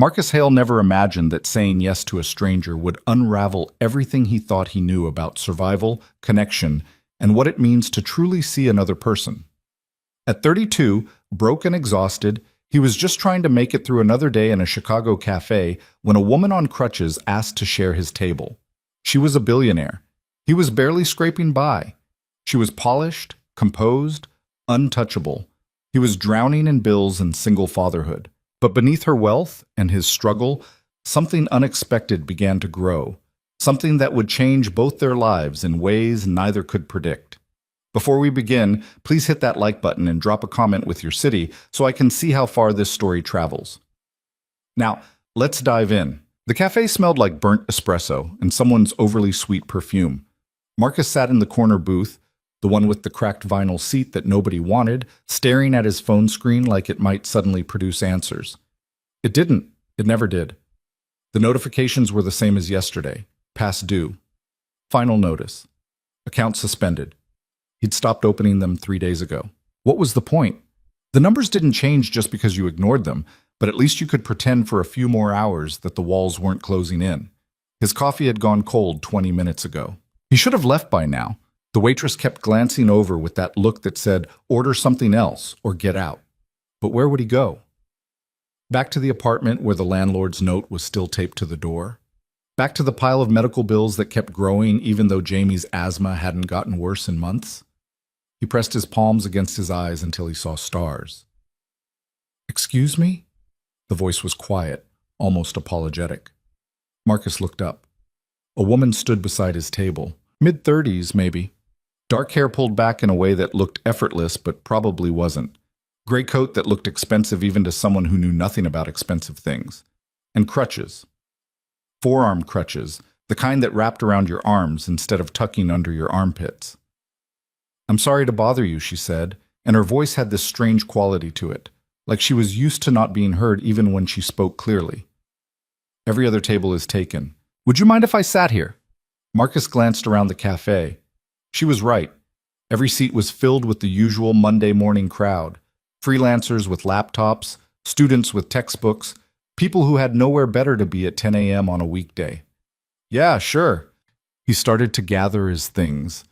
Marcus Hale never imagined that saying yes to a stranger would unravel everything he thought he knew about survival, connection, and what it means to truly see another person. At 32, broke and exhausted, he was just trying to make it through another day in a Chicago cafe when a woman on crutches asked to share his table. She was a billionaire. He was barely scraping by. She was polished, composed, untouchable. He was drowning in bills and single fatherhood. But beneath her wealth and his struggle, something unexpected began to grow, something that would change both their lives in ways neither could predict. Before we begin, please hit that like button and drop a comment with your city so I can see how far this story travels. Now, let's dive in. The cafe smelled like burnt espresso and someone's overly sweet perfume. Marcus sat in the corner booth, the one with the cracked vinyl seat that nobody wanted, staring at his phone screen like it might suddenly produce answers. It didn't. It never did. The notifications were the same as yesterday. Past due. Final notice. Account suspended. He'd stopped opening them 3 days ago. What was the point? The numbers didn't change just because you ignored them, but at least you could pretend for a few more hours that the walls weren't closing in. His coffee had gone cold 20 minutes ago. He should have left by now. The waitress kept glancing over with that look that said, order something else or get out. But where would he go? Back to the apartment where the landlord's note was still taped to the door. Back to the pile of medical bills that kept growing even though Jamie's asthma hadn't gotten worse in months. He pressed his palms against his eyes until he saw stars. Excuse me? The voice was quiet, almost apologetic. Marcus looked up. A woman stood beside his table, mid-30s maybe. Dark hair pulled back in a way that looked effortless but probably wasn't. Gray coat that looked expensive even to someone who knew nothing about expensive things. And crutches. Forearm crutches, the kind that wrapped around your arms instead of tucking under your armpits. I'm sorry to bother you, she said, and her voice had this strange quality to it, like she was used to not being heard even when she spoke clearly. Every other table is taken. Would you mind if I sat here? Marcus glanced around the cafe. She was right. Every seat was filled with the usual Monday morning crowd. Freelancers with laptops, students with textbooks, people who had nowhere better to be at 10 a.m. on a weekday. Yeah, sure. He started to gather his things.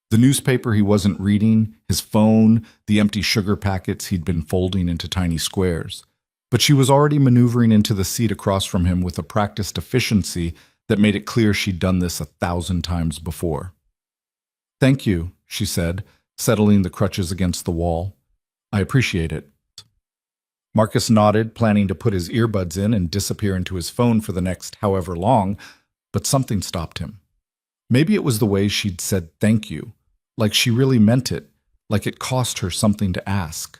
The newspaper he wasn't reading, his phone, the empty sugar packets he'd been folding into tiny squares. But she was already maneuvering into the seat across from him with a practiced efficiency that made it clear she'd done this 1,000 times before. Thank you, she said, settling the crutches against the wall. I appreciate it. Marcus nodded, planning to put his earbuds in and disappear into his phone for the next however long, but something stopped him. Maybe it was the way she'd said thank you, like she really meant it, like it cost her something to ask.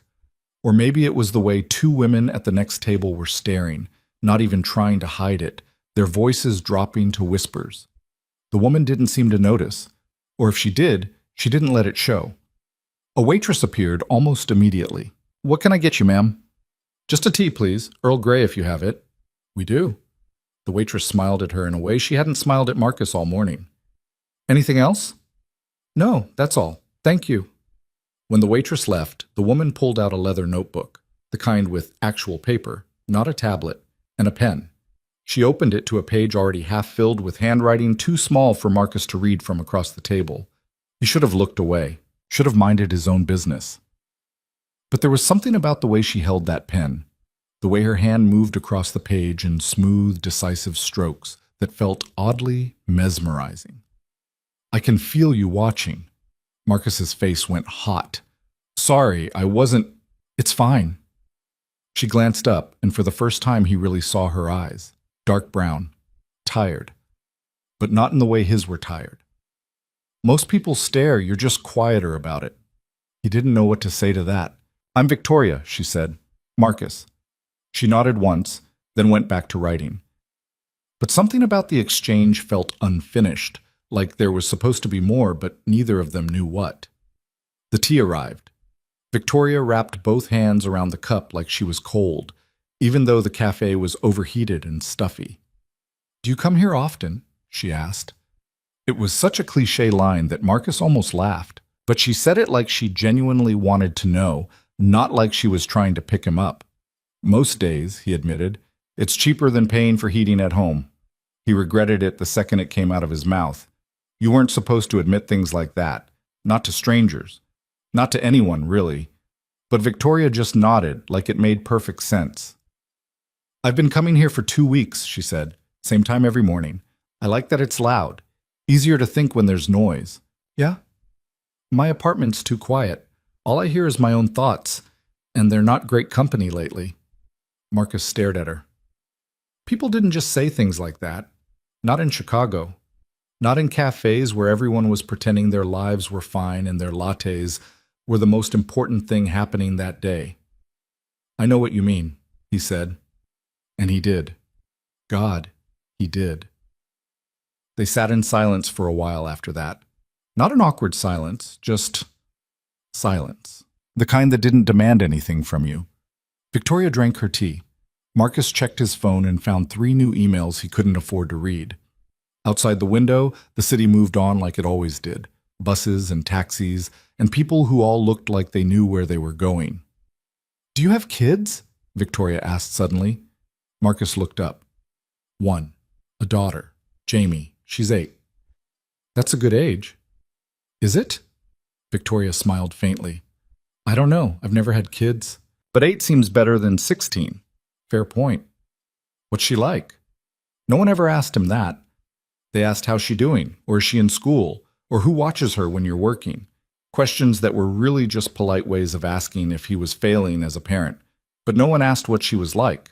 Or maybe it was the way two women at the next table were staring, not even trying to hide it, their voices dropping to whispers. The woman didn't seem to notice, or if she did, she didn't let it show. A waitress appeared almost immediately. What can I get you, ma'am? Just a tea, please. Earl Grey, if you have it. We do. The waitress smiled at her in a way she hadn't smiled at Marcus all morning. Anything else? No, that's all. Thank you. When the waitress left, the woman pulled out a leather notebook, the kind with actual paper, not a tablet, and a pen. She opened it to a page already half filled with handwriting too small for Marcus to read from across the table. He should have looked away, should have minded his own business. But there was something about the way she held that pen, the way her hand moved across the page in smooth, decisive strokes that felt oddly mesmerizing. I can feel you watching. Marcus's face went hot. Sorry, I wasn't. It's fine. She glanced up, and for the first time he really saw her eyes. Dark brown. Tired. But not in the way his were tired. Most people stare, you're just quieter about it. He didn't know what to say to that. I'm Victoria, she said. Marcus. She nodded once, then went back to writing. But something about the exchange felt unfinished, like there was supposed to be more, but neither of them knew what. The tea arrived. Victoria wrapped both hands around the cup like she was cold, even though the cafe was overheated and stuffy. Do you come here often? She asked. It was such a cliché line that Marcus almost laughed, but she said it like she genuinely wanted to know, not like she was trying to pick him up. Most days, he admitted, It's cheaper than paying for heating at home. He regretted it the second it came out of his mouth. You weren't supposed to admit things like that. Not to strangers. Not to anyone, really. But Victoria just nodded, like it made perfect sense. I've been coming here for 2 weeks, she said. Same time every morning. I like that it's loud. Easier to think when there's noise. Yeah? My apartment's too quiet. All I hear is my own thoughts, and they're not great company lately. Marcus stared at her. People didn't just say things like that. Not in Chicago. Not in cafes where everyone was pretending their lives were fine and their lattes were the most important thing happening that day. I know what you mean, he said. And he did. God, he did. They sat in silence for a while after that. Not an awkward silence, just silence. The kind that didn't demand anything from you. Victoria drank her tea. Marcus checked his phone and found 3 new emails he couldn't afford to read. Outside the window, the city moved on like it always did. Buses and taxis, and people who all looked like they knew where they were going. Do you have kids? Victoria asked suddenly. Marcus looked up. 1. A daughter. Jamie. She's 8. That's a good age. Is it? Victoria smiled faintly. I don't know. I've never had kids. But 8 seems better than 16. Fair point. What's she like? No one ever asked him that. They asked how's she doing, or is she in school, or who watches her when you're working. Questions that were really just polite ways of asking if he was failing as a parent. But no one asked what she was like.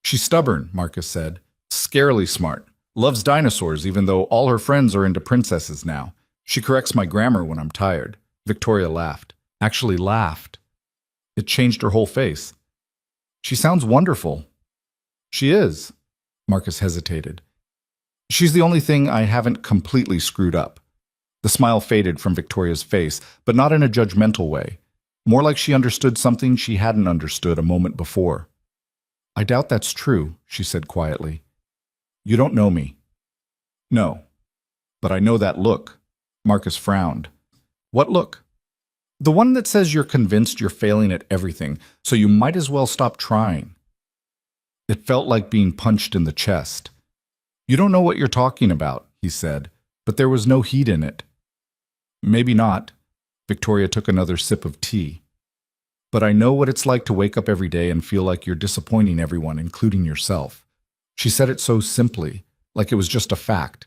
She's stubborn, Marcus said. Scarily smart. Loves dinosaurs even though all her friends are into princesses now. She corrects my grammar when I'm tired. Victoria laughed. Actually laughed. It changed her whole face. She sounds wonderful. She is. Marcus hesitated. She's the only thing I haven't completely screwed up. The smile faded from Victoria's face, but not in a judgmental way. More like she understood something she hadn't understood a moment before. I doubt that's true, she said quietly. You don't know me. No. But I know that look. Marcus frowned. What look? The one that says you're convinced you're failing at everything, so you might as well stop trying. It felt like being punched in the chest. You don't know what you're talking about, he said, but there was no heat in it. Maybe not. Victoria took another sip of tea. But I know what it's like to wake up every day and feel like you're disappointing everyone, including yourself. She said it so simply, like it was just a fact,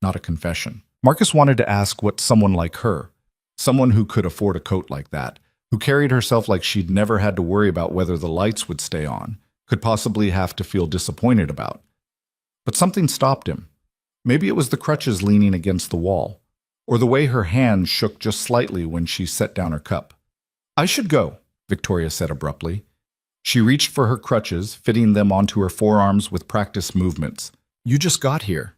not a confession. Marcus wanted to ask what someone like her, someone who could afford a coat like that, who carried herself like she'd never had to worry about whether the lights would stay on, could possibly have to feel disappointed about. But something stopped him. Maybe it was the crutches leaning against the wall, or the way her hand shook just slightly when she set down her cup. I should go, Victoria said abruptly. She reached for her crutches, fitting them onto her forearms with practiced movements. You just got here.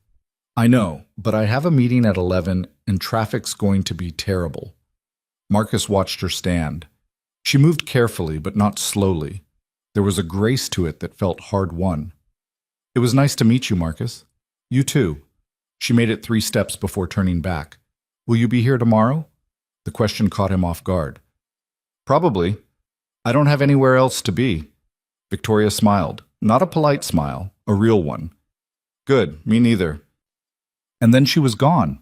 I know, but I have a meeting at 11 and traffic's going to be terrible. Marcus watched her stand. She moved carefully, but not slowly. There was a grace to it that felt hard-won. It was nice to meet you, Marcus. You too. She made it 3 steps before turning back. Will you be here tomorrow? The question caught him off guard. Probably. I don't have anywhere else to be. Victoria smiled. Not a polite smile, a real one. Good, me neither. And then she was gone,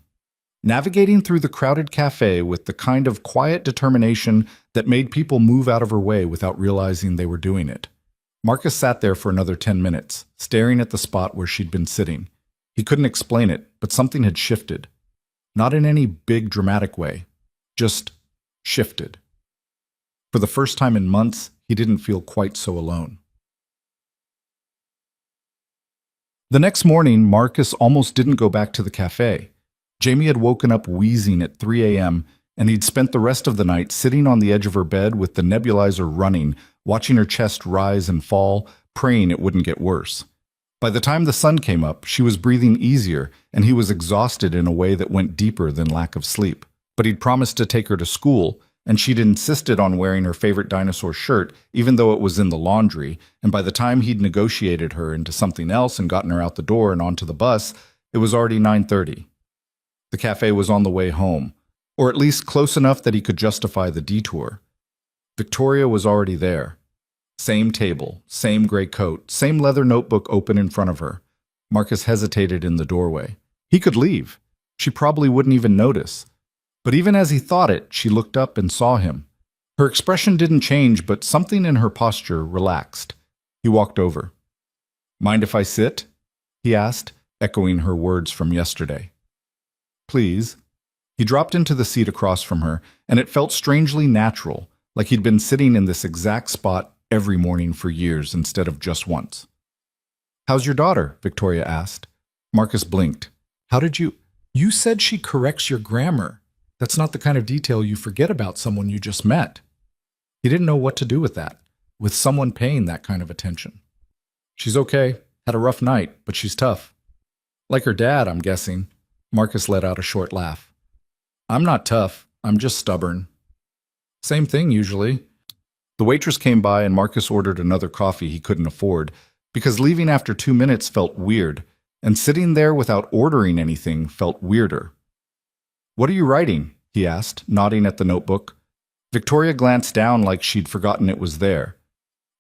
navigating through the crowded cafe with the kind of quiet determination that made people move out of her way without realizing they were doing it. Marcus sat there for another 10 minutes, staring at the spot where she'd been sitting. He couldn't explain it, but something had shifted. Not in any big, dramatic way, just shifted. For the first time in months, he didn't feel quite so alone. The next morning, Marcus almost didn't go back to the cafe. Jamie had woken up wheezing at 3 a.m., and he'd spent the rest of the night sitting on the edge of her bed with the nebulizer running, watching her chest rise and fall, praying it wouldn't get worse. By the time the sun came up, she was breathing easier, and he was exhausted in a way that went deeper than lack of sleep. But he'd promised to take her to school, and she'd insisted on wearing her favorite dinosaur shirt, even though it was in the laundry, and by the time he'd negotiated her into something else and gotten her out the door and onto the bus, it was already 9:30. The cafe was on the way home, or at least close enough that he could justify the detour. Victoria was already there, Same table, same gray coat, same leather notebook open in front of her. Marcus hesitated in the doorway. He could leave. She probably wouldn't even notice. But even as he thought it, she looked up and saw him. Her expression didn't change, but something in her posture relaxed. He walked over. "Mind if I sit?" he asked, echoing her words from yesterday. "Please." He dropped into the seat across from her, and it felt strangely natural, like he'd been sitting in this exact spot every morning for years instead of just once. "How's your daughter?" Victoria asked. Marcus blinked. "How did you— You said she corrects your grammar. That's not the kind of detail you forget about someone you just met." He didn't know what to do with that, with someone paying that kind of attention. "She's okay. Had a rough night, but she's tough." "Like her dad, I'm guessing." Marcus let out a short laugh. "I'm not tough. I'm just stubborn." "Same thing, usually." The waitress came by and Marcus ordered another coffee he couldn't afford, because leaving after 2 minutes felt weird, and sitting there without ordering anything felt weirder. "What are you writing?" he asked, nodding at the notebook. Victoria glanced down like she'd forgotten it was there.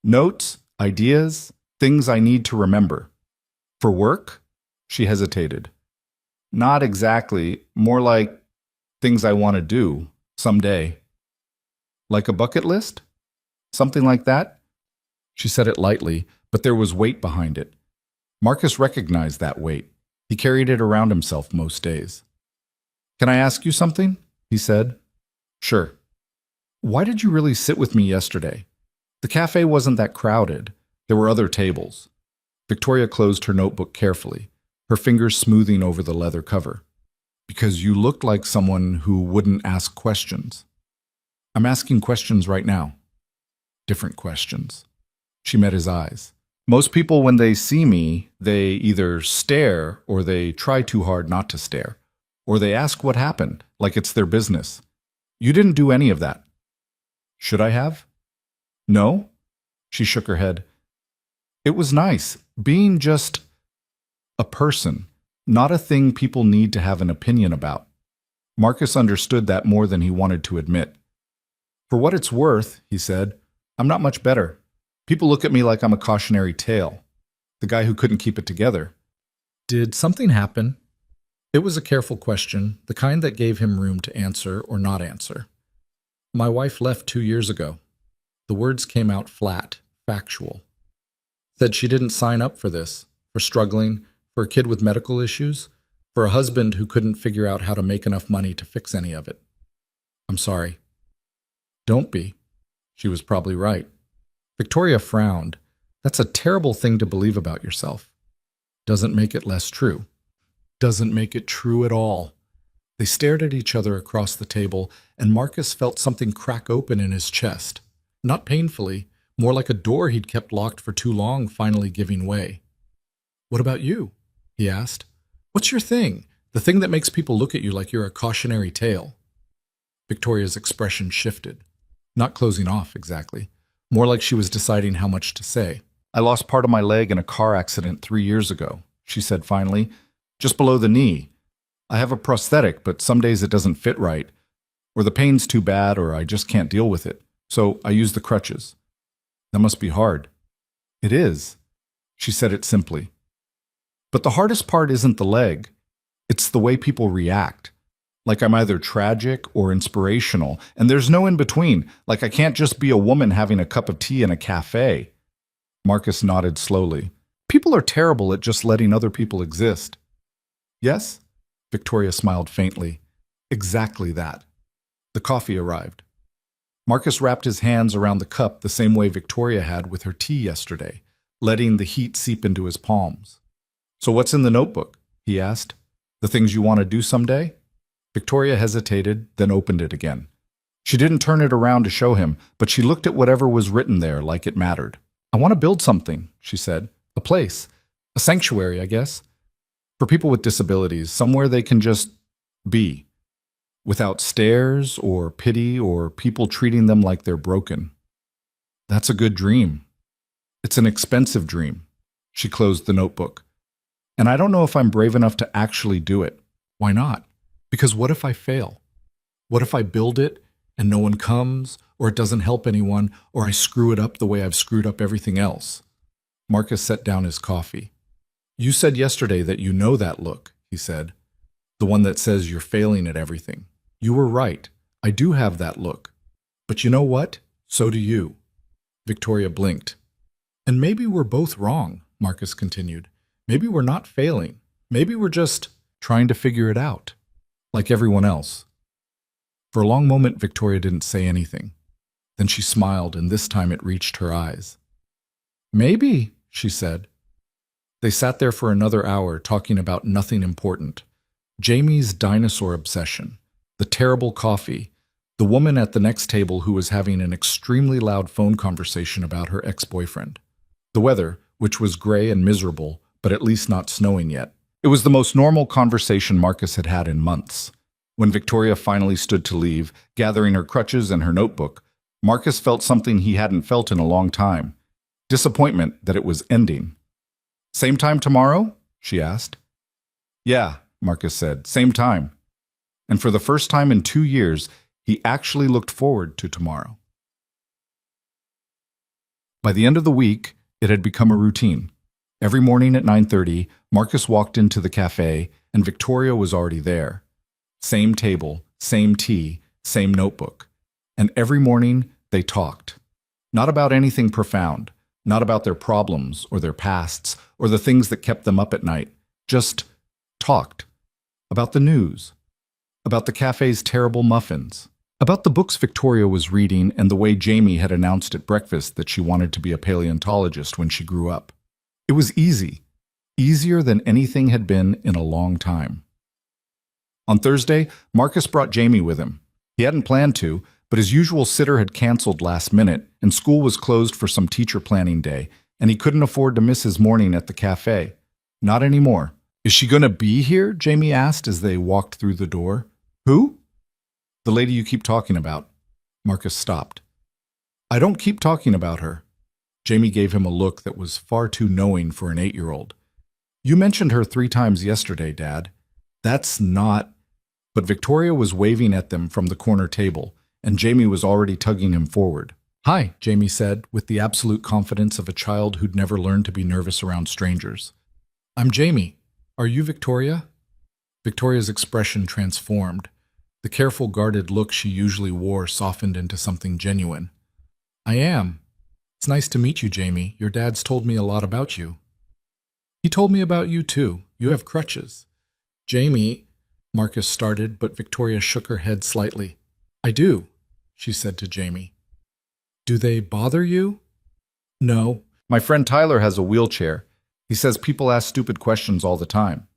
"Notes, ideas, things I need to remember." "For work?" She hesitated. "Not exactly. More like things I want to do someday." "Like a bucket list?" "Something like that?" She said it lightly, but there was weight behind it. Marcus recognized that weight. He carried it around himself most days. "Can I ask you something?" he said. "Sure." "Why did you really sit with me yesterday? The cafe wasn't that crowded. There were other tables." Victoria closed her notebook carefully, her fingers smoothing over the leather cover. "Because you looked like someone who wouldn't ask questions." "I'm asking questions right now." "Different questions." She met his eyes. "Most people, when they see me, they either stare or they try too hard not to stare. Or they ask what happened, like it's their business. You didn't do any of that." "Should I have?" "No?" She shook her head. "It was nice, being just a person, not a thing people need to have an opinion about." Marcus understood that more than he wanted to admit. "For what it's worth," he said, "I'm not much better. People look at me like I'm a cautionary tale, the guy who couldn't keep it together." "Did something happen?" It was a careful question, the kind that gave him room to answer or not answer. "My wife left 2 years ago." The words came out flat, factual. Said she didn't sign up for this, for struggling, for a kid with medical issues, for a husband who couldn't figure out how to make enough money to fix any of it. "I'm sorry." "Don't be." She was probably right. Victoria frowned. "That's a terrible thing to believe about yourself." "Doesn't make it less true." "Doesn't make it true at all." They stared at each other across the table, and Marcus felt something crack open in his chest. Not painfully, more like a door he'd kept locked for too long finally giving way. "What about you?" he asked. "What's your thing? The thing that makes people look at you like you're a cautionary tale?" Victoria's expression shifted. Not closing off, exactly. More like she was deciding how much to say. "I lost part of my leg in a car accident 3 years ago," she said finally. "Just below the knee. I have a prosthetic, but some days it doesn't fit right. Or the pain's too bad, or I just can't deal with it. So I use the crutches." "That must be hard." "It is." She said it simply. "But the hardest part isn't the leg. It's the way people react. Like I'm either tragic or inspirational, and there's no in between. Like I can't just be a woman having a cup of tea in a cafe." Marcus nodded slowly. "People are terrible at just letting other people exist." "Yes?" Victoria smiled faintly. "Exactly that." The coffee arrived. Marcus wrapped his hands around the cup the same way Victoria had with her tea yesterday, letting the heat seep into his palms. "So what's in the notebook?" he asked. "The things you want to do someday?" Victoria hesitated, then opened it again. She didn't turn it around to show him, but she looked at whatever was written there like it mattered. "I want to build something," she said. "A place. A sanctuary, I guess. For people with disabilities, somewhere they can just be. Without stares or pity or people treating them like they're broken." "That's a good dream." "It's an expensive dream." She closed the notebook. "And I don't know if I'm brave enough to actually do it." "Why not?" "Because what if I fail? What if I build it and no one comes, or it doesn't help anyone, or I screw it up the way I've screwed up everything else. Marcus set down his coffee. You said yesterday that you know that look, he said. The one that says you're failing at everything. You were right. I do have that look. But you know what? So do you. Victoria blinked. And maybe we're both wrong, Marcus continued. Maybe we're not failing. Maybe we're just trying to figure it out, like everyone else. For a long moment, Victoria didn't say anything. Then she smiled, and this time it reached her eyes. Maybe, she said. They sat there for another hour, talking about nothing important. Jamie's dinosaur obsession, the terrible coffee, the woman at the next table who was having an extremely loud phone conversation about her ex-boyfriend. The weather, which was gray and miserable, but at least not snowing yet. It was the most normal conversation Marcus had had in months. When Victoria finally stood to leave, gathering her crutches and her notebook, Marcus felt something he hadn't felt in a long time. Disappointment that it was ending. Same time tomorrow? She asked. Yeah, Marcus said, same time. And for the first time in 2 years, he actually looked forward to tomorrow. By the end of the week, it had become a routine. Every morning at 9:30, Marcus walked into the cafe, and Victoria was already there. Same table, same tea, same notebook. And every morning, they talked. Not about anything profound, not about their problems or their pasts or the things that kept them up at night. Just talked. About the news. About the cafe's terrible muffins. About the books Victoria was reading and the way Jamie had announced at breakfast that she wanted to be a paleontologist when she grew up. It was easy. Easier than anything had been in a long time. On Thursday, Marcus brought Jamie with him. He hadn't planned to, but his usual sitter had canceled last minute, and school was closed for some teacher planning day, and he couldn't afford to miss his morning at the cafe. Not anymore. Is she going to be here? Jamie asked as they walked through the door. Who? The lady you keep talking about. Marcus stopped. I don't keep talking about her. Jamie gave him a look that was far too knowing for an 8-year-old. You mentioned her 3 times yesterday, Dad. That's not... But Victoria was waving at them from the corner table, and Jamie was already tugging him forward. Hi, Jamie said, with the absolute confidence of a child who'd never learned to be nervous around strangers. I'm Jamie. Are you Victoria? Victoria's expression transformed. The careful, guarded look she usually wore softened into something genuine. I am. It's nice to meet you, Jamie. Your dad's told me a lot about you. He told me about you, too. You have crutches. Jamie, Marcus started, but Victoria shook her head slightly. I do, she said to Jamie. Do they bother you? No. My friend Tyler has a wheelchair. He says people ask stupid questions all the time.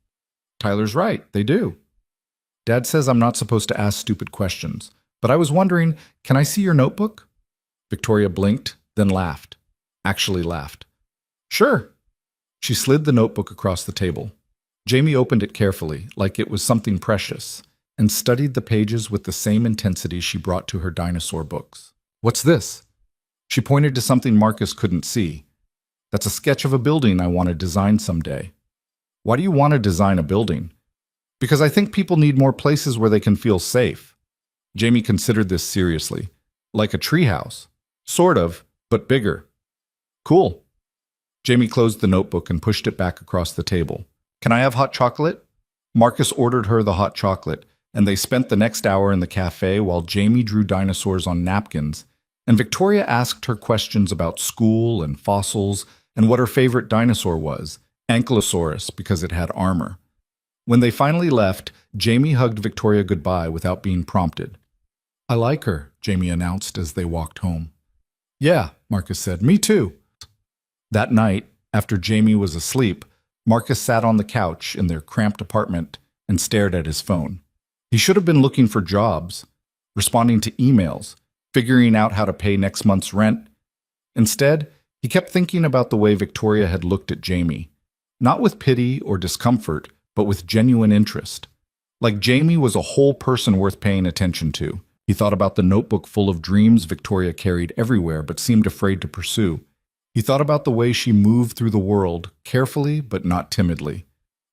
Tyler's right, they do. Dad says I'm not supposed to ask stupid questions, but I was wondering, can I see your notebook? Victoria blinked, then laughed. Actually laughed. Sure. She slid the notebook across the table. Jamie opened it carefully, like it was something precious, and studied the pages with the same intensity she brought to her dinosaur books. What's this? She pointed to something Marcus couldn't see. That's a sketch of a building I want to design someday. Why do you want to design a building? Because I think people need more places where they can feel safe. Jamie considered this seriously. Like a treehouse. Sort of, but bigger. Cool. Jamie closed the notebook and pushed it back across the table. Can I have hot chocolate? Marcus ordered her the hot chocolate, and they spent the next hour in the cafe while Jamie drew dinosaurs on napkins, and Victoria asked her questions about school and fossils and what her favorite dinosaur was, Ankylosaurus, because it had armor. When they finally left, Jamie hugged Victoria goodbye without being prompted. I like her, Jamie announced as they walked home. Yeah, Marcus said, me too. That night, after Jamie was asleep, Marcus sat on the couch in their cramped apartment and stared at his phone. He should have been looking for jobs, responding to emails, figuring out how to pay next month's rent. Instead, he kept thinking about the way Victoria had looked at Jamie, not with pity or discomfort, but with genuine interest. Like Jamie was a whole person worth paying attention to. He thought about the notebook full of dreams Victoria carried everywhere but seemed afraid to pursue. He thought about the way she moved through the world, carefully but not timidly.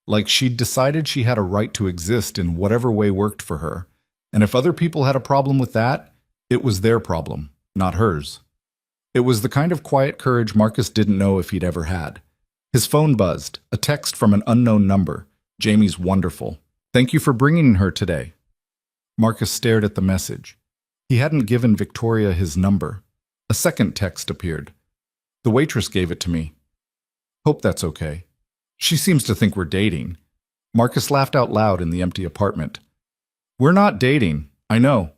Like she'd decided she had a right to exist in whatever way worked for her. And if other people had a problem with that, It was their problem, not hers. It was the kind of quiet courage Marcus didn't know if he'd ever had. His phone buzzed, a text from an unknown number. Jamie's wonderful. Thank you for bringing her today. Marcus stared at the message. He hadn't given Victoria his number. A second text appeared. The waitress gave it to me. Hope that's okay. She seems to think we're dating. Marcus laughed out loud in the empty apartment. We're not dating, I know.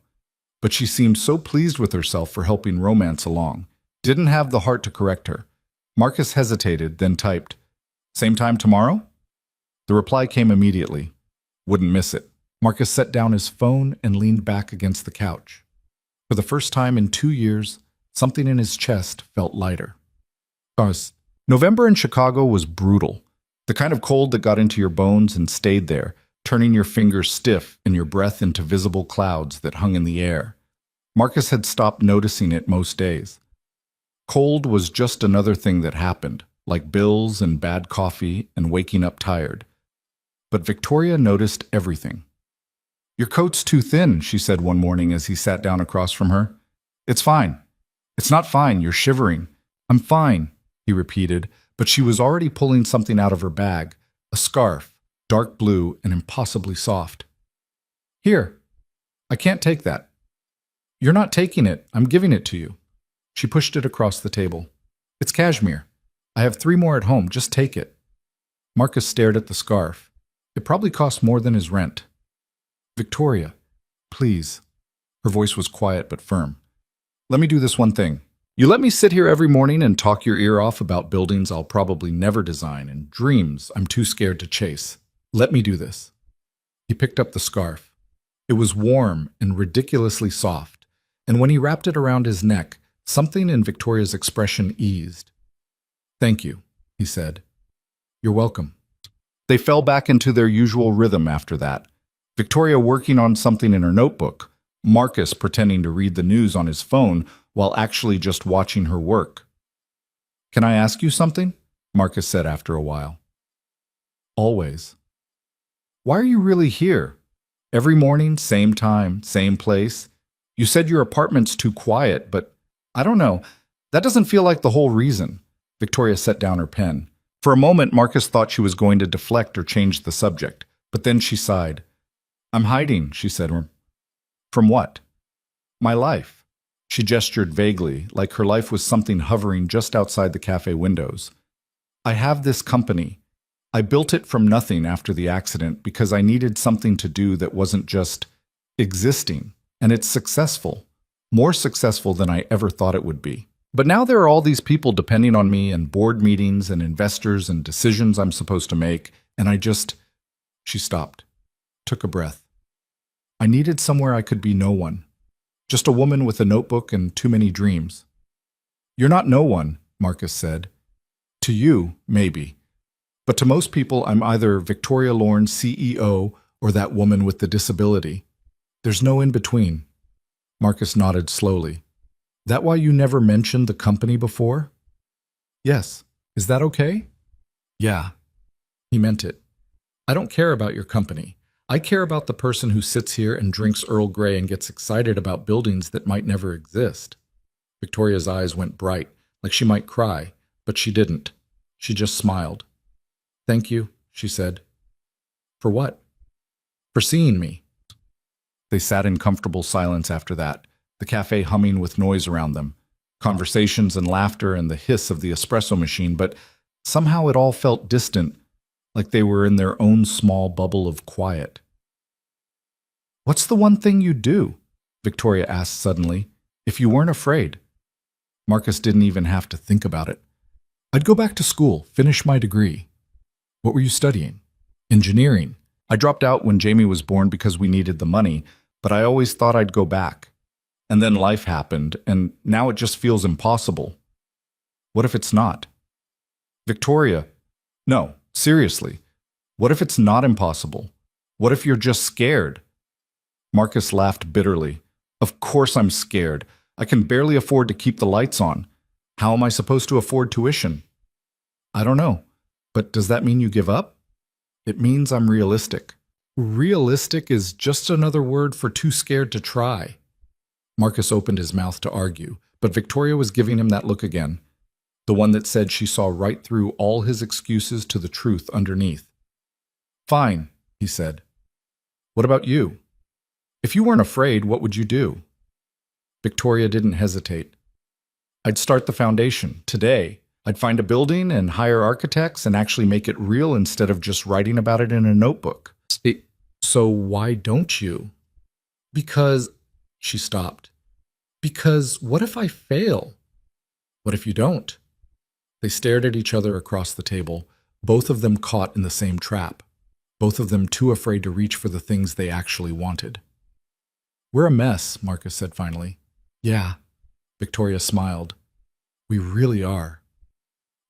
But she seemed so pleased with herself for helping romance along. Didn't have the heart to correct her. Marcus hesitated, then typed, Same time tomorrow? The reply came immediately. Wouldn't miss it. Marcus set down his phone and leaned back against the couch. For the first time in 2 years, something in his chest felt lighter. November in Chicago was brutal. The kind of cold that got into your bones and stayed there, turning your fingers stiff and your breath into visible clouds that hung in the air. Marcus had stopped noticing it most days. Cold was just another thing that happened, like bills and bad coffee and waking up tired. But Victoria noticed everything. Your coat's too thin, she said one morning as he sat down across from her. It's fine. It's not fine, you're shivering. I'm fine, he repeated, but she was already pulling something out of her bag, a scarf, dark blue and impossibly soft. Here. I can't take that. You're not taking it, I'm giving it to you. She pushed it across the table. It's cashmere. I have 3 more at home, just take it. Marcus stared at the scarf. It probably cost more than his rent. Victoria, please. Her voice was quiet but firm. Let me do this one thing. You let me sit here every morning and talk your ear off about buildings I'll probably never design and dreams I'm too scared to chase. Let me do this. He picked up the scarf. It was warm and ridiculously soft, and when he wrapped it around his neck, something in Victoria's expression eased. Thank you, he said. You're welcome. They fell back into their usual rhythm after that. Victoria working on something in her notebook, Marcus pretending to read the news on his phone while actually just watching her work. Can I ask you something? Marcus said after a while. Always. Why are you really here? Every morning, same time, same place. You said your apartment's too quiet, but I don't know. That doesn't feel like the whole reason. Victoria set down her pen. For a moment, Marcus thought she was going to deflect or change the subject, but then she sighed. I'm hiding, she said. From what? My life. She gestured vaguely, like her life was something hovering just outside the cafe windows. I have this company. I built it from nothing after the accident because I needed something to do that wasn't just existing, and it's successful. More successful than I ever thought it would be. But now there are all these people depending on me and board meetings and investors and decisions I'm supposed to make, and She stopped, took a breath. I needed somewhere I could be no one. Just a woman with a notebook and too many dreams. You're not no one, Marcus said. To you, maybe. But to most people, I'm either Victoria Lorne's CEO or that woman with the disability. There's no in between. Marcus nodded slowly. That why you never mentioned the company before? Yes. Is that okay? Yeah. He meant it. I don't care about your company. I care about the person who sits here and drinks Earl Grey and gets excited about buildings that might never exist. Victoria's eyes went bright, like she might cry, but she didn't. She just smiled. Thank you, she said. For what? For seeing me. They sat in comfortable silence after that, the cafe humming with noise around them, conversations and laughter and the hiss of the espresso machine, but somehow it all felt distant, like they were in their own small bubble of quiet. What's the one thing you'd do? Victoria asked suddenly, if you weren't afraid. Marcus didn't even have to think about it. I'd go back to school, finish my degree. What were you studying? Engineering. I dropped out when Jamie was born because we needed the money, but I always thought I'd go back. And then life happened, and now it just feels impossible. What if it's not? Victoria, no, seriously. What if it's not impossible? What if you're just scared? Marcus laughed bitterly. Of course I'm scared. I can barely afford to keep the lights on. How am I supposed to afford tuition? I don't know. But does that mean you give up? It means I'm realistic. Realistic is just another word for too scared to try. Marcus opened his mouth to argue, but Victoria was giving him that look again, the one that said she saw right through all his excuses to the truth underneath. Fine, he said. What about you? If you weren't afraid, what would you do? Victoria didn't hesitate. I'd start the foundation, today. I'd find a building and hire architects and actually make it real instead of just writing about it in a notebook. So why don't you? Because, she stopped. Because what if I fail? What if you don't? They stared at each other across the table, both of them caught in the same trap, both of them too afraid to reach for the things they actually wanted. We're a mess, Marcus said finally. Yeah, Victoria smiled. We really are.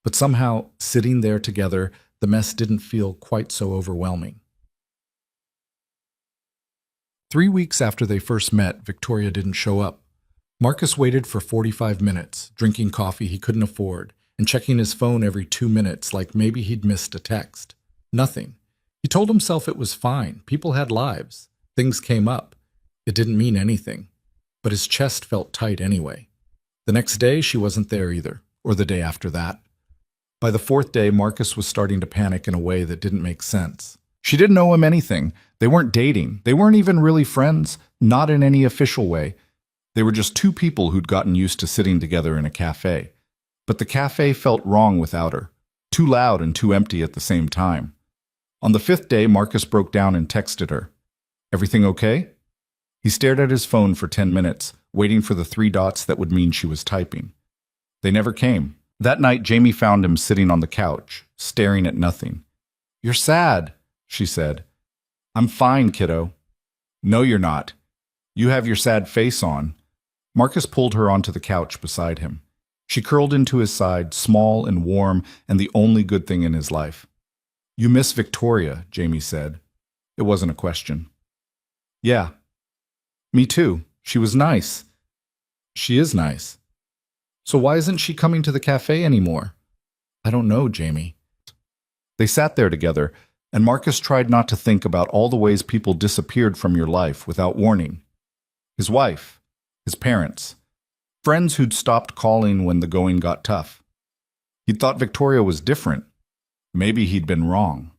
But somehow, sitting there together, the mess didn't feel quite so overwhelming. 3 weeks after they first met, Victoria didn't show up. Marcus waited for 45 minutes, drinking coffee he couldn't afford, and checking his phone every 2 minutes like maybe he'd missed a text. Nothing. He told himself it was fine. People had lives. Things came up. It didn't mean anything. But his chest felt tight anyway. The next day, she wasn't there either, or the day after that. By the 4th day, Marcus was starting to panic in a way that didn't make sense. She didn't owe him anything. They weren't dating. They weren't even really friends, not in any official way. They were just two people who'd gotten used to sitting together in a cafe. But the cafe felt wrong without her, too loud and too empty at the same time. On the 5th day, Marcus broke down and texted her. Everything okay? He stared at his phone for 10 minutes, waiting for the 3 dots that would mean she was typing. They never came. That night, Jamie found him sitting on the couch, staring at nothing. You're sad, she said. I'm fine, kiddo. No, you're not. You have your sad face on. Marcus pulled her onto the couch beside him. She curled into his side, small and warm, and the only good thing in his life. You miss Victoria, Jamie said. It wasn't a question. Yeah. Me too. She was nice. She is nice. So why isn't she coming to the cafe anymore? I don't know, Jamie. They sat there together, and Marcus tried not to think about all the ways people disappeared from your life without warning. His wife, his parents, friends who'd stopped calling when the going got tough. He'd thought Victoria was different. Maybe he'd been wrong.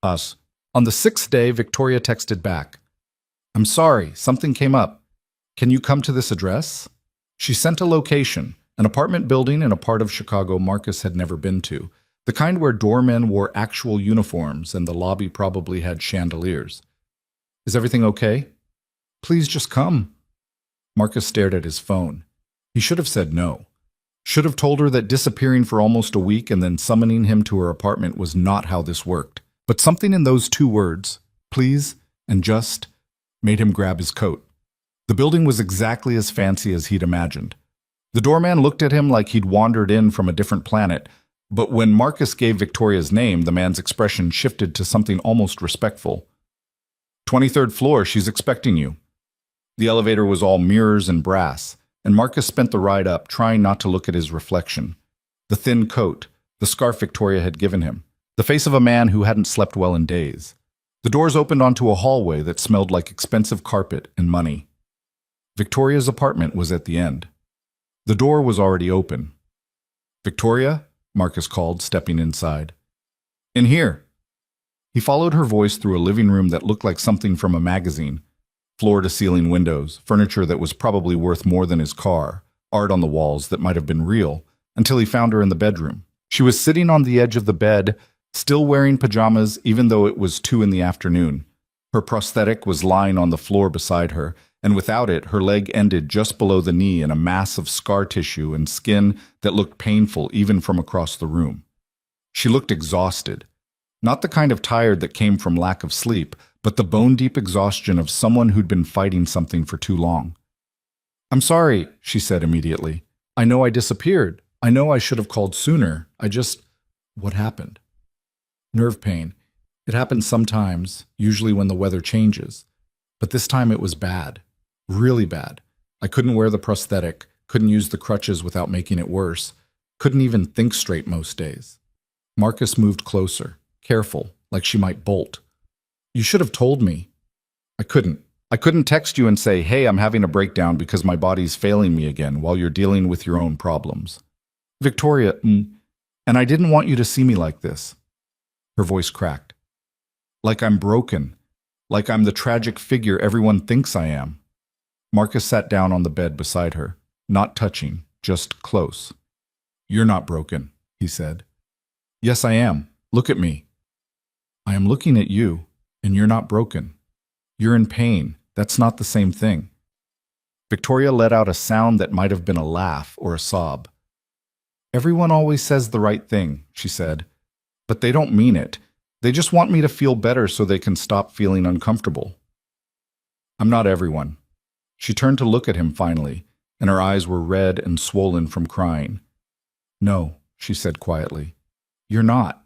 Us. On the 6th day, Victoria texted back. I'm sorry, something came up. Can you come to this address? She sent a location, an apartment building in a part of Chicago Marcus had never been to, the kind where doormen wore actual uniforms and the lobby probably had chandeliers. Is everything okay? Please just come. Marcus stared at his phone. He should have said no. Should have told her that disappearing for almost a week and then summoning him to her apartment was not how this worked. But something in those 2 words, please and just, made him grab his coat. The building was exactly as fancy as he'd imagined. The doorman looked at him like he'd wandered in from a different planet, but when Marcus gave Victoria's name, the man's expression shifted to something almost respectful. 23rd floor, she's expecting you. The elevator was all mirrors and brass, and Marcus spent the ride up, trying not to look at his reflection. The thin coat, the scarf Victoria had given him, the face of a man who hadn't slept well in days. The doors opened onto a hallway that smelled like expensive carpet and money. Victoria's apartment was at the end. The door was already open. Victoria? Marcus called, stepping inside. In here. He followed her voice through a living room that looked like something from a magazine. Floor-to-ceiling windows, furniture that was probably worth more than his car, art on the walls that might have been real, until he found her in the bedroom. She was sitting on the edge of the bed, still wearing pajamas even though it was 2 in the afternoon. Her prosthetic was lying on the floor beside her, and without it, her leg ended just below the knee in a mass of scar tissue and skin that looked painful even from across the room. She looked exhausted. Not the kind of tired that came from lack of sleep, but the bone-deep exhaustion of someone who'd been fighting something for too long. I'm sorry, she said immediately. I know I disappeared. I know I should have called sooner. What happened? Nerve pain. It happens sometimes, usually when the weather changes. But this time it was bad. Really bad. I couldn't wear the prosthetic, couldn't use the crutches without making it worse, couldn't even think straight most days. Marcus moved closer, careful, like she might bolt. You should have told me. I couldn't. I couldn't text you and say, hey, I'm having a breakdown because my body's failing me again while you're dealing with your own problems. Victoria, and I didn't want you to see me like this. Her voice cracked. Like I'm broken. Like I'm the tragic figure everyone thinks I am. Marcus sat down on the bed beside her, not touching, just close. You're not broken, he said. Yes, I am. Look at me. I am looking at you, and you're not broken. You're in pain. That's not the same thing. Victoria let out a sound that might have been a laugh or a sob. Everyone always says the right thing, she said, but they don't mean it. They just want me to feel better so they can stop feeling uncomfortable. I'm not everyone. She turned to look at him finally, and her eyes were red and swollen from crying. No, she said quietly. You're not.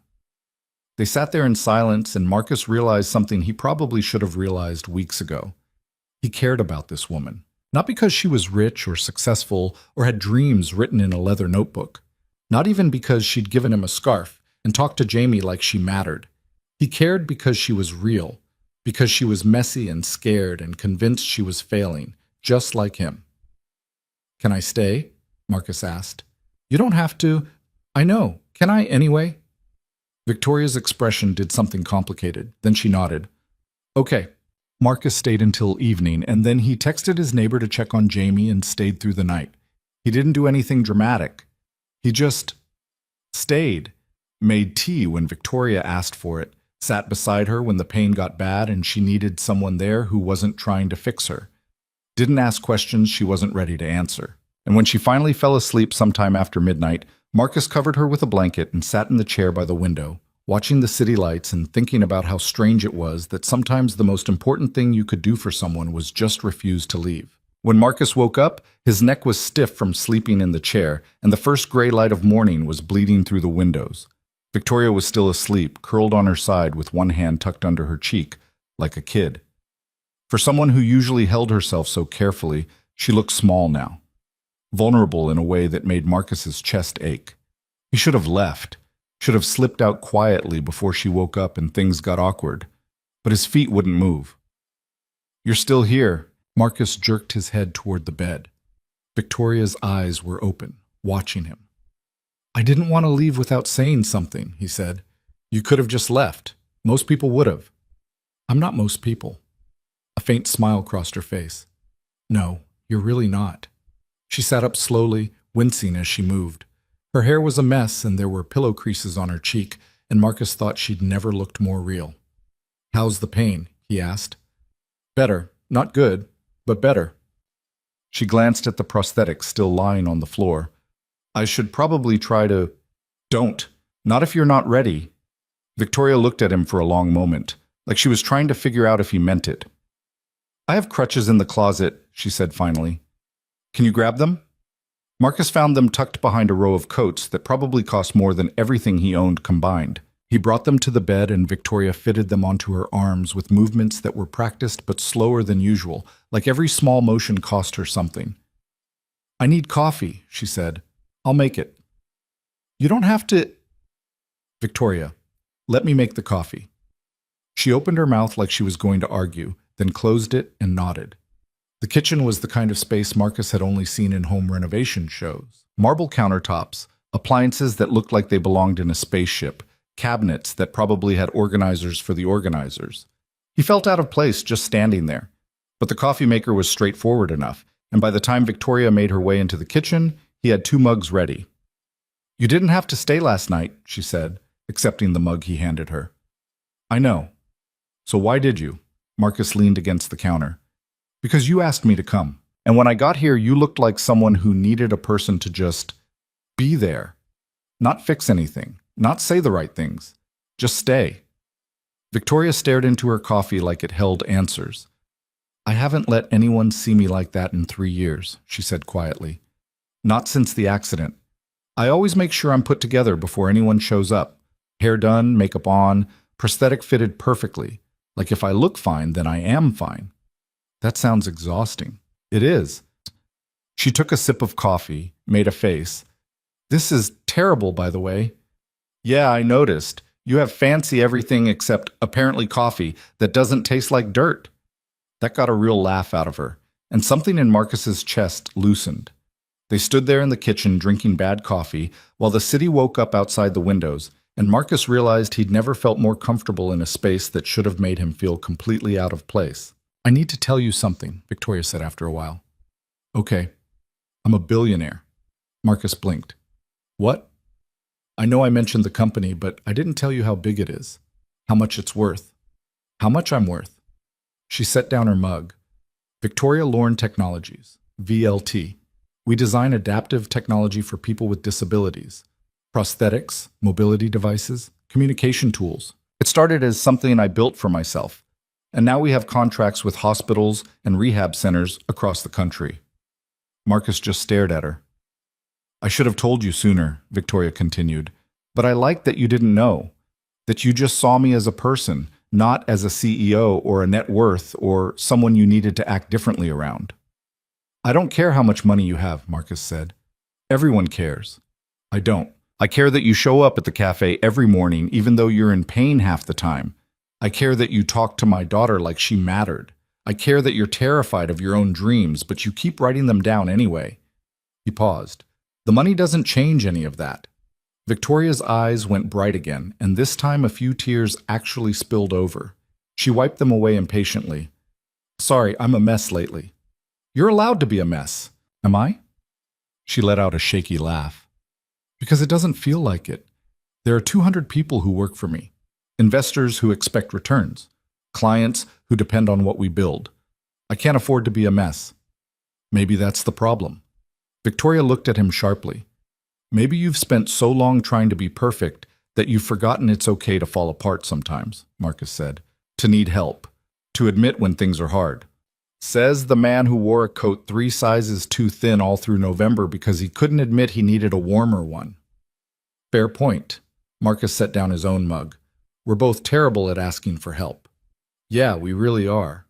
They sat there in silence, and Marcus realized something he probably should have realized weeks ago. He cared about this woman, not because she was rich or successful or had dreams written in a leather notebook, not even because she'd given him a scarf and talked to Jamie like she mattered. He cared because she was real, because she was messy and scared and convinced she was failing, just like him. Can I stay? Marcus asked. You don't have to. I know. Can I anyway? Victoria's expression did something complicated. Then she nodded. Okay. Marcus stayed until evening, and then he texted his neighbor to check on Jamie and stayed through the night. He didn't do anything dramatic. He just stayed, made tea when Victoria asked for it, sat beside her when the pain got bad and she needed someone there who wasn't trying to fix her. Didn't ask questions she wasn't ready to answer. And when she finally fell asleep sometime after midnight, Marcus covered her with a blanket and sat in the chair by the window, watching the city lights and thinking about how strange it was that sometimes the most important thing you could do for someone was just refuse to leave. When Marcus woke up, his neck was stiff from sleeping in the chair, and the first gray light of morning was bleeding through the windows. Victoria was still asleep, curled on her side with one hand tucked under her cheek, like a kid. For someone who usually held herself so carefully, she looked small now, vulnerable in a way that made Marcus's chest ache. He should have left, should have slipped out quietly before she woke up and things got awkward, but his feet wouldn't move. You're still here. Marcus jerked his head toward the bed. Victoria's eyes were open, watching him. I didn't want to leave without saying something, he said. You could have just left. Most people would have. I'm not most people. A faint smile crossed her face. No, you're really not. She sat up slowly, wincing as she moved. Her hair was a mess and there were pillow creases on her cheek, and Marcus thought she'd never looked more real. How's the pain? He asked. Better. Not good, but better. She glanced at the prosthetic still lying on the floor. I should probably try to... Don't. Not if you're not ready. Victoria looked at him for a long moment, like she was trying to figure out if he meant it. I have crutches in the closet, she said finally. Can you grab them? Marcus found them tucked behind a row of coats that probably cost more than everything he owned combined. He brought them to the bed and Victoria fitted them onto her arms with movements that were practiced but slower than usual, like every small motion cost her something. I need coffee, she said. I'll make it. You don't have to... Victoria, let me make the coffee. She opened her mouth like she was going to argue, then closed it and nodded. The kitchen was the kind of space Marcus had only seen in home renovation shows. Marble countertops, appliances that looked like they belonged in a spaceship, cabinets that probably had organizers for the organizers. He felt out of place just standing there, but the coffee maker was straightforward enough, and by the time Victoria made her way into the kitchen, he had 2 mugs ready. You didn't have to stay last night, she said, accepting the mug he handed her. I know. So why did you? Marcus leaned against the counter. Because you asked me to come, and when I got here you looked like someone who needed a person to just be there. Not fix anything, not say the right things, just stay. Victoria stared into her coffee like it held answers. I haven't let anyone see me like that in 3 years, she said quietly. Not since the accident. I always make sure I'm put together before anyone shows up. Hair done, makeup on, prosthetic fitted perfectly. Like if I look fine, then I am fine. That sounds exhausting. It is. She took a sip of coffee, made a face. This is terrible, by the way. Yeah, I noticed. You have fancy everything except apparently coffee that doesn't taste like dirt. That got a real laugh out of her, and something in Marcus's chest loosened. They stood there in the kitchen drinking bad coffee while the city woke up outside the windows, and Marcus realized he'd never felt more comfortable in a space that should have made him feel completely out of place. "I need to tell you something," Victoria said after a while. "Okay. I'm a billionaire." Marcus blinked. "What?" "I know I mentioned the company, but I didn't tell you how big it is, how much it's worth, how much I'm worth." She set down her mug. "Victoria Lorne Technologies, VLT. We design adaptive technology for people with disabilities. Prosthetics, mobility devices, communication tools. It started as something I built for myself, and now we have contracts with hospitals and rehab centers across the country." Marcus just stared at her. "I should have told you sooner," Victoria continued, "but I like that you didn't know, that you just saw me as a person, not as a CEO or a net worth or someone you needed to act differently around." "I don't care how much money you have," Marcus said. "Everyone cares. I don't. I care that you show up at the cafe every morning even though you're in pain half the time. I care that you talk to my daughter like she mattered. I care that you're terrified of your own dreams, but you keep writing them down anyway." He paused. "The money doesn't change any of that." Victoria's eyes went bright again, and this time a few tears actually spilled over. She wiped them away impatiently. "Sorry, I'm a mess lately." "You're allowed to be a mess." "Am I?" She let out a shaky laugh. "Because it doesn't feel like it. There are 200 people who work for me. Investors who expect returns. Clients who depend on what we build. I can't afford to be a mess." "Maybe that's the problem." Victoria looked at him sharply. "Maybe you've spent so long trying to be perfect that you've forgotten it's okay to fall apart sometimes," Marcus said. "To need help. To admit when things are hard." Says the man who wore a coat 3 sizes too thin all through November because he couldn't admit he needed a warmer one. "Fair point." Marcus set down his own mug. "We're both terrible at asking for help." "Yeah, we really are."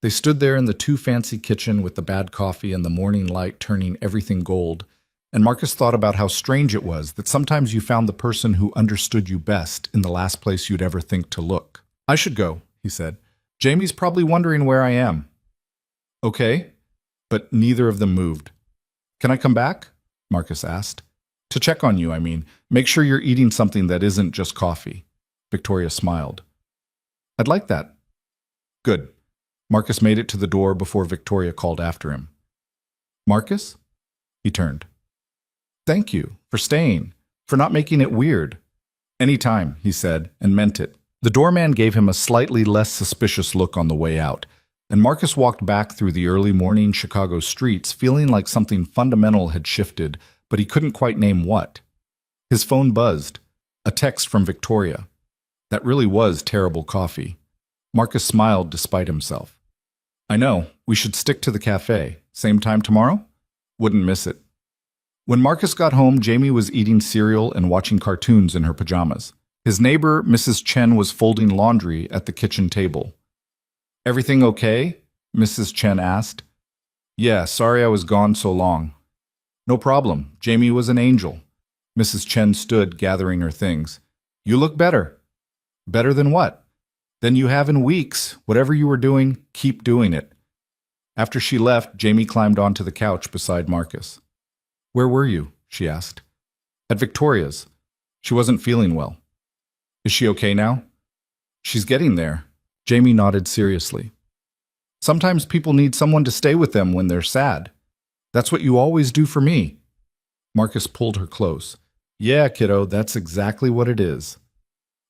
They stood there in the too fancy kitchen with the bad coffee and the morning light turning everything gold, and Marcus thought about how strange it was that sometimes you found the person who understood you best in the last place you'd ever think to look. "I should go," he said. "Jamie's probably wondering where I am." "Okay." But neither of them moved. "Can I come back?" Marcus asked. "To check on you, I mean. Make sure you're eating something that isn't just coffee." Victoria smiled. "I'd like that." "Good." Marcus made it to the door before Victoria called after him. "Marcus?" He turned. "Thank you for staying, for not making it weird." "Any time," he said, and meant it. The doorman gave him a slightly less suspicious look on the way out, and Marcus walked back through the early morning Chicago streets feeling like something fundamental had shifted, but he couldn't quite name what. His phone buzzed. A text from Victoria. That really was terrible coffee. Marcus smiled despite himself. "I know. We should stick to the cafe. Same time tomorrow? Wouldn't miss it." When Marcus got home, Jamie was eating cereal and watching cartoons in her pajamas. His neighbor, Mrs. Chen, was folding laundry at the kitchen table. "Everything okay?" Mrs. Chen asked. "Yeah, sorry I was gone so long." "No problem. Jamie was an angel." Mrs. Chen stood, gathering her things. "You look better." "Better than what?" "Than you have in weeks. Whatever you were doing, keep doing it." After she left, Jamie climbed onto the couch beside Marcus. "Where were you?" she asked. "At Victoria's. She wasn't feeling well." "Is she okay now?" "She's getting there." Jamie nodded seriously. "Sometimes people need someone to stay with them when they're sad. That's what you always do for me." Marcus pulled her close. "Yeah, kiddo, that's exactly what it is."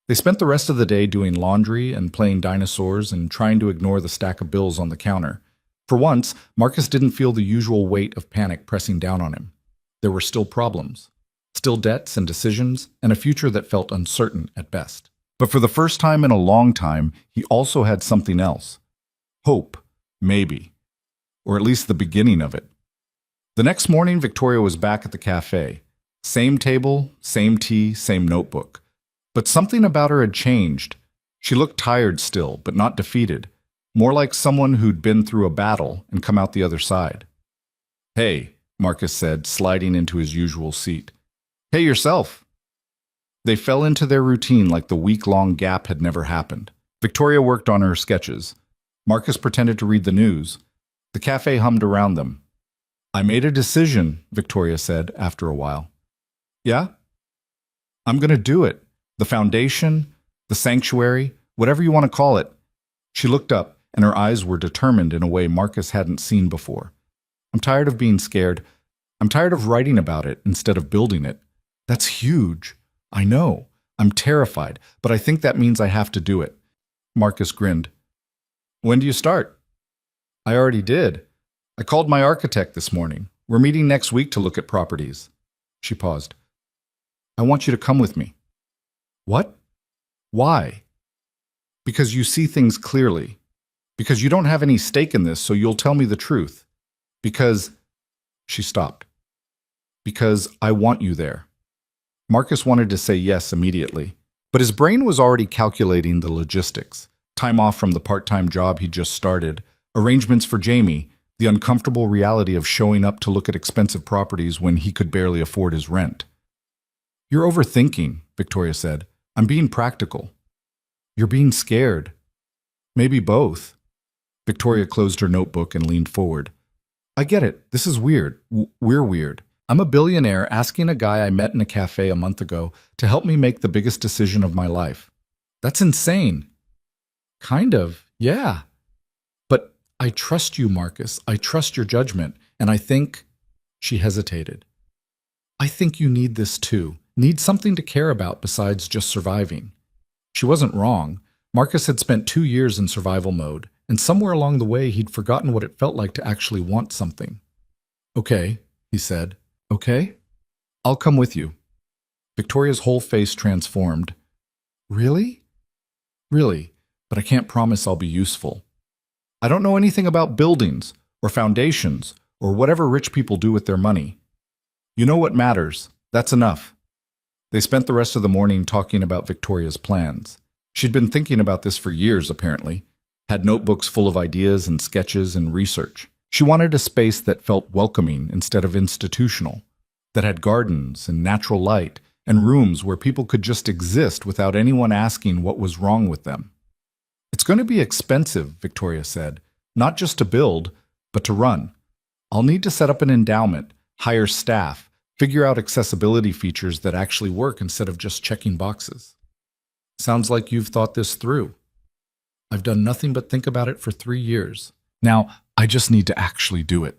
They spent the rest of the day doing laundry and playing dinosaurs and trying to ignore the stack of bills on the counter. For once, Marcus didn't feel the usual weight of panic pressing down on him. There were still problems, still debts and decisions, and a future that felt uncertain at best. But for the first time in a long time, he also had something else. Hope, maybe. Or at least the beginning of it. The next morning, Victoria was back at the cafe. Same table, same tea, same notebook. But something about her had changed. She looked tired still, but not defeated. More like someone who'd been through a battle and come out the other side. "Hey," Marcus said, sliding into his usual seat. "Hey yourself." They fell into their routine like the week-long gap had never happened. Victoria worked on her sketches. Marcus pretended to read the news. The cafe hummed around them. I made a decision, Victoria said after a while. Yeah? I'm going to do it. The foundation, the sanctuary, whatever you want to call it. She looked up, and her eyes were determined in a way Marcus hadn't seen before. I'm tired of being scared. I'm tired of writing about it instead of building it. That's huge. I know. I'm terrified, but I think that means I have to do it. Marcus grinned. When do you start? I already did. I called my architect this morning. We're meeting next week to look at properties. She paused. I want you to come with me. What? Why? Because you see things clearly. Because you don't have any stake in this, so you'll tell me the truth. Because... She stopped. Because I want you there. Marcus wanted to say yes immediately, but his brain was already calculating the logistics. Time off from the part-time job he'd just started, arrangements for Jamie, the uncomfortable reality of showing up to look at expensive properties when he could barely afford his rent. You're overthinking, Victoria said. I'm being practical. You're being scared. Maybe both. Victoria closed her notebook and leaned forward. I get it. This is weird. We're weird. I'm a billionaire asking a guy I met in a cafe a month ago to help me make the biggest decision of my life. That's insane. Kind of, yeah. But I trust you, Marcus. I trust your judgment. And I think... She hesitated. I think you need this too. Need something to care about besides just surviving. She wasn't wrong. Marcus had spent 2 years in survival mode, and somewhere along the way he'd forgotten what it felt like to actually want something. Okay, he said. Okay? I'll come with you. Victoria's whole face transformed. Really? Really, but I can't promise I'll be useful. I don't know anything about buildings, or foundations, or whatever rich people do with their money. You know what matters. That's enough. They spent the rest of the morning talking about Victoria's plans. She'd been thinking about this for years, apparently. Had notebooks full of ideas and sketches and research. She wanted a space that felt welcoming instead of institutional, that had gardens and natural light and rooms where people could just exist without anyone asking what was wrong with them. It's going to be expensive, Victoria said, not just to build, but to run. I'll need to set up an endowment, hire staff, figure out accessibility features that actually work instead of just checking boxes. Sounds like you've thought this through. I've done nothing but think about it for 3 years. Now, I just need to actually do it.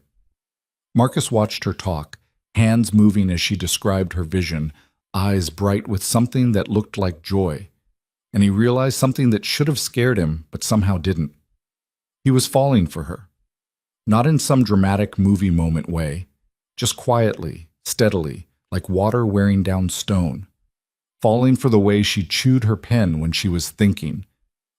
Marcus watched her talk, hands moving as she described her vision, eyes bright with something that looked like joy. And he realized something that should have scared him, but somehow didn't. He was falling for her. Not in some dramatic movie moment way, just quietly, steadily, like water wearing down stone. Falling for the way she chewed her pen when she was thinking.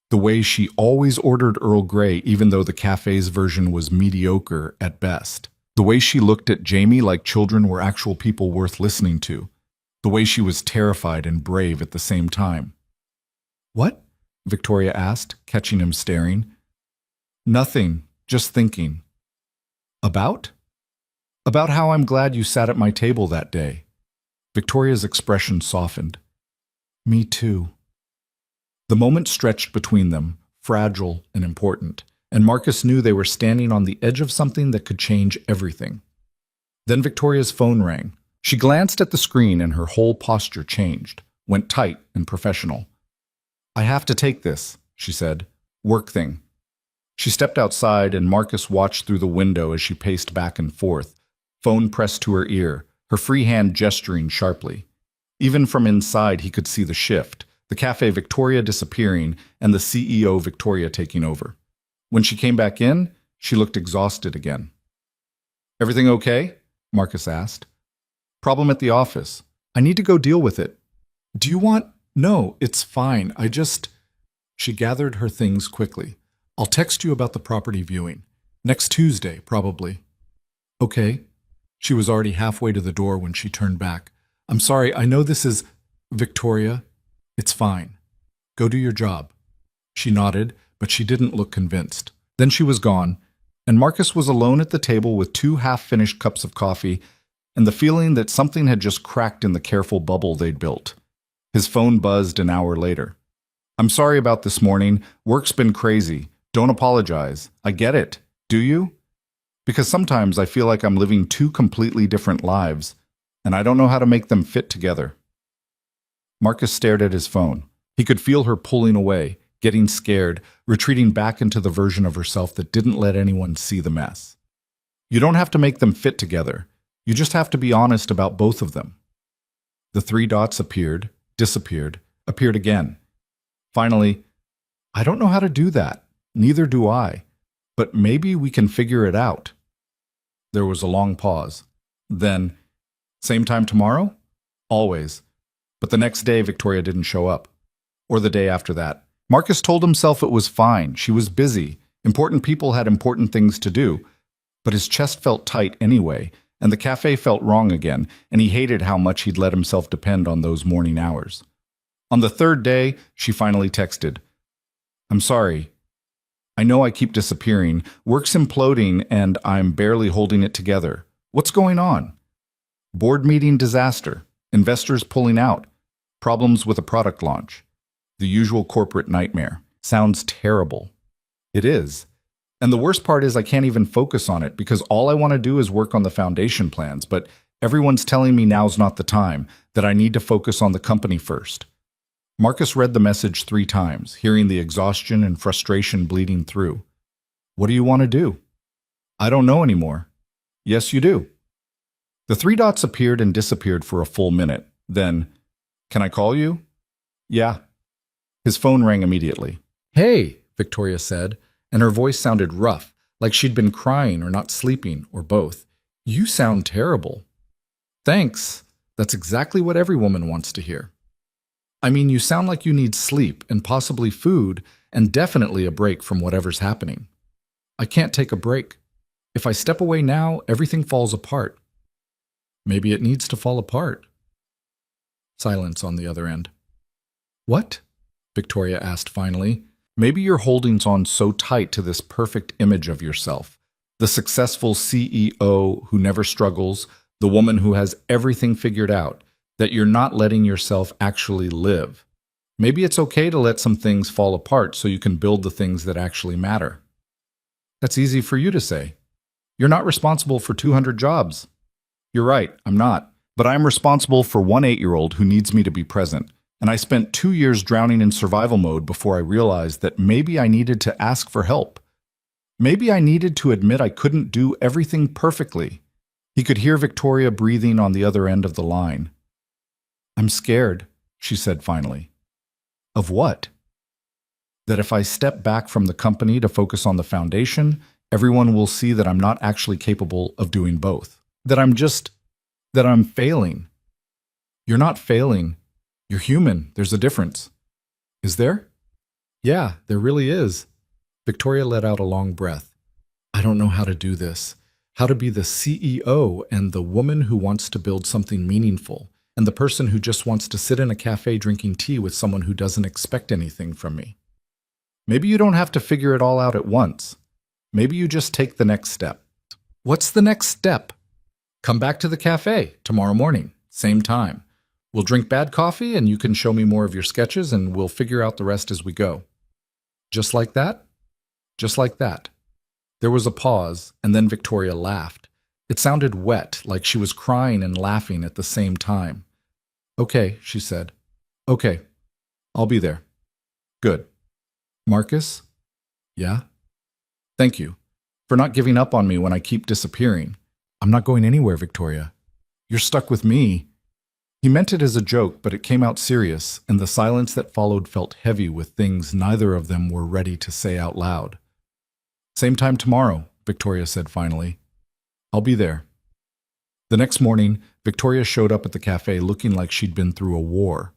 The way she always ordered Earl Grey even though the cafe's version was mediocre at best. The way she looked at Jamie like children were actual people worth listening to. The way she was terrified and brave at the same time. What? Victoria asked, catching him staring. Nothing, just thinking. About? About how I'm glad you sat at my table that day. Victoria's expression softened. Me too. The moment stretched between them, fragile and important, and Marcus knew they were standing on the edge of something that could change everything. Then Victoria's phone rang. She glanced at the screen and her whole posture changed, went tight and professional. I have to take this, she said. Work thing. She stepped outside and Marcus watched through the window as she paced back and forth, phone pressed to her ear, her free hand gesturing sharply. Even from inside he could see the shift. The cafe Victoria disappearing, and the CEO Victoria taking over. When she came back in, she looked exhausted again. Everything okay? Marcus asked. Problem at the office. I need to go deal with it. Do you want... No, it's fine. I just... She gathered her things quickly. I'll text you about the property viewing. Next Tuesday, probably. Okay. She was already halfway to the door when she turned back. I'm sorry, I know this is... Victoria... It's fine. Go do your job. She nodded, but she didn't look convinced. Then she was gone, and Marcus was alone at the table with 2 half-finished cups of coffee and the feeling that something had just cracked in the careful bubble they'd built. His phone buzzed an hour later. I'm sorry about this morning. Work's been crazy. Don't apologize. I get it. Do you? Because sometimes I feel like I'm living two completely different lives, and I don't know how to make them fit together. Marcus stared at his phone. He could feel her pulling away, getting scared, retreating back into the version of herself that didn't let anyone see the mess. You don't have to make them fit together. You just have to be honest about both of them. The three dots appeared, disappeared, appeared again. Finally, I don't know how to do that. Neither do I. But maybe we can figure it out. There was a long pause. Then, same time tomorrow? Always. But the next day, Victoria didn't show up. Or the day after that. Marcus told himself it was fine. She was busy. Important people had important things to do. But his chest felt tight anyway, and the cafe felt wrong again, and he hated how much he'd let himself depend on those morning hours. On the third day, she finally texted, "I'm sorry. I know I keep disappearing. Work's imploding, and I'm barely holding it together. What's going on? Board meeting disaster. Investors pulling out. Problems with a product launch. The usual corporate nightmare. Sounds terrible." It is. And the worst part is I can't even focus on it because all I want to do is work on the foundation plans, but everyone's telling me now's not the time, that I need to focus on the company first. Marcus read the message 3 times, hearing the exhaustion and frustration bleeding through. What do you want to do? I don't know anymore. Yes, you do. The 3 dots appeared and disappeared for a full minute. Then, can I call you? Yeah. His phone rang immediately. Hey, Victoria said, and her voice sounded rough, like she'd been crying or not sleeping, or both. You sound terrible. Thanks. That's exactly what every woman wants to hear. I mean, you sound like you need sleep and possibly food and definitely a break from whatever's happening. I can't take a break. If I step away now, everything falls apart. Maybe it needs to fall apart. Silence on the other end. What? Victoria asked finally. Maybe you're holding on so tight to this perfect image of yourself. The successful CEO who never struggles, the woman who has everything figured out, that you're not letting yourself actually live. Maybe it's okay to let some things fall apart so you can build the things that actually matter. That's easy for you to say. You're not responsible for 200 jobs. You're right, I'm not. But I'm responsible for one 8-year-old who needs me to be present. And I spent 2 years drowning in survival mode before I realized that maybe I needed to ask for help. Maybe I needed to admit I couldn't do everything perfectly. He could hear Victoria breathing on the other end of the line. I'm scared, she said finally. Of what? That if I step back from the company to focus on the foundation, everyone will see that I'm not actually capable of doing both. That I'm failing. You're not failing. You're human. There's a difference. Is there? Yeah, there really is. Victoria let out a long breath. I don't know how to do this. How to be the CEO and the woman who wants to build something meaningful, and the person who just wants to sit in a cafe drinking tea with someone who doesn't expect anything from me. Maybe you don't have to figure it all out at once. Maybe you just take the next step. What's the next step? Come back to the cafe tomorrow morning, same time. We'll drink bad coffee and you can show me more of your sketches and we'll figure out the rest as we go. Just like that? Just like that. There was a pause, and then Victoria laughed. It sounded wet, like she was crying and laughing at the same time. Okay, she said. Okay, I'll be there. Good. Marcus? Yeah? Thank you for not giving up on me when I keep disappearing. I'm not going anywhere, Victoria. You're stuck with me. He meant it as a joke, but it came out serious, and the silence that followed felt heavy with things neither of them were ready to say out loud. Same time tomorrow, Victoria said finally. I'll be there. The next morning, Victoria showed up at the cafe looking like she'd been through a war.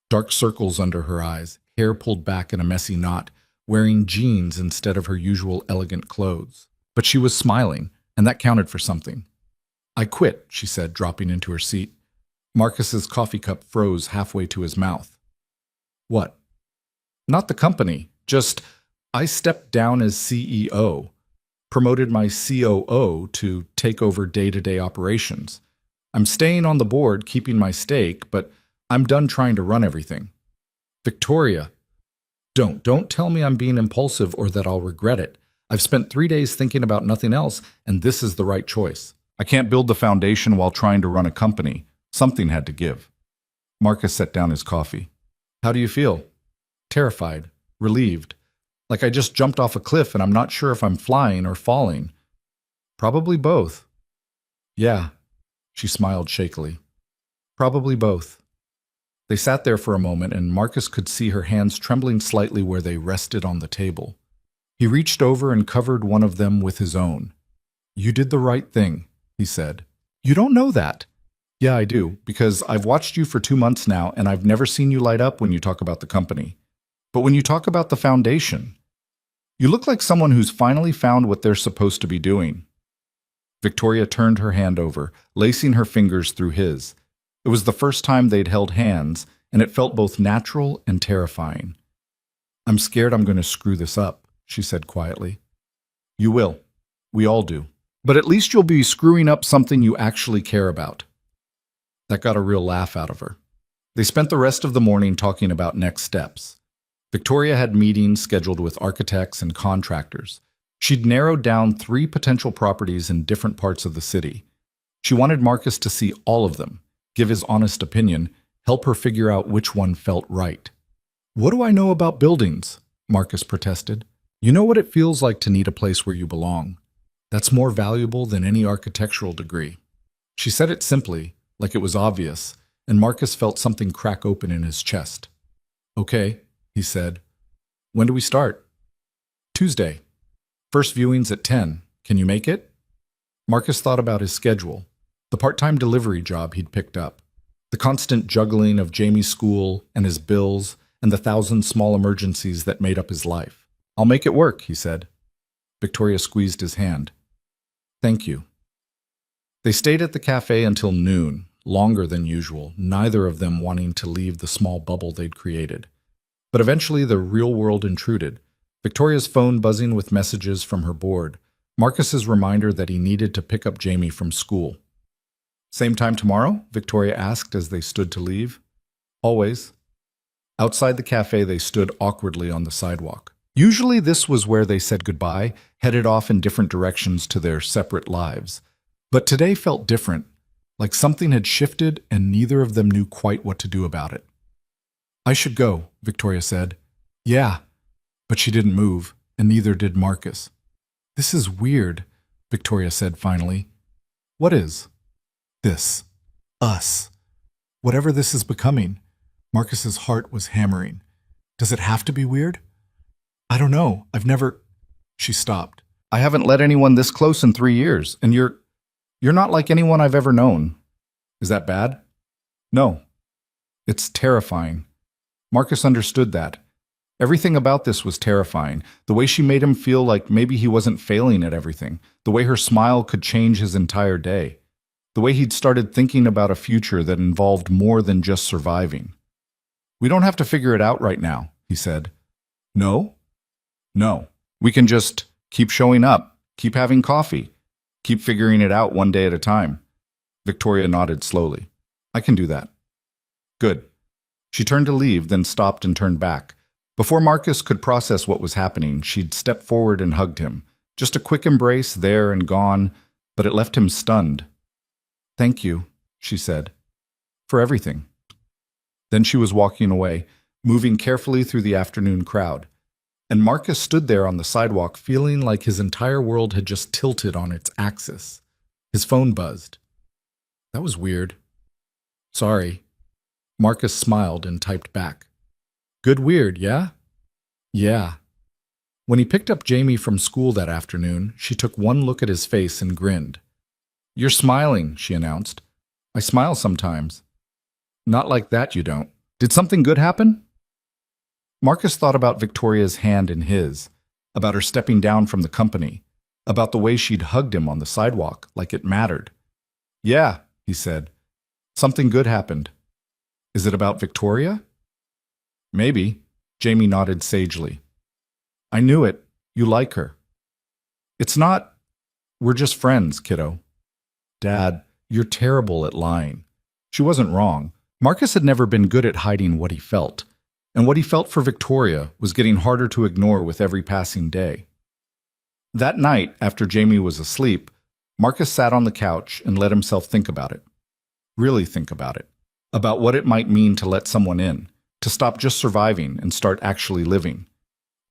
Dark circles under her eyes, hair pulled back in a messy knot, wearing jeans instead of her usual elegant clothes. But she was smiling, and that counted for something. I quit, she said, dropping into her seat. Marcus's coffee cup froze halfway to his mouth. What? Not the company, just I stepped down as CEO, promoted my COO to take over day-to-day operations. I'm staying on the board, keeping my stake, but I'm done trying to run everything. Victoria, Don't tell me I'm being impulsive or that I'll regret it. I've spent 3 days thinking about nothing else, and this is the right choice. I can't build the foundation while trying to run a company. Something had to give. Marcus set down his coffee. How do you feel? Terrified, relieved, like I just jumped off a cliff and I'm not sure if I'm flying or falling. Probably both. Yeah, she smiled shakily. Probably both. They sat there for a moment and Marcus could see her hands trembling slightly where they rested on the table. He reached over and covered one of them with his own. You did the right thing, he said. You don't know that. Yeah, I do, because I've watched you for 2 months now and I've never seen you light up when you talk about the company. But when you talk about the foundation, you look like someone who's finally found what they're supposed to be doing. Victoria turned her hand over, lacing her fingers through his. It was the first time they'd held hands, and it felt both natural and terrifying. I'm scared I'm going to screw this up, she said quietly. You will. We all do. But at least you'll be screwing up something you actually care about. That got a real laugh out of her. They spent the rest of the morning talking about next steps. Victoria had meetings scheduled with architects and contractors. She'd narrowed down 3 potential properties in different parts of the city. She wanted Marcus to see all of them, give his honest opinion, help her figure out which one felt right. What do I know about buildings? Marcus protested. You know what it feels like to need a place where you belong. That's more valuable than any architectural degree. She said it simply, like it was obvious, and Marcus felt something crack open in his chest. Okay, he said. When do we start? Tuesday. First viewing's at 10. Can you make it? Marcus thought about his schedule, the part-time delivery job he'd picked up, the constant juggling of Jamie's school and his bills and the 1,000 small emergencies that made up his life. I'll make it work, he said. Victoria squeezed his hand. Thank you. They stayed at the cafe until noon, longer than usual, neither of them wanting to leave the small bubble they'd created. But eventually the real world intruded, Victoria's phone buzzing with messages from her board, Marcus's reminder that he needed to pick up Jamie from school. Same time tomorrow? Victoria asked as they stood to leave. Always. Outside the cafe, they stood awkwardly on the sidewalk. Usually this was where they said goodbye, headed off in different directions to their separate lives. But today felt different, like something had shifted and neither of them knew quite what to do about it. I should go, Victoria said. Yeah, but she didn't move, and neither did Marcus. This is weird, Victoria said finally. What is? This. Us. Whatever this is becoming. Marcus's heart was hammering. Does it have to be weird? I don't know. I've never... She stopped. I haven't let anyone this close in 3 years, and you're not like anyone I've ever known. Is that bad? No. It's terrifying. Marcus understood that. Everything about this was terrifying. The way she made him feel like maybe he wasn't failing at everything. The way her smile could change his entire day. The way he'd started thinking about a future that involved more than just surviving. We don't have to figure it out right now, he said. No? No. We can just keep showing up, keep having coffee, keep figuring it out one day at a time. Victoria nodded slowly. I can do that. Good. She turned to leave, then stopped and turned back. Before Marcus could process what was happening, she'd stepped forward and hugged him. Just a quick embrace, there and gone, but it left him stunned. Thank you, she said, for everything. Then she was walking away, moving carefully through the afternoon crowd. And Marcus stood there on the sidewalk feeling like his entire world had just tilted on its axis. His phone buzzed. That was weird. Sorry. Marcus smiled and typed back. Good weird, yeah? Yeah. When he picked up Jamie from school that afternoon, she took one look at his face and grinned. You're smiling, she announced. I smile sometimes. Not like that, you don't. Did something good happen? Marcus thought about Victoria's hand in his, about her stepping down from the company, about the way she'd hugged him on the sidewalk, like it mattered. Yeah, he said. Something good happened. Is it about Victoria? Maybe. Jamie nodded sagely. I knew it. You like her. It's not... We're just friends, kiddo. Dad, you're terrible at lying. She wasn't wrong. Marcus had never been good at hiding what he felt. and what he felt for Victoria was getting harder to ignore with every passing day. That night, after Jamie was asleep, Marcus sat on the couch and let himself think about it. Really think about it. About what it might mean to let someone in, to stop just surviving and start actually living.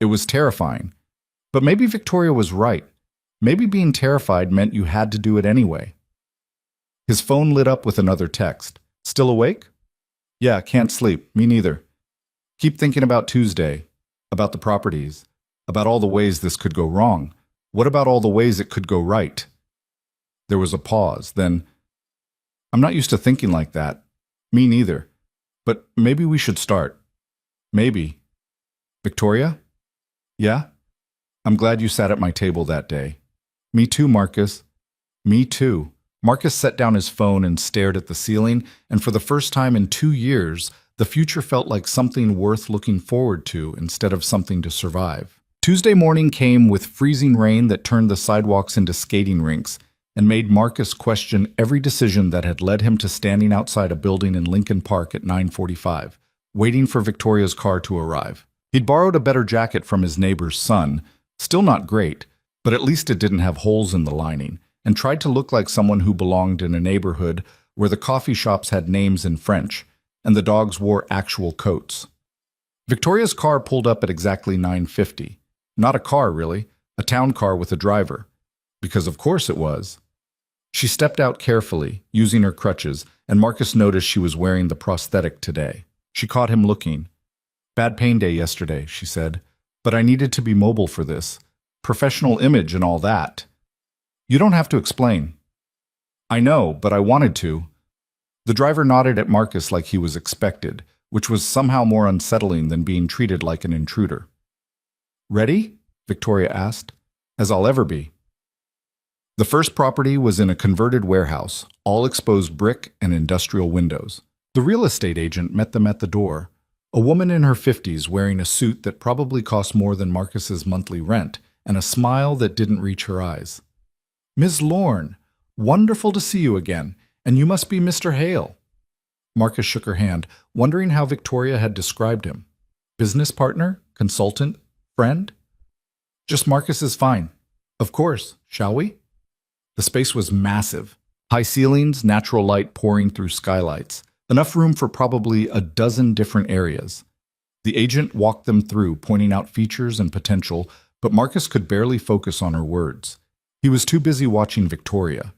It was terrifying. But maybe Victoria was right. Maybe being terrified meant you had to do it anyway. His phone lit up with another text. Still awake? Yeah, can't sleep. Me neither. Keep thinking about Tuesday, about the properties, about all the ways this could go wrong. What about all the ways it could go right? There was a pause. Then, I'm not used to thinking like that. Me neither. But maybe we should start. Maybe. Victoria? Yeah? I'm glad you sat at my table that day. Me too, Marcus. Me too. Marcus set down his phone and stared at the ceiling, and for the first time in 2 years, the future felt like something worth looking forward to instead of something to survive. Tuesday morning came with freezing rain that turned the sidewalks into skating rinks and made Marcus question every decision that had led him to standing outside a building in Lincoln Park at 9:45, waiting for Victoria's car to arrive. He'd borrowed a better jacket from his neighbor's son, still not great, but at least it didn't have holes in the lining, and tried to look like someone who belonged in a neighborhood where the coffee shops had names in French and the dogs wore actual coats. Victoria's car pulled up at exactly 9:50. Not a car, really, a town car with a driver. Because of course it was. She stepped out carefully, using her crutches, and Marcus noticed she was wearing the prosthetic today. She caught him looking. Bad pain day yesterday, she said, but I needed to be mobile for this. Professional image and all that. You don't have to explain. I know, but I wanted to. The driver nodded at Marcus like he was expected, which was somehow more unsettling than being treated like an intruder. Ready? Victoria asked. As I'll ever be. The first property was in a converted warehouse, all exposed brick and industrial windows. The real estate agent met them at the door, a woman in her 50s wearing a suit that probably cost more than Marcus's monthly rent, and a smile that didn't reach her eyes. Ms. Lorne, wonderful to see you again, and you must be Mr. Hale. Marcus shook her hand, wondering how Victoria had described him. Business partner? Consultant? Friend? Just Marcus is fine. Of course, shall we? The space was massive. High ceilings, natural light pouring through skylights. Enough room for probably a dozen different areas. The agent walked them through, pointing out features and potential, but Marcus could barely focus on her words. He was too busy watching Victoria.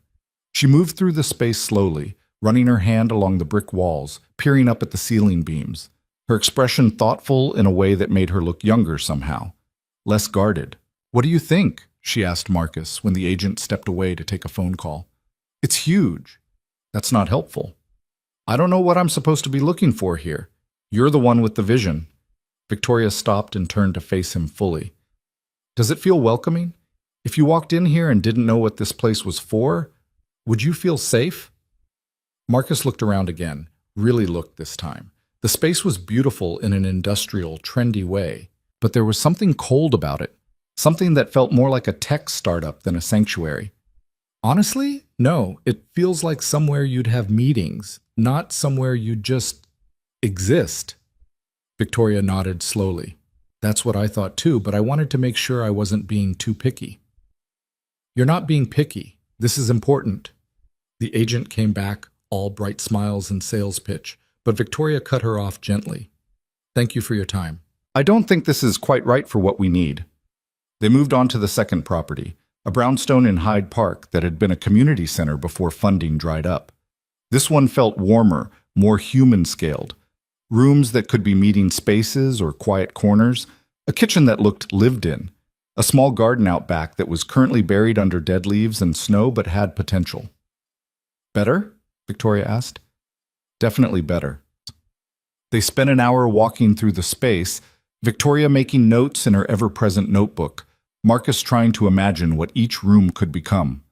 She moved through the space slowly, running her hand along the brick walls, peering up at the ceiling beams. Her expression thoughtful in a way that made her look younger somehow. Less guarded. What do you think? She asked Marcus when the agent stepped away to take a phone call. It's huge. That's not helpful. I don't know what I'm supposed to be looking for here. You're the one with the vision. Victoria stopped and turned to face him fully. Does it feel welcoming? If you walked in here and didn't know what this place was for, would you feel safe? Marcus looked around again, really looked this time. The space was beautiful in an industrial, trendy way, but there was something cold about it. Something that felt more like a tech startup than a sanctuary. Honestly, no, it feels like somewhere you'd have meetings, not somewhere you'd just exist. Victoria nodded slowly. That's what I thought too, but I wanted to make sure I wasn't being too picky. You're not being picky. This is important. The agent came back, all bright smiles and sales pitch, but Victoria cut her off gently. Thank you for your time. I don't think this is quite right for what we need. They moved on to the second property, a brownstone in Hyde Park that had been a community center before funding dried up. This one felt warmer, more human-scaled. Rooms that could be meeting spaces or quiet corners, a kitchen that looked lived in, a small garden out back that was currently buried under dead leaves and snow but had potential. Better? Victoria asked. Definitely better. They spent an hour walking through the space, Victoria making notes in her ever-present notebook, Marcus trying to imagine what each room could become.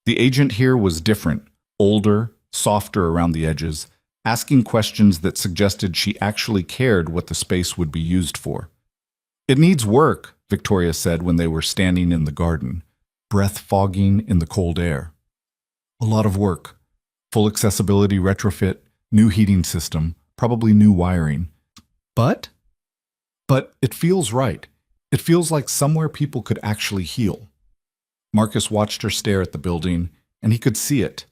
The agent here was different, older, softer around the edges, asking questions that suggested she actually cared what the space would be used for. It needs work, Victoria said when they were standing in the garden, breath fogging in the cold air. A lot of work. Full accessibility retrofit, new heating system, probably new wiring. But But it feels right. It feels like somewhere people could actually heal. Marcus watched her stare at the building, and he could see it.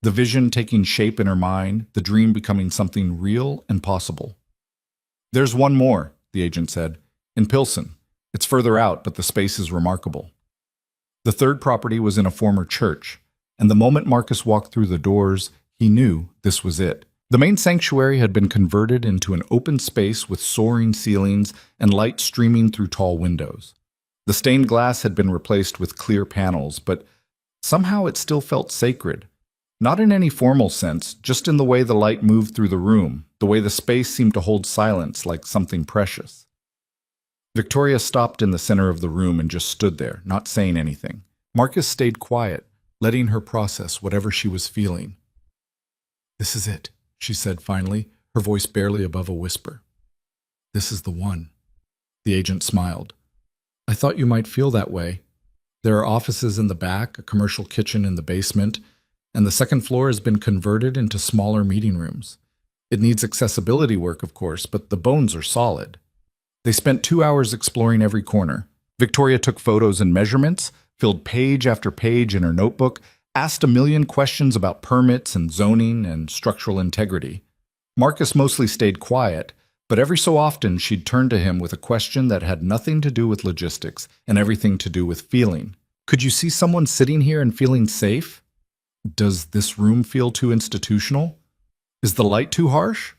The vision taking shape in her mind, the dream becoming something real and possible. "There's one more," the agent said, "in Pilsen. It's further out, but the space is remarkable." The third property was in a former church, and the moment Marcus walked through the doors, he knew this was it. The main sanctuary had been converted into an open space with soaring ceilings and light streaming through tall windows. The stained glass had been replaced with clear panels, but somehow it still felt sacred. Not in any formal sense, just in the way the light moved through the room, the way the space seemed to hold silence like something precious. Victoria stopped in the center of the room and just stood there, not saying anything. Marcus stayed quiet, letting her process whatever she was feeling. "This is it," she said finally, her voice barely above a whisper. "This is the one." The agent smiled. "I thought you might feel that way. There are offices in the back, a commercial kitchen in the basement, and the second floor has been converted into smaller meeting rooms. It needs accessibility work, of course, but the bones are solid." They spent 2 hours exploring every corner. Victoria took photos and measurements, filled page after page in her notebook, asked a million questions about permits and zoning and structural integrity. Marcus mostly stayed quiet, but every so often she'd turn to him with a question that had nothing to do with logistics and everything to do with feeling. "Could you see someone sitting here and feeling safe? Does this room feel too institutional? Is the light too harsh?"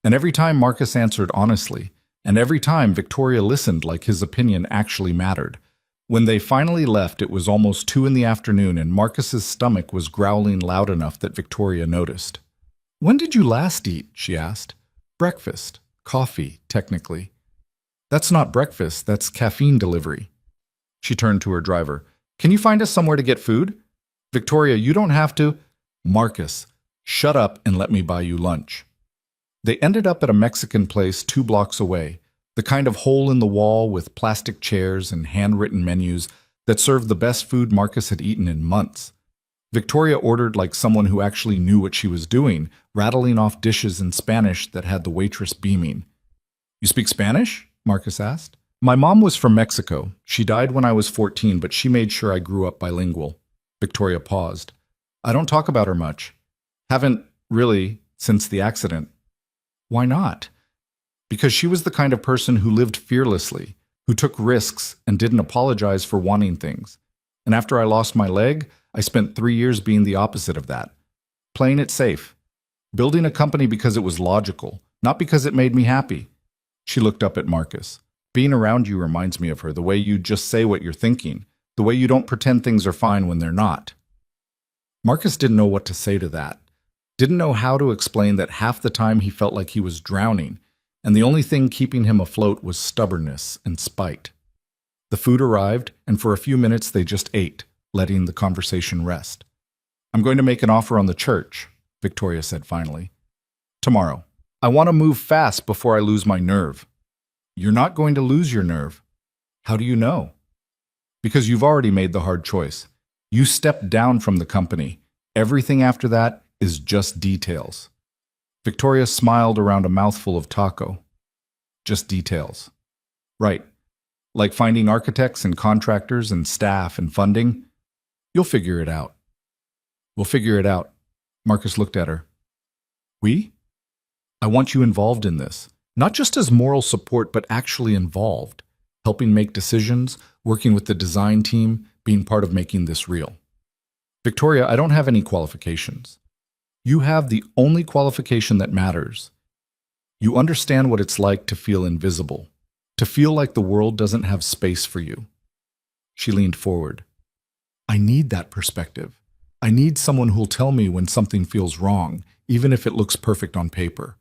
And every time Marcus answered honestly, and every time Victoria listened like his opinion actually mattered. When they finally left, it was almost 2 in the afternoon, and Marcus's stomach was growling loud enough that Victoria noticed. "When did you last eat?" she asked. "Breakfast. Coffee, technically." "That's not breakfast, that's caffeine delivery." She turned to her driver. "Can you find us somewhere to get food?" "Victoria, you don't have to." "Marcus, shut up and let me buy you lunch." They ended up at a Mexican place 2 blocks away, the kind of hole in the wall with plastic chairs and handwritten menus that served the best food Marcus had eaten in months. Victoria ordered like someone who actually knew what she was doing, rattling off dishes in Spanish that had the waitress beaming. "You speak Spanish?" Marcus asked. "My mom was from Mexico. She died when I was 14, but she made sure I grew up bilingual." Victoria paused. "I don't talk about her much. Haven't really since the accident." "Why not?" "Because she was the kind of person who lived fearlessly, who took risks and didn't apologize for wanting things. And after I lost my leg, I spent 3 years being the opposite of that. Playing it safe. Building a company because it was logical, not because it made me happy." She looked up at Marcus. "Being around you reminds me of her, the way you just say what you're thinking, the way you don't pretend things are fine when they're not." Marcus didn't know what to say to that. Didn't know how to explain that half the time he felt like he was drowning, and the only thing keeping him afloat was stubbornness and spite. The food arrived, and for a few minutes they just ate, letting the conversation rest. "I'm going to make an offer on the church," Victoria said finally. "Tomorrow. I want to move fast before I lose my nerve." "You're not going to lose your nerve." "How do you know?" "Because you've already made the hard choice. You stepped down from the company. Everything after that is just details." Victoria smiled around a mouthful of taco. "Just details." "Right. Like finding architects and contractors and staff and funding. You'll figure it out." "We'll figure it out." Marcus looked at her. "We? I want you involved in this. Not just as moral support, but actually involved. Helping make decisions, working with the design team, being part of making this real." "Victoria, I don't have any qualifications. You have the only qualification that matters. You understand what it's like to feel invisible, to feel like the world doesn't have space for you." She leaned forward. "I need that perspective. I need someone who'll tell me when something feels wrong, even if it looks perfect on paper."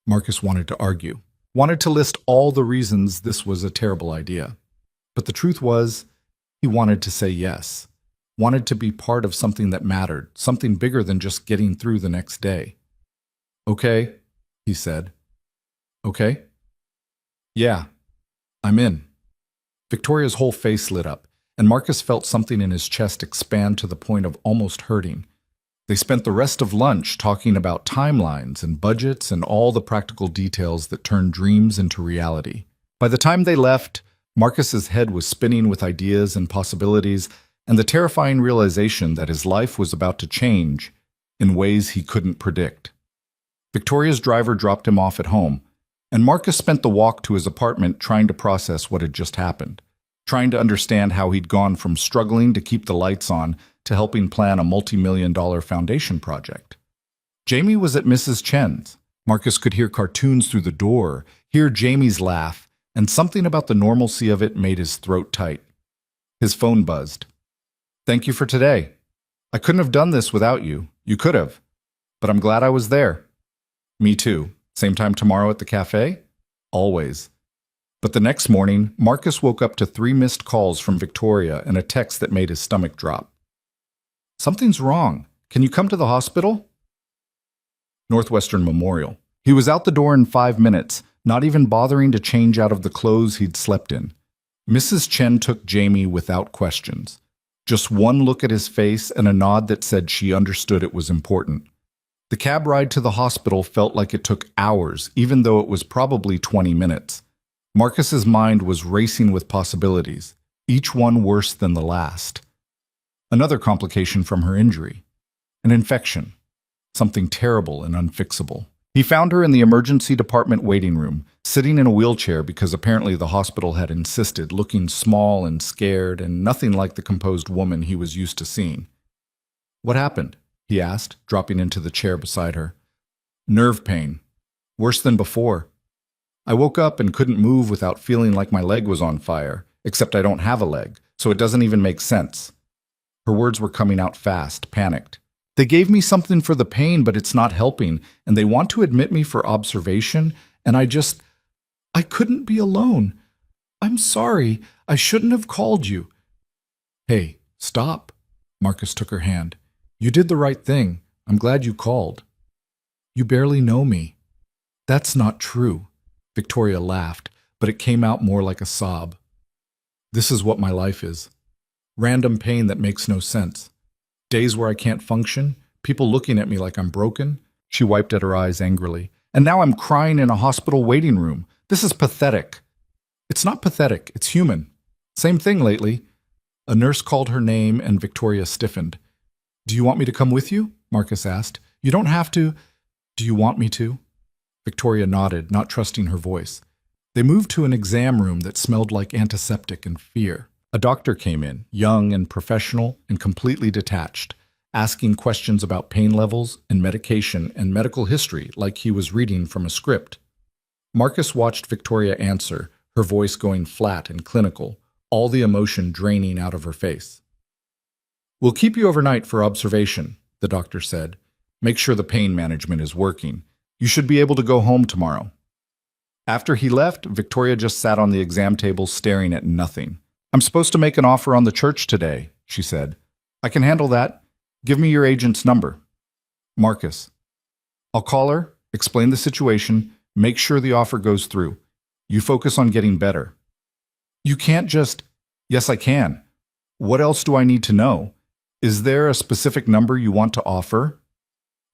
Marcus wanted to argue, wanted to list all the reasons this was a terrible idea. But the truth was, he wanted to say yes. Wanted to be part of something that mattered, something bigger than just getting through the next day. "Okay," he said. "Okay? Yeah, I'm in." Victoria's whole face lit up, and Marcus felt something in his chest expand to the point of almost hurting. They spent the rest of lunch talking about timelines and budgets and all the practical details that turn dreams into reality. By the time they left, Marcus's head was spinning with ideas and possibilities, and the terrifying realization that his life was about to change in ways he couldn't predict. Victoria's driver dropped him off at home, and Marcus spent the walk to his apartment trying to process what had just happened, trying to understand how he'd gone from struggling to keep the lights on to helping plan a multi-million-dollar foundation project. Jamie was at Mrs. Chen's. Marcus could hear cartoons through the door, hear Jamie's laugh, and something about the normalcy of it made his throat tight. His phone buzzed. "Thank you for today. I couldn't have done this without you. You could have. But I'm glad I was there." "Me too. Same time tomorrow at the cafe?" "Always." But the next morning, Marcus woke up to 3 missed calls from Victoria and a text that made his stomach drop. "Something's wrong. Can you come to the hospital?" Northwestern Memorial. He was out the door in 5 minutes, not even bothering to change out of the clothes he'd slept in. Mrs. Chen took Jamie without questions. Just one look at his face and a nod that said she understood it was important. The cab ride to the hospital felt like it took hours, even though it was probably 20 minutes. Marcus's mind was racing with possibilities, each one worse than the last. Another complication from her injury. An infection. Something terrible and unfixable. He found her in the emergency department waiting room, sitting in a wheelchair because apparently the hospital had insisted, looking small and scared and nothing like the composed woman he was used to seeing. "What happened?" he asked, dropping into the chair beside her. "Nerve pain. Worse than before. I woke up and couldn't move without feeling like my leg was on fire, except I don't have a leg, so it doesn't even make sense." Her words were coming out fast, panicked. "They gave me something for the pain, but it's not helping, and they want to admit me for observation, and I couldn't be alone. I'm sorry. I shouldn't have called you." "Hey, stop." Marcus took her hand. "You did the right thing. I'm glad you called." "You barely know me." "That's not true." Victoria laughed, but it came out more like a sob. "This is what my life is. Random pain that makes no sense. Days where I can't function, people looking at me like I'm broken." She wiped at her eyes angrily. "And now I'm crying in a hospital waiting room. This is pathetic." "It's not pathetic, it's human. Same thing lately." A nurse called her name and Victoria stiffened. "Do you want me to come with you?" Marcus asked. "You don't have to." "Do you want me to?" Victoria nodded, not trusting her voice. They moved to an exam room that smelled like antiseptic and fear. A doctor came in, young and professional and completely detached, asking questions about pain levels and medication and medical history like he was reading from a script. Marcus watched Victoria answer, her voice going flat and clinical, all the emotion draining out of her face. "We'll keep you overnight for observation," the doctor said. "Make sure the pain management is working. You should be able to go home tomorrow." After he left, Victoria just sat on the exam table staring at nothing. "I'm supposed to make an offer on the church today," she said. "I can handle that. Give me your agent's number." "Marcus." "I'll call her, explain the situation, make sure the offer goes through. You focus on getting better." "You can't just—" "Yes, I can. What else do I need to know? Is there a specific number you want to offer?"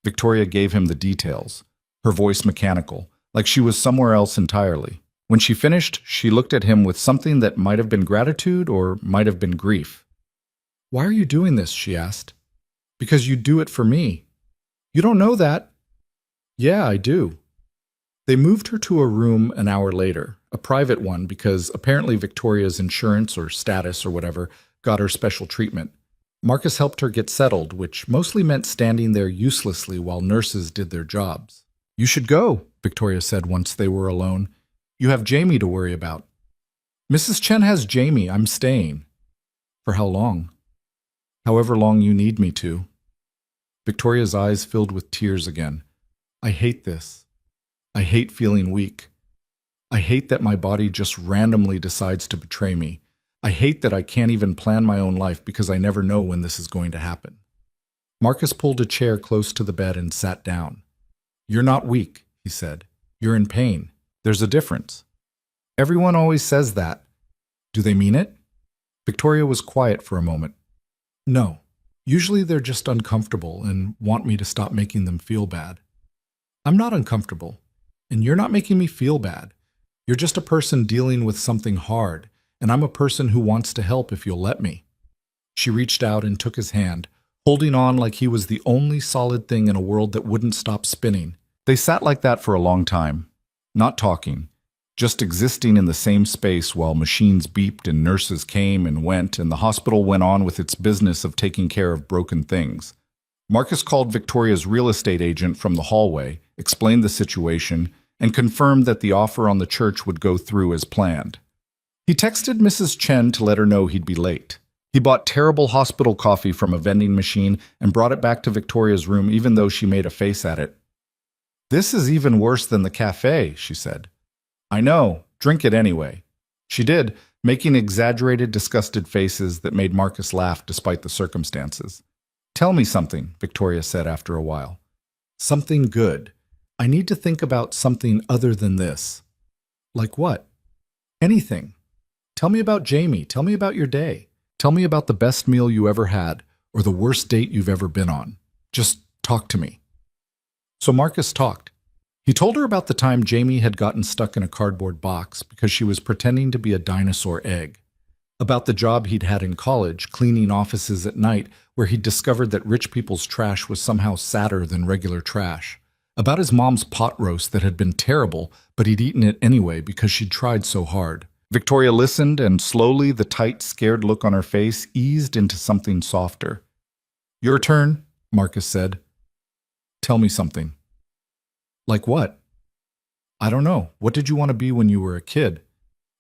Victoria gave him the details, her voice mechanical, like she was somewhere else entirely. When she finished, she looked at him with something that might have been gratitude or might have been grief. "Why are you doing this?" she asked. "Because you do it for me." "You don't know that." "Yeah, I do." They moved her to a room an hour later, a private one because apparently Victoria's insurance or status or whatever got her special treatment. Marcus helped her get settled, which mostly meant standing there uselessly while nurses did their jobs. "You should go," Victoria said once they were alone. "You have Jamie to worry about." "Mrs. Chen has Jamie. I'm staying." "For how long?" "However long you need me to." Victoria's eyes filled with tears again. "I hate this. I hate feeling weak. I hate that my body just randomly decides to betray me. I hate that I can't even plan my own life because I never know when this is going to happen." Marcus pulled a chair close to the bed and sat down. "You're not weak," he said. "You're in pain. There's a difference." "Everyone always says that." "Do they mean it?" Victoria was quiet for a moment. "No. Usually they're just uncomfortable and want me to stop making them feel bad." "I'm not uncomfortable, and you're not making me feel bad. You're just a person dealing with something hard, and I'm a person who wants to help if you'll let me." She reached out and took his hand, holding on like he was the only solid thing in a world that wouldn't stop spinning. They sat like that for a long time, not talking, just existing in the same space while machines beeped and nurses came and went and the hospital went on with its business of taking care of broken things. Marcus called Victoria's real estate agent from the hallway, explained the situation, and confirmed that the offer on the church would go through as planned. He texted Mrs. Chen to let her know he'd be late. He bought terrible hospital coffee from a vending machine and brought it back to Victoria's room even though she made a face at it. "This is even worse than the cafe," she said. "I know, drink it anyway." She did, making exaggerated, disgusted faces that made Marcus laugh despite the circumstances. "Tell me something," Victoria said after a while. "Something good. I need to think about something other than this." "Like what?" "Anything. Tell me about Jamie. Tell me about your day. Tell me about the best meal you ever had or the worst date you've ever been on. Just talk to me." So Marcus talked. He told her about the time Jamie had gotten stuck in a cardboard box because she was pretending to be a dinosaur egg, about the job he'd had in college, cleaning offices at night, where he'd discovered that rich people's trash was somehow sadder than regular trash, about his mom's pot roast that had been terrible, but he'd eaten it anyway because she'd tried so hard. Victoria listened, and slowly the tight, scared look on her face eased into something softer. "Your turn," Marcus said. "Tell me something." "Like what?" "I don't know. What did you want to be when you were a kid?"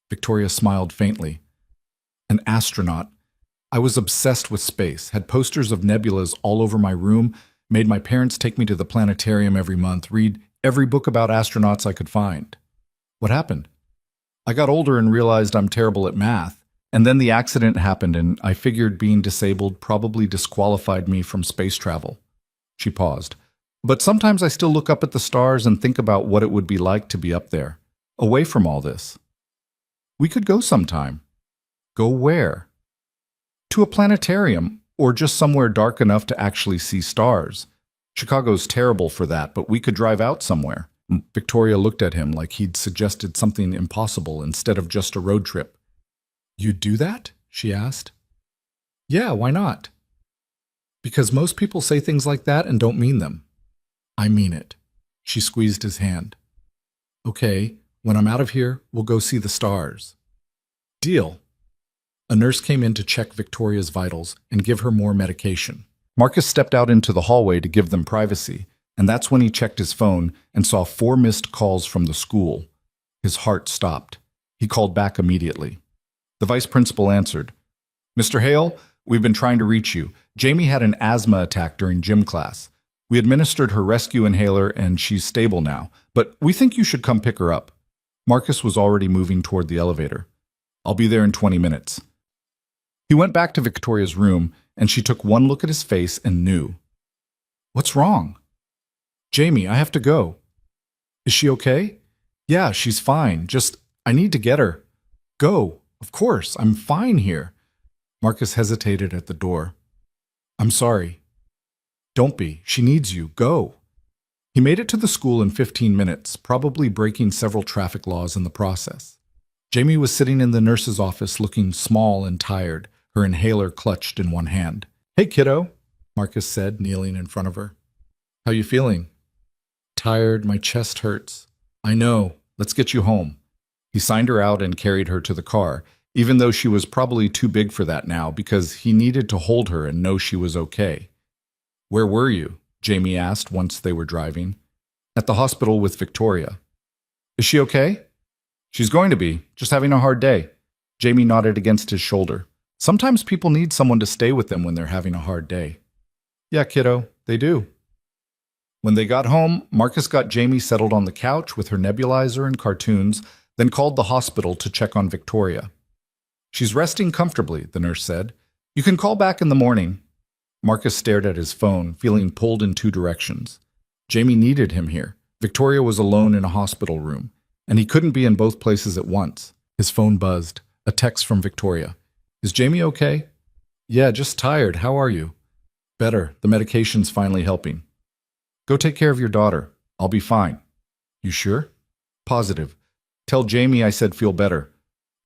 Victoria smiled faintly. "An astronaut. I was obsessed with space, had posters of nebulas all over my room, made my parents take me to the planetarium every month, read every book about astronauts I could find." "What happened?" "I got older and realized I'm terrible at math, and then the accident happened and I figured being disabled probably disqualified me from space travel." She paused. "But sometimes I still look up at the stars and think about what it would be like to be up there, away from all this." "We could go sometime." "Go where?" "To a planetarium, or just somewhere dark enough to actually see stars. Chicago's terrible for that, but we could drive out somewhere." Victoria looked at him like he'd suggested something impossible instead of just a road trip. "You'd do that?" she asked. "Yeah, why not?" "Because most people say things like that and don't mean them." "I mean it." She squeezed his hand. "Okay, when I'm out of here, we'll go see the stars." "Deal." A nurse came in to check Victoria's vitals and give her more medication. Marcus stepped out into the hallway to give them privacy, and that's when he checked his phone and saw 4 missed calls from the school. His heart stopped. He called back immediately. The vice principal answered. "Mr. Hale, we've been trying to reach you. Jamie had an asthma attack during gym class. We administered her rescue inhaler and she's stable now, but we think you should come pick her up." Marcus was already moving toward the elevator. "I'll be there in 20 minutes." He went back to Victoria's room, and she took one look at his face and knew. "What's wrong?" "Jamie, I have to go." "Is she okay?" "Yeah, she's fine. Just, I need to get her." "Go. Of course, I'm fine here." Marcus hesitated at the door. "I'm sorry." "Don't be. She needs you. Go." He made it to the school in 15 minutes, probably breaking several traffic laws in the process. Jamie was sitting in the nurse's office looking small and tired, her inhaler clutched in one hand. "Hey, kiddo," Marcus said, kneeling in front of her. "How you feeling?" "Tired. My chest hurts." "I know. Let's get you home." He signed her out and carried her to the car, even though she was probably too big for that now because he needed to hold her and know she was okay. "Where were you?" Jamie asked once they were driving. "At the hospital with Victoria." "Is she okay?" "She's going to be, just having a hard day." Jamie nodded against his shoulder. "Sometimes people need someone to stay with them when they're having a hard day." "Yeah, kiddo, they do." When they got home, Marcus got Jamie settled on the couch with her nebulizer and cartoons, then called the hospital to check on Victoria. "She's resting comfortably," the nurse said. "You can call back in the morning." Marcus stared at his phone, feeling pulled in 2 directions. Jamie needed him here. Victoria was alone in a hospital room, and he couldn't be in both places at once. His phone buzzed. A text from Victoria. "Is Jamie okay?" "Yeah, just tired. How are you?" "Better. The medication's finally helping." "Go take care of your daughter. I'll be fine." "You sure?" "Positive. Tell Jamie I said feel better.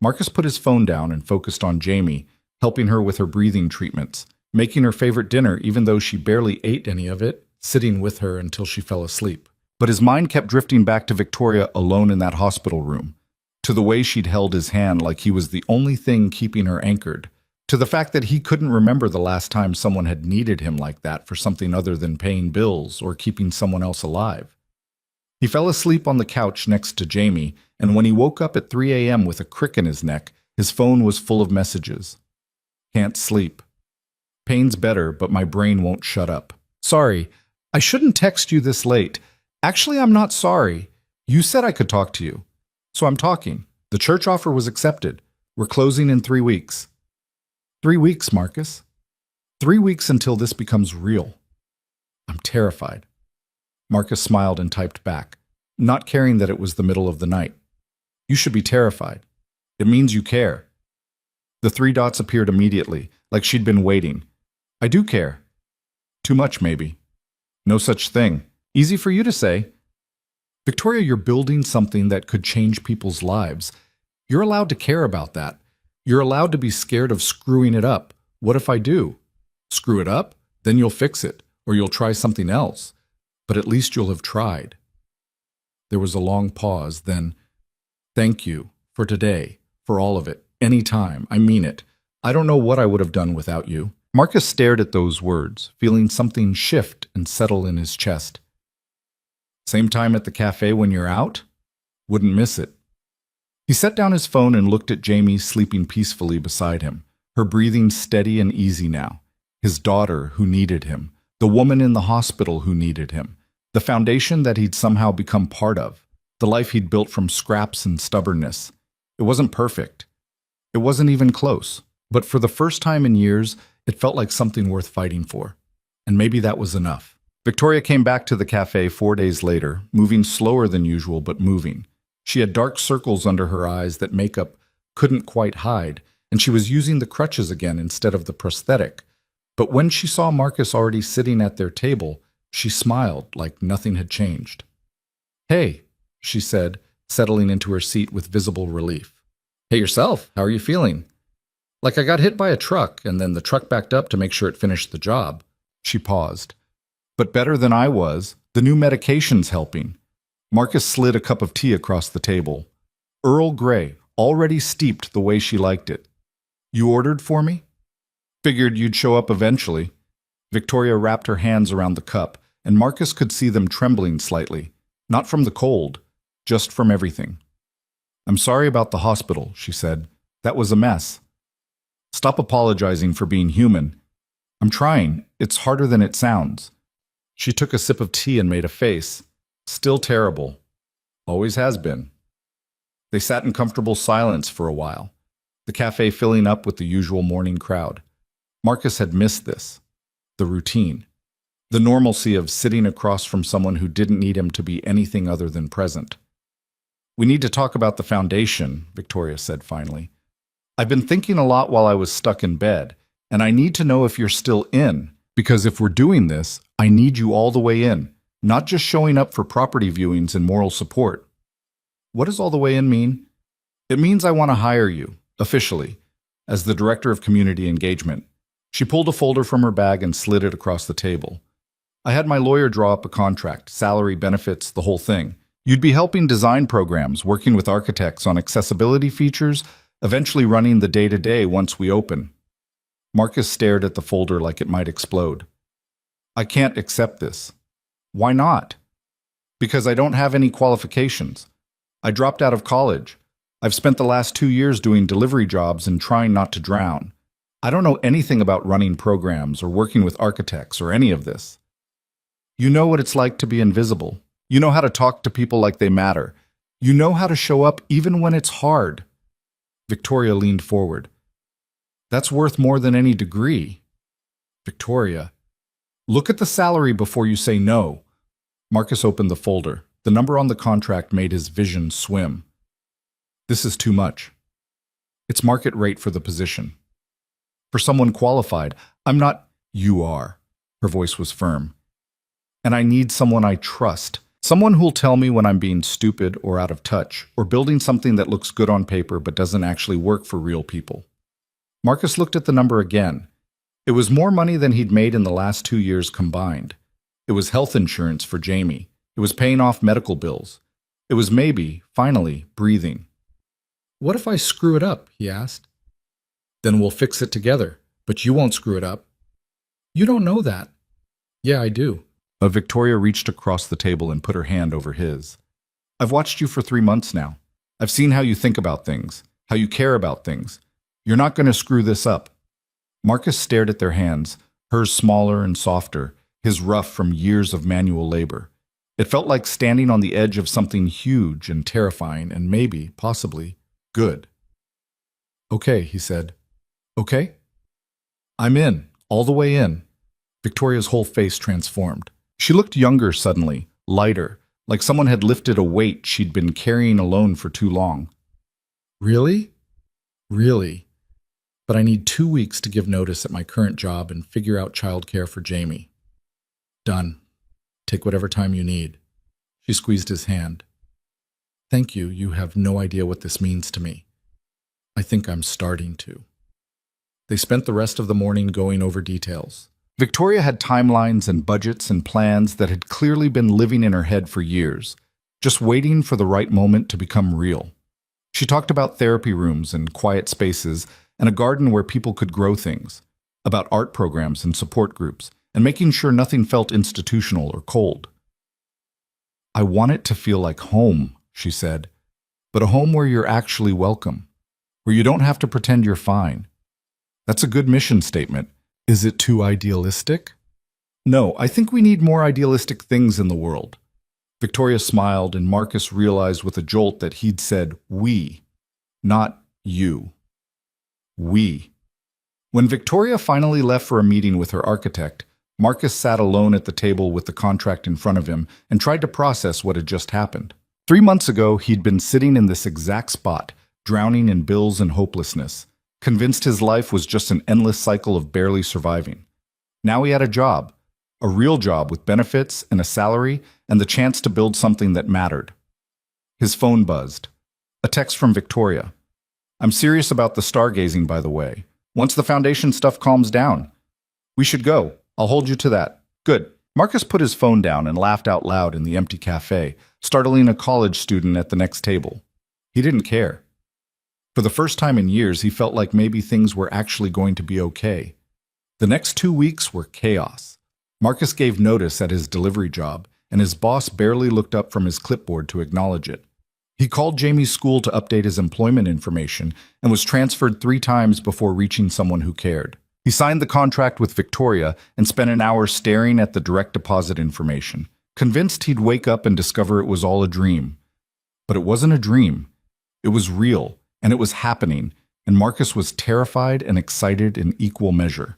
Marcus put his phone down and focused on Jamie, helping her with her breathing treatments, making her favorite dinner even though she barely ate any of it, sitting with her until she fell asleep. But his mind kept drifting back to Victoria alone in that hospital room, to the way she'd held his hand like he was the only thing keeping her anchored, to the fact that he couldn't remember the last time someone had needed him like that for something other than paying bills or keeping someone else alive. He fell asleep on the couch next to Jamie, and when he woke up at 3 a.m. with a crick in his neck, his phone was full of messages. Can't sleep. Pain's better, but my brain won't shut up. Sorry, I shouldn't text you this late. Actually, I'm not sorry. You said I could talk to you. So I'm talking. The church offer was accepted. We're closing in 3 weeks. 3 weeks, Marcus. 3 weeks until this becomes real. I'm terrified. Marcus smiled and typed back, not caring that it was the middle of the night. You should be terrified. It means you care. The 3 dots appeared immediately, like she'd been waiting. I do care. Too much, maybe. No such thing. Easy for you to say. Victoria, you're building something that could change people's lives. You're allowed to care about that. You're allowed to be scared of screwing it up. What if I do? Screw it up? Then you'll fix it, or you'll try something else. But at least you'll have tried. There was a long pause, then, thank you, for today, for all of it, any time, I mean it. I don't know what I would have done without you. Marcus stared at those words, feeling something shift and settle in his chest. Same time at the cafe when you're out? Wouldn't miss it. He set down his phone and looked at Jamie sleeping peacefully beside him, her breathing steady and easy now. His daughter who needed him, the woman in the hospital who needed him, the foundation that he'd somehow become part of, the life he'd built from scraps and stubbornness. It wasn't perfect. It wasn't even close. But for the first time in years, it felt like something worth fighting for. And maybe that was enough. Victoria came back to the cafe 4 days later, moving slower than usual, but moving. She had dark circles under her eyes that makeup couldn't quite hide, and she was using the crutches again instead of the prosthetic. But when she saw Marcus already sitting at their table, she smiled like nothing had changed. Hey, she said, settling into her seat with visible relief. Hey yourself, how are you feeling? Like I got hit by a truck, and then the truck backed up to make sure it finished the job. She paused. But better than I was, the new medication's helping. Marcus slid a cup of tea across the table. Earl Grey, already steeped the way she liked it. You ordered for me? Figured you'd show up eventually. Victoria wrapped her hands around the cup, and Marcus could see them trembling slightly. Not from the cold, just from everything. I'm sorry about the hospital, she said. That was a mess. Stop apologizing for being human. I'm trying. It's harder than it sounds. She took a sip of tea and made a face. Still terrible. Always has been. They sat in comfortable silence for a while, the cafe filling up with the usual morning crowd. Marcus had missed this. The routine. The normalcy of sitting across from someone who didn't need him to be anything other than present. We need to talk about the foundation, Victoria said finally. I've been thinking a lot while I was stuck in bed, and I need to know if you're still in, because if we're doing this, I need you all the way in, not just showing up for property viewings and moral support. What does all the way in mean? It means I want to hire you, officially, as the Director of Community Engagement. She pulled a folder from her bag and slid it across the table. I had my lawyer draw up a contract, salary, benefits, the whole thing. You'd be helping design programs, working with architects on accessibility features, eventually running the day-to-day once we open. Marcus stared at the folder like it might explode. I can't accept this. Why not? Because I don't have any qualifications. I dropped out of college. I've spent the last 2 years doing delivery jobs and trying not to drown. I don't know anything about running programs or working with architects or any of this. You know what it's like to be invisible. You know how to talk to people like they matter. You know how to show up even when it's hard. Victoria leaned forward. That's worth more than any degree. Victoria, look at the salary before you say no. Marcus opened the folder. The number on the contract made his vision swim. This is too much. It's market rate for the position. For someone qualified, I'm not. You are. Her voice was firm. And I need someone I trust, Someone who'll tell me when I'm being stupid or out of touch, or building something that looks good on paper but doesn't actually work for real people. Marcus looked at the number again. It was more money than he'd made in the last 2 years combined. It was health insurance for Jamie. It was paying off medical bills. It was maybe, finally, breathing. "What if I screw it up?" he asked. "Then we'll fix it together, but you won't screw it up." "You don't know that." "Yeah, I do." Victoria reached across the table and put her hand over his. "I've watched you for 3 months now. I've seen how you think about things, how you care about things. You're not going to screw this up." Marcus stared at their hands, hers smaller and softer, his rough from years of manual labor. It felt like standing on the edge of something huge and terrifying and maybe, possibly, good. "Okay," he said. "Okay?" "I'm in, all the way in." Victoria's whole face transformed. She looked younger suddenly, lighter, like someone had lifted a weight she'd been carrying alone for too long. "Really?" "Really. But I need 2 weeks to give notice at my current job and figure out childcare for Jamie." "Done. Take whatever time you need." She squeezed his hand. "Thank you. You have no idea what this means to me. I think I'm starting to." They spent the rest of the morning going over details. Victoria had timelines and budgets and plans that had clearly been living in her head for years, just waiting for the right moment to become real. She talked about therapy rooms and quiet spaces and a garden where people could grow things, about art programs and support groups, and making sure nothing felt institutional or cold. "I want it to feel like home," she said, "but a home where you're actually welcome, where you don't have to pretend you're fine." That's a good mission statement. Is it too idealistic? No, I think we need more idealistic things in the world. Victoria smiled, and Marcus realized with a jolt that he'd said we, not you. We. When Victoria finally left for a meeting with her architect, Marcus sat alone at the table with the contract in front of him and tried to process what had just happened. 3 months ago, he'd been sitting in this exact spot, drowning in bills and hopelessness, convinced his life was just an endless cycle of barely surviving. Now he had a job, a real job with benefits and a salary and the chance to build something that mattered. His phone buzzed. A text from Victoria. "I'm serious about the stargazing, by the way. Once the foundation stuff calms down. We should go. I'll hold you to that." "Good." Marcus put his phone down and laughed out loud in the empty cafe, startling a college student at the next table. He didn't care. For the first time in years, he felt like maybe things were actually going to be okay. The next 2 weeks were chaos. Marcus gave notice at his delivery job, and his boss barely looked up from his clipboard to acknowledge it. He called Jamie's school to update his employment information and was transferred 3 times before reaching someone who cared. He signed the contract with Victoria and spent an hour staring at the direct deposit information, convinced he'd wake up and discover it was all a dream. But it wasn't a dream. It was real, and it was happening, and Marcus was terrified and excited in equal measure.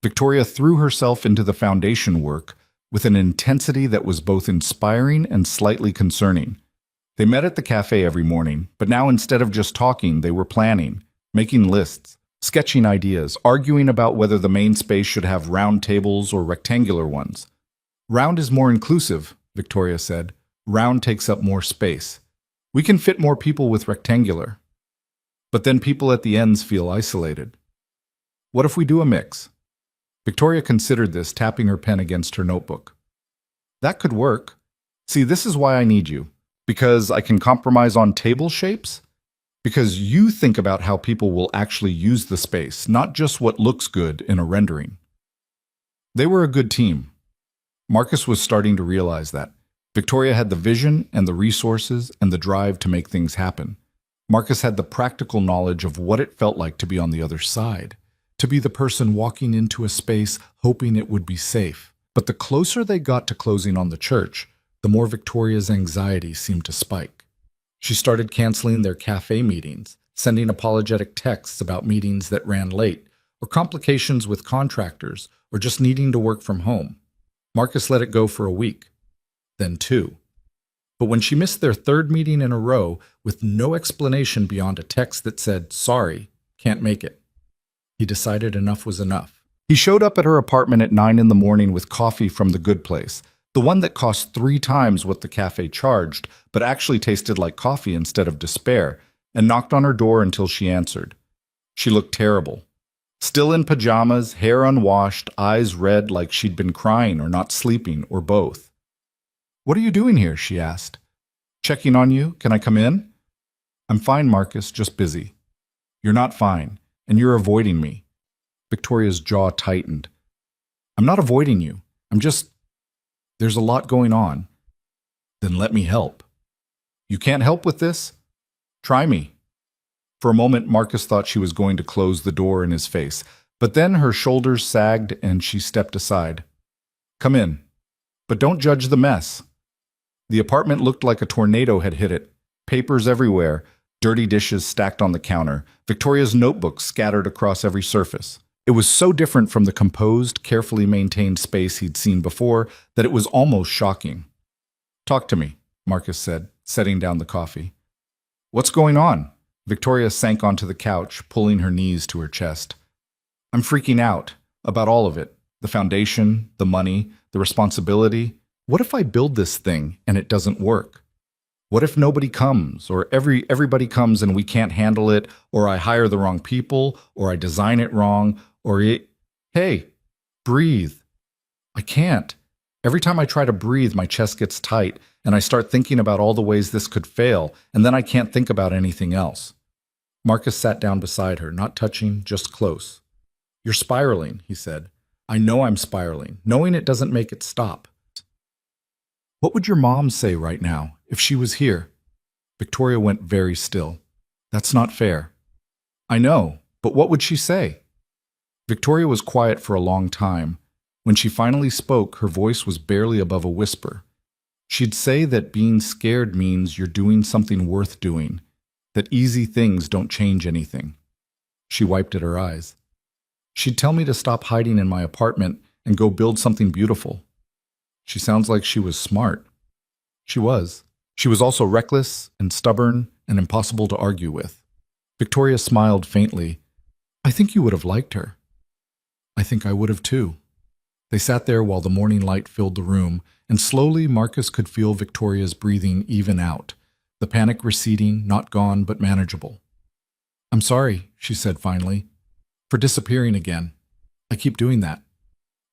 Victoria threw herself into the foundation work with an intensity that was both inspiring and slightly concerning. They met at the cafe every morning, but now instead of just talking, they were planning, making lists, sketching ideas, arguing about whether the main space should have round tables or rectangular ones. "Round is more inclusive," Victoria said. "Round takes up more space. We can fit more people with rectangular. But then people at the ends feel isolated. What if we do a mix?" Victoria considered this, tapping her pen against her notebook. "That could work. See, this is why I need you. Because I can compromise on table shapes? Because you think about how people will actually use the space, not just what looks good in a rendering." They were a good team. Marcus was starting to realize that. Victoria had the vision and the resources and the drive to make things happen. Marcus had the practical knowledge of what it felt like to be on the other side, to be the person walking into a space hoping it would be safe. But the closer they got to closing on the church, the more Victoria's anxiety seemed to spike. She started canceling their cafe meetings, sending apologetic texts about meetings that ran late, or complications with contractors, or just needing to work from home. Marcus let it go for a week, then 2. But when she missed their 3rd meeting in a row with no explanation beyond a text that said, "Sorry, can't make it," he decided enough was enough. He showed up at her apartment at 9 in the morning with coffee from the good place, The one that cost 3 times what the cafe charged, but actually tasted like coffee instead of despair, and knocked on her door until she answered. She looked terrible. Still in pajamas, hair unwashed, eyes red like she'd been crying or not sleeping, or both. "What are you doing here?" she asked. "Checking on you. Can I come in?" "I'm fine, Marcus, just busy." "You're not fine, and you're avoiding me." Victoria's jaw tightened. "I'm not avoiding you. There's a lot going on." "Then let me help." "You can't help with this?" "Try me." For a moment, Marcus thought she was going to close the door in his face, but then her shoulders sagged and she stepped aside. "Come in. But don't judge the mess." The apartment looked like a tornado had hit it. Papers everywhere, dirty dishes stacked on the counter, Victoria's notebooks scattered across every surface. It was so different from the composed, carefully maintained space he'd seen before that it was almost shocking. "Talk to me," Marcus said, setting down the coffee. "What's going on?" Victoria sank onto the couch, pulling her knees to her chest. "I'm freaking out about all of it. The foundation, the money, the responsibility. What if I build this thing and it doesn't work? What if nobody comes, or everybody comes and we can't handle it, or I hire the wrong people, or I design it wrong, Hey, breathe." "I can't. Every time I try to breathe, my chest gets tight, and I start thinking about all the ways this could fail, and then I can't think about anything else." Marcus sat down beside her, not touching, just close. "You're spiraling," he said. "I know I'm spiraling. Knowing it doesn't make it stop." "What would your mom say right now, if she was here?" Victoria went very still. "That's not fair." "I know, but what would she say?" Victoria was quiet for a long time. When she finally spoke, her voice was barely above a whisper. She'd say that being scared means you're doing something worth doing, that easy things don't change anything. She wiped at her eyes. She'd tell me to stop hiding in my apartment and go build something beautiful. She sounds like she was smart. She was. She was also reckless and stubborn and impossible to argue with. Victoria smiled faintly. "I think you would have liked her." "I think I would have too." They sat there while the morning light filled the room, and slowly Marcus could feel Victoria's breathing even out, the panic receding, not gone but manageable. "I'm sorry," she said finally, "for disappearing again. I keep doing that."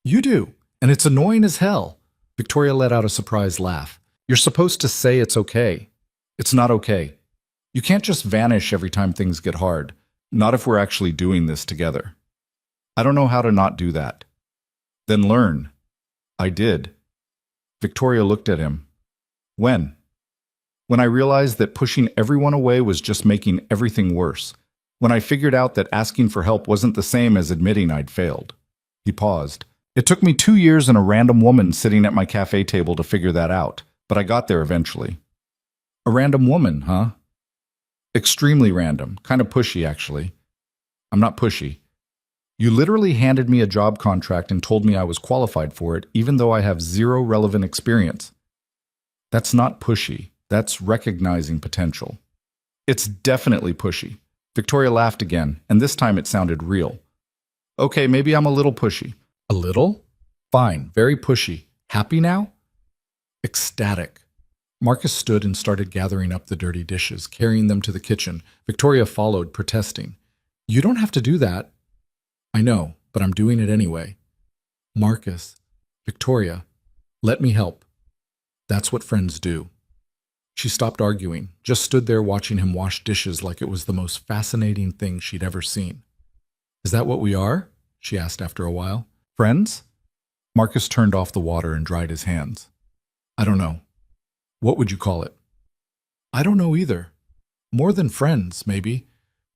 "You do, and it's annoying as hell." Victoria let out a surprised laugh. "You're supposed to say it's okay. It's not okay. You can't just vanish every time things get hard, not if we're actually doing this together." "I don't know how to not do that." "Then learn." "I did." Victoria looked at him. "When?" "When I realized that pushing everyone away was just making everything worse. When I figured out that asking for help wasn't the same as admitting I'd failed." He paused. "It took me 2 years and a random woman sitting at my cafe table to figure that out, but I got there eventually." "A random woman, huh?" "Extremely random. Kind of pushy, actually." "I'm not pushy. You literally handed me a job contract and told me I was qualified for it, even though I have zero relevant experience." "That's not pushy. That's recognizing potential." "It's definitely pushy." Victoria laughed again, and this time it sounded real. "Okay, maybe I'm a little pushy." "A little? Fine, very pushy. Happy now?" "Ecstatic." Marcus stood and started gathering up the dirty dishes, carrying them to the kitchen. Victoria followed, protesting. "You don't have to do that." "I know, but I'm doing it anyway." "Marcus." "Victoria, let me help." That's what friends do. She stopped arguing, just stood there watching him wash dishes like it was the most fascinating thing she'd ever seen. "Is that what we are?" she asked after a while. "Friends?" Marcus turned off the water and dried his hands. "I don't know. What would you call it?" "I don't know either. More than friends, maybe,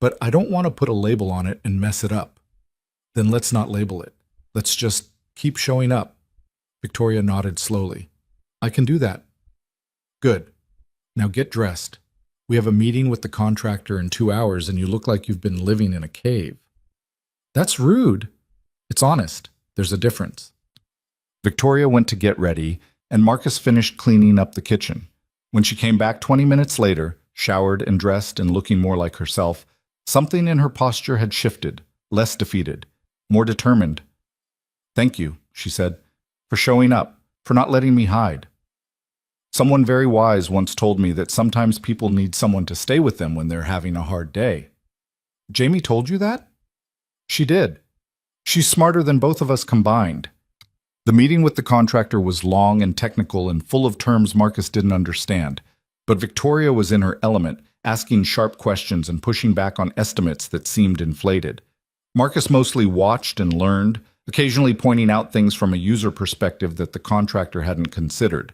but I don't want to put a label on it and mess it up." "Then let's not label it. Let's just keep showing up." Victoria nodded slowly. "I can do that." "Good. Now get dressed. We have a meeting with the contractor in 2 hours and you look like you've been living in a cave." "That's rude." "It's honest. There's a difference." Victoria went to get ready, and Marcus finished cleaning up the kitchen. When she came back 20 minutes later, showered and dressed and looking more like herself, something in her posture had shifted, less defeated, more determined. "Thank you," she said, "for showing up, for not letting me hide. Someone very wise once told me that sometimes people need someone to stay with them when they're having a hard day. Jamie told you that? She did. She's smarter than both of us combined. The meeting with the contractor was long and technical and full of terms Marcus didn't understand, but Victoria was in her element, asking sharp questions and pushing back on estimates that seemed inflated. Marcus mostly watched and learned, occasionally pointing out things from a user perspective that the contractor hadn't considered.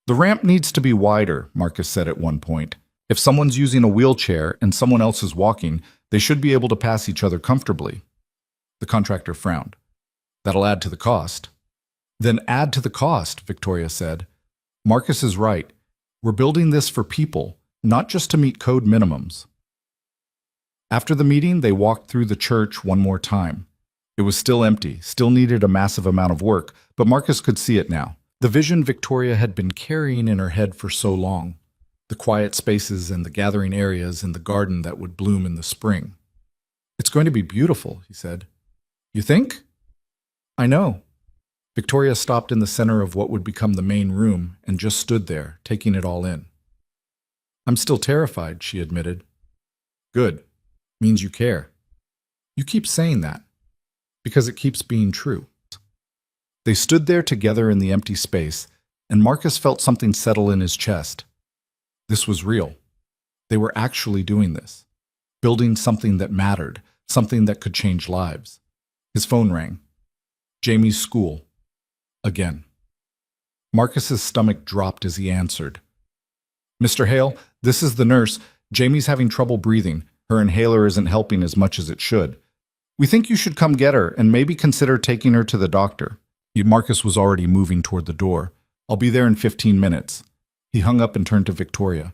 The ramp needs to be wider, Marcus said at one point. If someone's using a wheelchair and someone else is walking, they should be able to pass each other comfortably. The contractor frowned. That'll add to the cost. Then add to the cost, Victoria said. Marcus is right. We're building this for people, not just to meet code minimums. After the meeting, they walked through the church one more time. It was still empty, still needed a massive amount of work, but Marcus could see it now. The vision Victoria had been carrying in her head for so long. The quiet spaces and the gathering areas in the garden that would bloom in the spring. It's going to be beautiful, he said. You think? I know. Victoria stopped in the center of what would become the main room and just stood there, taking it all in. I'm still terrified, she admitted. Good. Means you care. You keep saying that, because it keeps being true. They stood there together in the empty space, and Marcus felt something settle in his chest. This was real. They were actually doing this, building something that mattered, something that could change lives. His phone rang. Jamie's school. Again. Marcus's stomach dropped as he answered. Mr. Hale, this is the nurse. Jamie's having trouble breathing. Her inhaler isn't helping as much as it should. We think you should come get her and maybe consider taking her to the doctor. Marcus was already moving toward the door. I'll be there in 15 minutes. He hung up and turned to Victoria.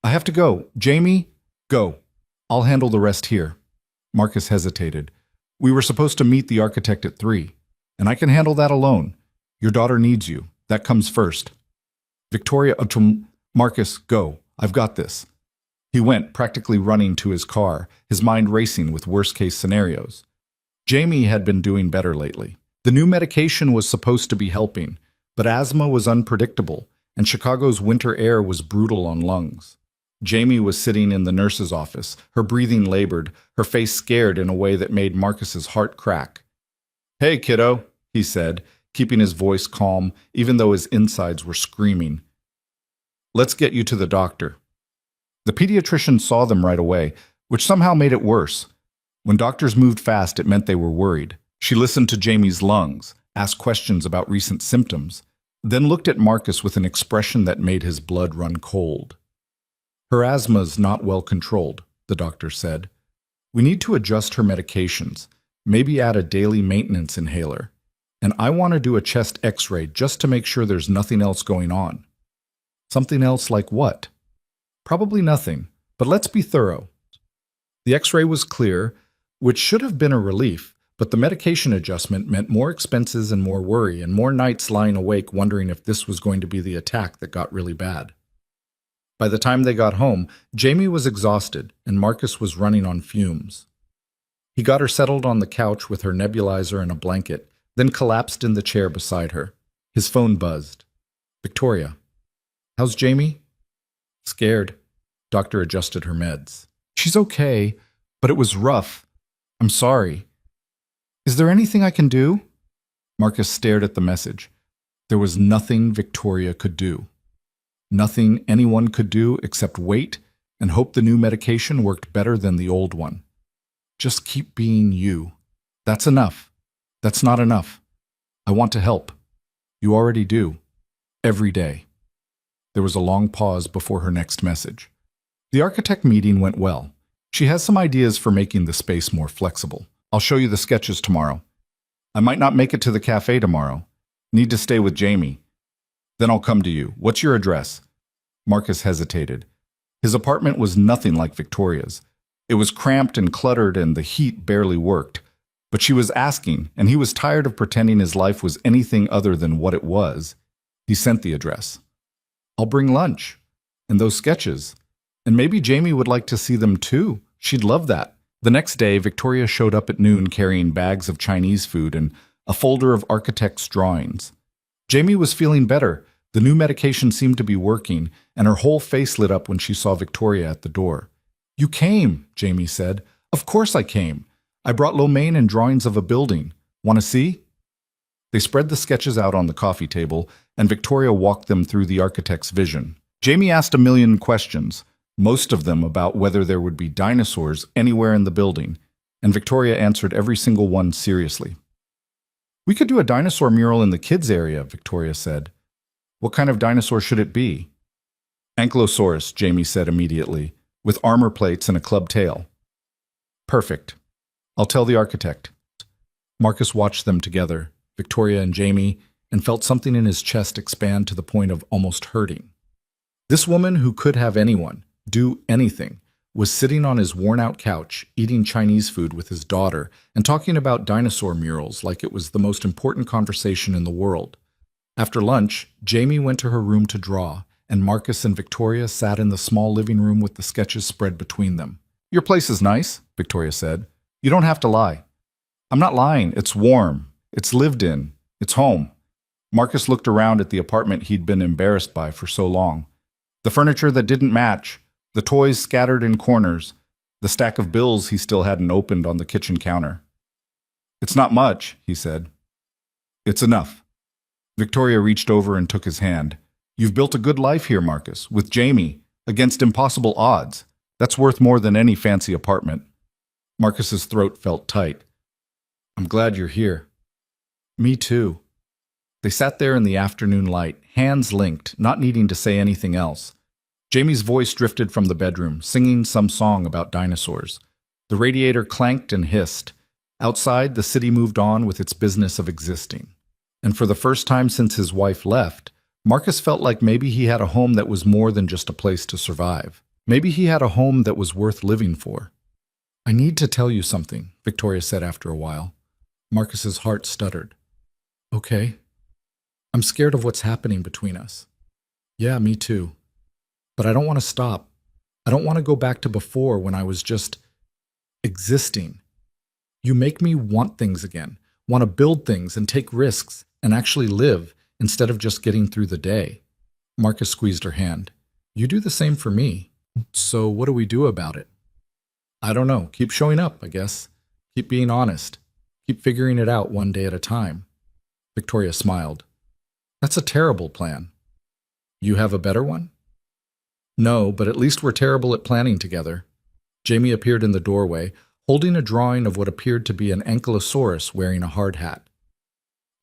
I have to go. Jamie, go. I'll handle the rest here. Marcus hesitated. We were supposed to meet the architect at 3, and I can handle that alone. Your daughter needs you. That comes first. Victoria, Marcus, go. I've got this. He went, practically running to his car, his mind racing with worst-case scenarios. Jamie had been doing better lately. The new medication was supposed to be helping, but asthma was unpredictable, and Chicago's winter air was brutal on lungs. Jamie was sitting in the nurse's office, her breathing labored, her face scared in a way that made Marcus's heart crack. Hey, kiddo, he said, keeping his voice calm, even though his insides were screaming. Let's get you to the doctor. The pediatrician saw them right away, which somehow made it worse. When doctors moved fast, it meant they were worried. She listened to Jamie's lungs, asked questions about recent symptoms, then looked at Marcus with an expression that made his blood run cold. Her asthma's not well controlled, the doctor said. We need to adjust her medications, maybe add a daily maintenance inhaler. And I want to do a chest x-ray just to make sure there's nothing else going on. Something else like what? Probably nothing, but let's be thorough. The x-ray was clear, which should have been a relief, but the medication adjustment meant more expenses and more worry and more nights lying awake wondering if this was going to be the attack that got really bad. By the time they got home, Jamie was exhausted and Marcus was running on fumes. He got her settled on the couch with her nebulizer and a blanket, then collapsed in the chair beside her. His phone buzzed. Victoria. How's Jamie? Scared. Doctor adjusted her meds. She's okay, but it was rough. I'm sorry. Is there anything I can do? Marcus stared at the message. There was nothing Victoria could do. Nothing anyone could do except wait and hope the new medication worked better than the old one. Just keep being you. That's enough. That's not enough. I want to help. You already do. Every day. There was a long pause before her next message. The architect meeting went well. She has some ideas for making the space more flexible. I'll show you the sketches tomorrow. I might not make it to the cafe tomorrow. Need to stay with Jamie. Then I'll come to you. What's your address? Marcus hesitated. His apartment was nothing like Victoria's. It was cramped and cluttered and the heat barely worked. But she was asking, and he was tired of pretending his life was anything other than what it was. He sent the address. I'll bring lunch. And those sketches. And maybe Jamie would like to see them too. She'd love that. The next day, Victoria showed up at noon carrying bags of Chinese food and a folder of architects' drawings. Jamie was feeling better. The new medication seemed to be working, and her whole face lit up when she saw Victoria at the door. "You came," Jamie said. "Of course I came. I brought lo mein and drawings of a building. Want to see?" They spread the sketches out on the coffee table, and Victoria walked them through the architect's vision. Jamie asked a million questions, most of them about whether there would be dinosaurs anywhere in the building, and Victoria answered every single one seriously. "We could do a dinosaur mural in the kids' area," Victoria said. "What kind of dinosaur should it be?" "Ankylosaurus," Jamie said immediately, "with armor plates and a club tail." "Perfect. I'll tell the architect." Marcus watched them together, Victoria and Jamie, and felt something in his chest expand to the point of almost hurting. This woman who could have anyone, do anything, was sitting on his worn-out couch, eating Chinese food with his daughter, and talking about dinosaur murals like it was the most important conversation in the world. After lunch, Jamie went to her room to draw, and Marcus and Victoria sat in the small living room with the sketches spread between them. "Your place is nice," Victoria said. "You don't have to lie." "I'm not lying. It's warm. It's lived in. It's home." Marcus looked around at the apartment he'd been embarrassed by for so long. The furniture that didn't match, the toys scattered in corners, the stack of bills he still hadn't opened on the kitchen counter. "It's not much," he said. "It's enough." Victoria reached over and took his hand. "You've built a good life here, Marcus, with Jamie, against impossible odds. That's worth more than any fancy apartment." Marcus's throat felt tight. "I'm glad you're here." "Me too." They sat there in the afternoon light, hands linked, not needing to say anything else. Jamie's voice drifted from the bedroom, singing some song about dinosaurs. The radiator clanked and hissed. Outside, the city moved on with its business of existing. And for the first time since his wife left, Marcus felt like maybe he had a home that was more than just a place to survive. Maybe he had a home that was worth living for. "I need to tell you something," Victoria said after a while. Marcus's heart stuttered. "Okay. I'm scared of what's happening between us." "Yeah, me too. But I don't want to stop. I don't want to go back to before when I was just existing. You make me want things again, want to build things and take risks and actually live instead of just getting through the day." Marcus squeezed her hand. "You do the same for me. So what do we do about it?" "I don't know. Keep showing up, I guess. Keep being honest. Keep figuring it out one day at a time." Victoria smiled. "That's a terrible plan." "You have a better one?" "No, but at least we're terrible at planning together." Jamie appeared in the doorway, holding a drawing of what appeared to be an ankylosaurus wearing a hard hat.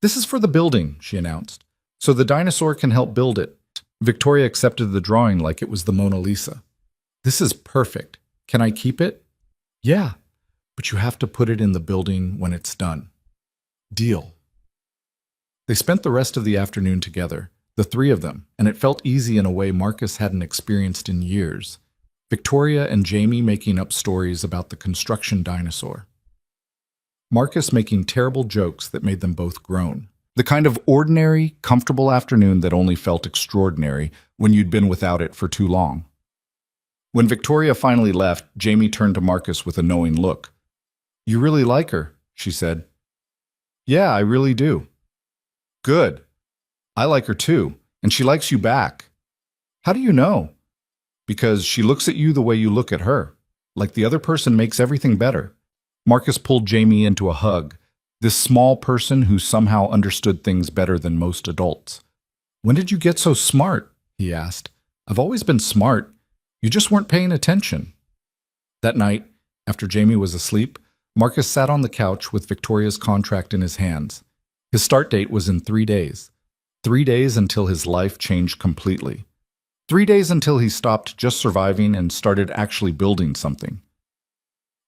"This is for the building," she announced, "so the dinosaur can help build it." Victoria accepted the drawing like it was the Mona Lisa. "This is perfect. Can I keep it?" "Yeah, but you have to put it in the building when it's done." "Deal." They spent the rest of the afternoon together, the three of them, and it felt easy in a way Marcus hadn't experienced in years. Victoria and Jamie making up stories about the construction dinosaur. Marcus making terrible jokes that made them both groan. The kind of ordinary, comfortable afternoon that only felt extraordinary when you'd been without it for too long. When Victoria finally left, Jamie turned to Marcus with a knowing look. "You really like her," she said. "Yeah, I really do." "Good. I like her too, and she likes you back." "How do you know?" "Because she looks at you the way you look at her. Like the other person makes everything better." Marcus pulled Jamie into a hug, this small person who somehow understood things better than most adults. "When did you get so smart?" he asked. "I've always been smart. You just weren't paying attention." That night, after Jamie was asleep, Marcus sat on the couch with Victoria's contract in his hands. His start date was in 3 days. 3 days until his life changed completely. 3 days until he stopped just surviving and started actually building something.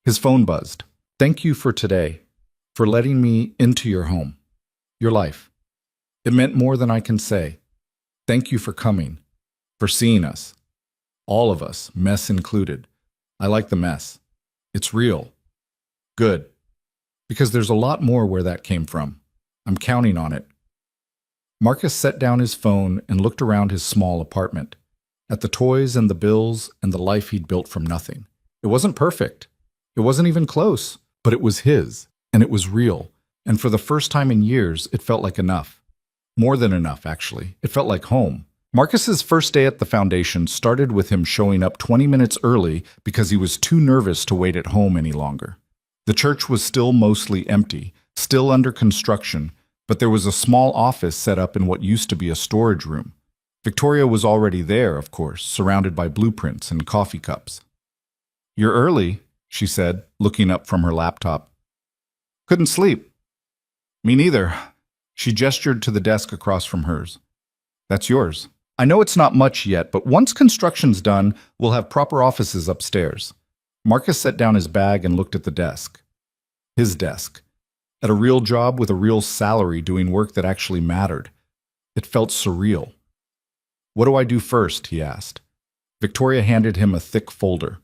His phone buzzed. "Thank you for today, for letting me into your home, your life. It meant more than I can say. Thank you for coming, for seeing us. All of us, mess included. I like the mess. It's real. Good. Because there's a lot more where that came from. I'm counting on it." Marcus set down his phone and looked around his small apartment, at the toys and the bills and the life he'd built from nothing. It wasn't perfect. It wasn't even close, but it was his, and it was real, and for the first time in years, it felt like enough. More than enough, actually. It felt like home. Marcus's first day at the foundation started with him showing up 20 minutes early because he was too nervous to wait at home any longer. The church was still mostly empty, still under construction, but there was a small office set up in what used to be a storage room. Victoria was already there, of course, surrounded by blueprints and coffee cups. "You're early," she said, looking up from her laptop. "Couldn't sleep." "Me neither." She gestured to the desk across from hers. "That's yours. I know it's not much yet, but once construction's done, we'll have proper offices upstairs." Marcus set down his bag and looked at the desk. His desk. At a real job with a real salary doing work that actually mattered. It felt surreal. "What do I do first?" he asked. Victoria handed him a thick folder.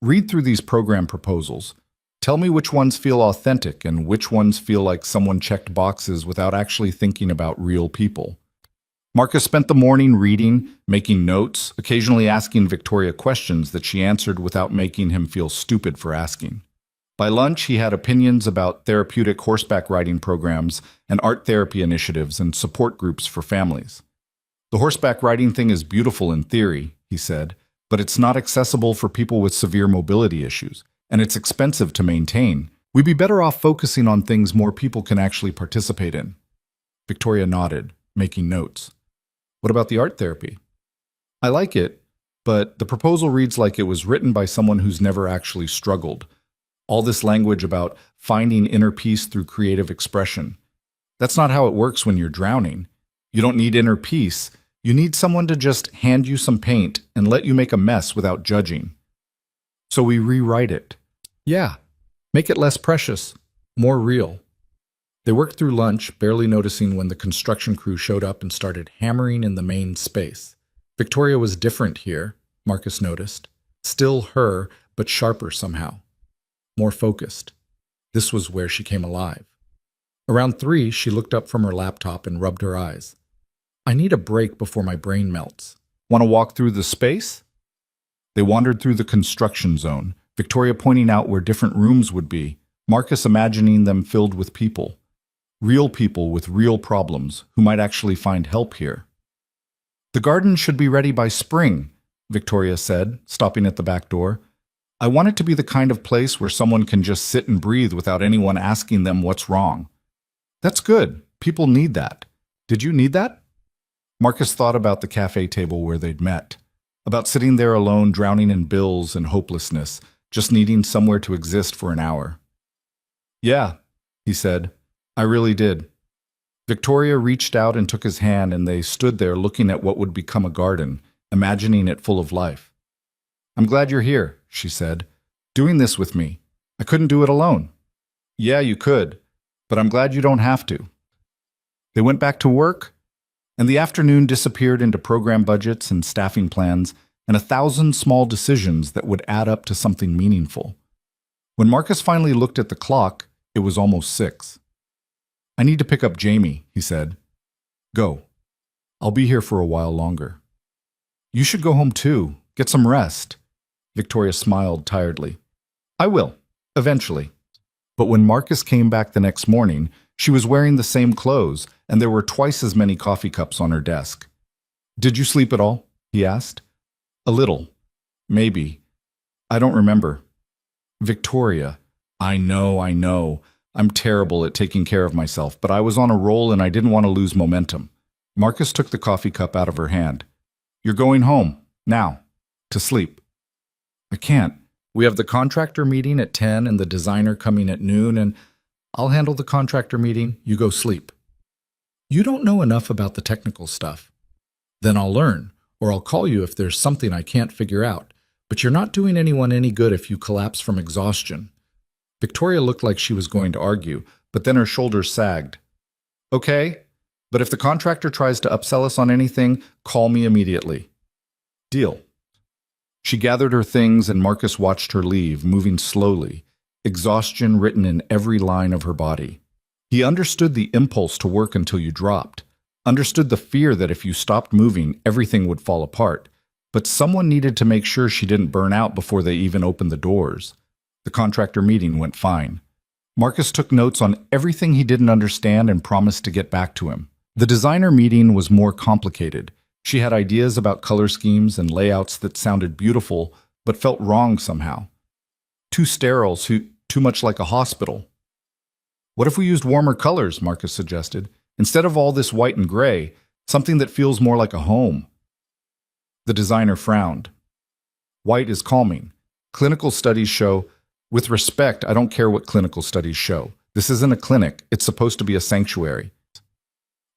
"Read through these program proposals. Tell me which ones feel authentic and which ones feel like someone checked boxes without actually thinking about real people." Marcus spent the morning reading, making notes, occasionally asking Victoria questions that she answered without making him feel stupid for asking. By lunch, he had opinions about therapeutic horseback riding programs and art therapy initiatives and support groups for families. "The horseback riding thing is beautiful in theory," he said, "but it's not accessible for people with severe mobility issues, and it's expensive to maintain. We'd be better off focusing on things more people can actually participate in." Victoria nodded, making notes. "What about the art therapy?" "I like it, but the proposal reads like it was written by someone who's never actually struggled. All this language about finding inner peace through creative expression. That's not how it works when you're drowning. You don't need inner peace. You need someone to just hand you some paint and let you make a mess without judging. So we rewrite it. Yeah, make it less precious, more real." They worked through lunch, barely noticing when the construction crew showed up and started hammering in the main space. Victoria was different here, Marcus noticed. Still her, but sharper somehow. More focused. This was where she came alive. Around 3, she looked up from her laptop and rubbed her eyes. "I need a break before my brain melts. Want to walk through the space?" They wandered through the construction zone, Victoria pointing out where different rooms would be, Marcus imagining them filled with people. Real people with real problems who might actually find help here. "The garden should be ready by spring," Victoria said, stopping at the back door. "I want it to be the kind of place where someone can just sit and breathe without anyone asking them what's wrong." "That's good. People need that. Did you need that?" Marcus thought about the cafe table where they'd met, about sitting there alone, drowning in bills and hopelessness, just needing somewhere to exist for an hour. "Yeah," he said, "I really did." Victoria reached out and took his hand, and they stood there looking at what would become a garden, imagining it full of life. "I'm glad you're here," she said, "doing this with me. I couldn't do it alone." "Yeah, you could, but I'm glad you don't have to." They went back to work, and the afternoon disappeared into program budgets and staffing plans and 1,000 small decisions that would add up to something meaningful. When Marcus finally looked at the clock, it was almost 6. "I need to pick up Jamie," he said. "Go. I'll be here for a while longer." "You should go home too. Get some rest." Victoria smiled tiredly. "I will, eventually." But when Marcus came back the next morning, she was wearing the same clothes, and there were twice as many coffee cups on her desk. "Did you sleep at all?" he asked. "A little. Maybe. I don't remember." "Victoria, I know. I'm terrible at taking care of myself, but I was on a roll and I didn't want to lose momentum." Marcus took the coffee cup out of her hand. "You're going home, now, to sleep." "I can't. We have the contractor meeting at 10 and the designer coming at noon, and I'll handle the contractor meeting. You go sleep." "You don't know enough about the technical stuff." "Then I'll learn, or I'll call you if there's something I can't figure out. But you're not doing anyone any good if you collapse from exhaustion." Victoria looked like she was going to argue, but then her shoulders sagged. "Okay, but if the contractor tries to upsell us on anything, call me immediately." "Deal." She gathered her things and Marcus watched her leave, moving slowly, exhaustion written in every line of her body. He understood the impulse to work until you dropped, understood the fear that if you stopped moving, everything would fall apart, but someone needed to make sure she didn't burn out before they even opened the doors. The contractor meeting went fine. Marcus took notes on everything he didn't understand and promised to get back to him. The designer meeting was more complicated. She had ideas about color schemes and layouts that sounded beautiful, but felt wrong somehow. Too sterile, too much like a hospital. What if we used warmer colors, Marcus suggested, instead of all this white and gray, something that feels more like a home? The designer frowned. White is calming. Clinical studies show, with respect, I don't care what clinical studies show. This isn't a clinic, it's supposed to be a sanctuary.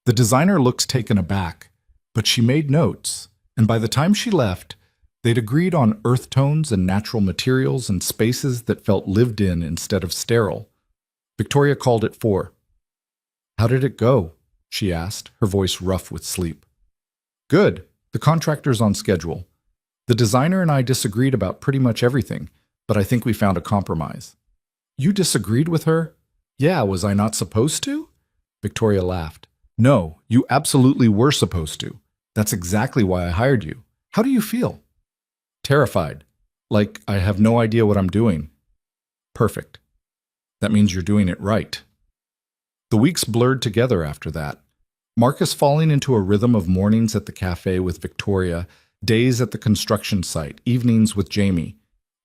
The designer looked taken aback, but she made notes, and by the time she left, they'd agreed on earth tones and natural materials and spaces that felt lived in instead of sterile. Victoria called at 4. "How did it go?" she asked, her voice rough with sleep. "Good. The contractor's on schedule. The designer and I disagreed about pretty much everything, but I think we found a compromise." "You disagreed with her?" "Yeah, was I not supposed to?" Victoria laughed. "No, you absolutely were supposed to. That's exactly why I hired you. How do you feel?" "Terrified. Like I have no idea what I'm doing." "Perfect. That means you're doing it right." The weeks blurred together after that. Marcus falling into a rhythm of mornings at the cafe with Victoria, days at the construction site, evenings with Jamie.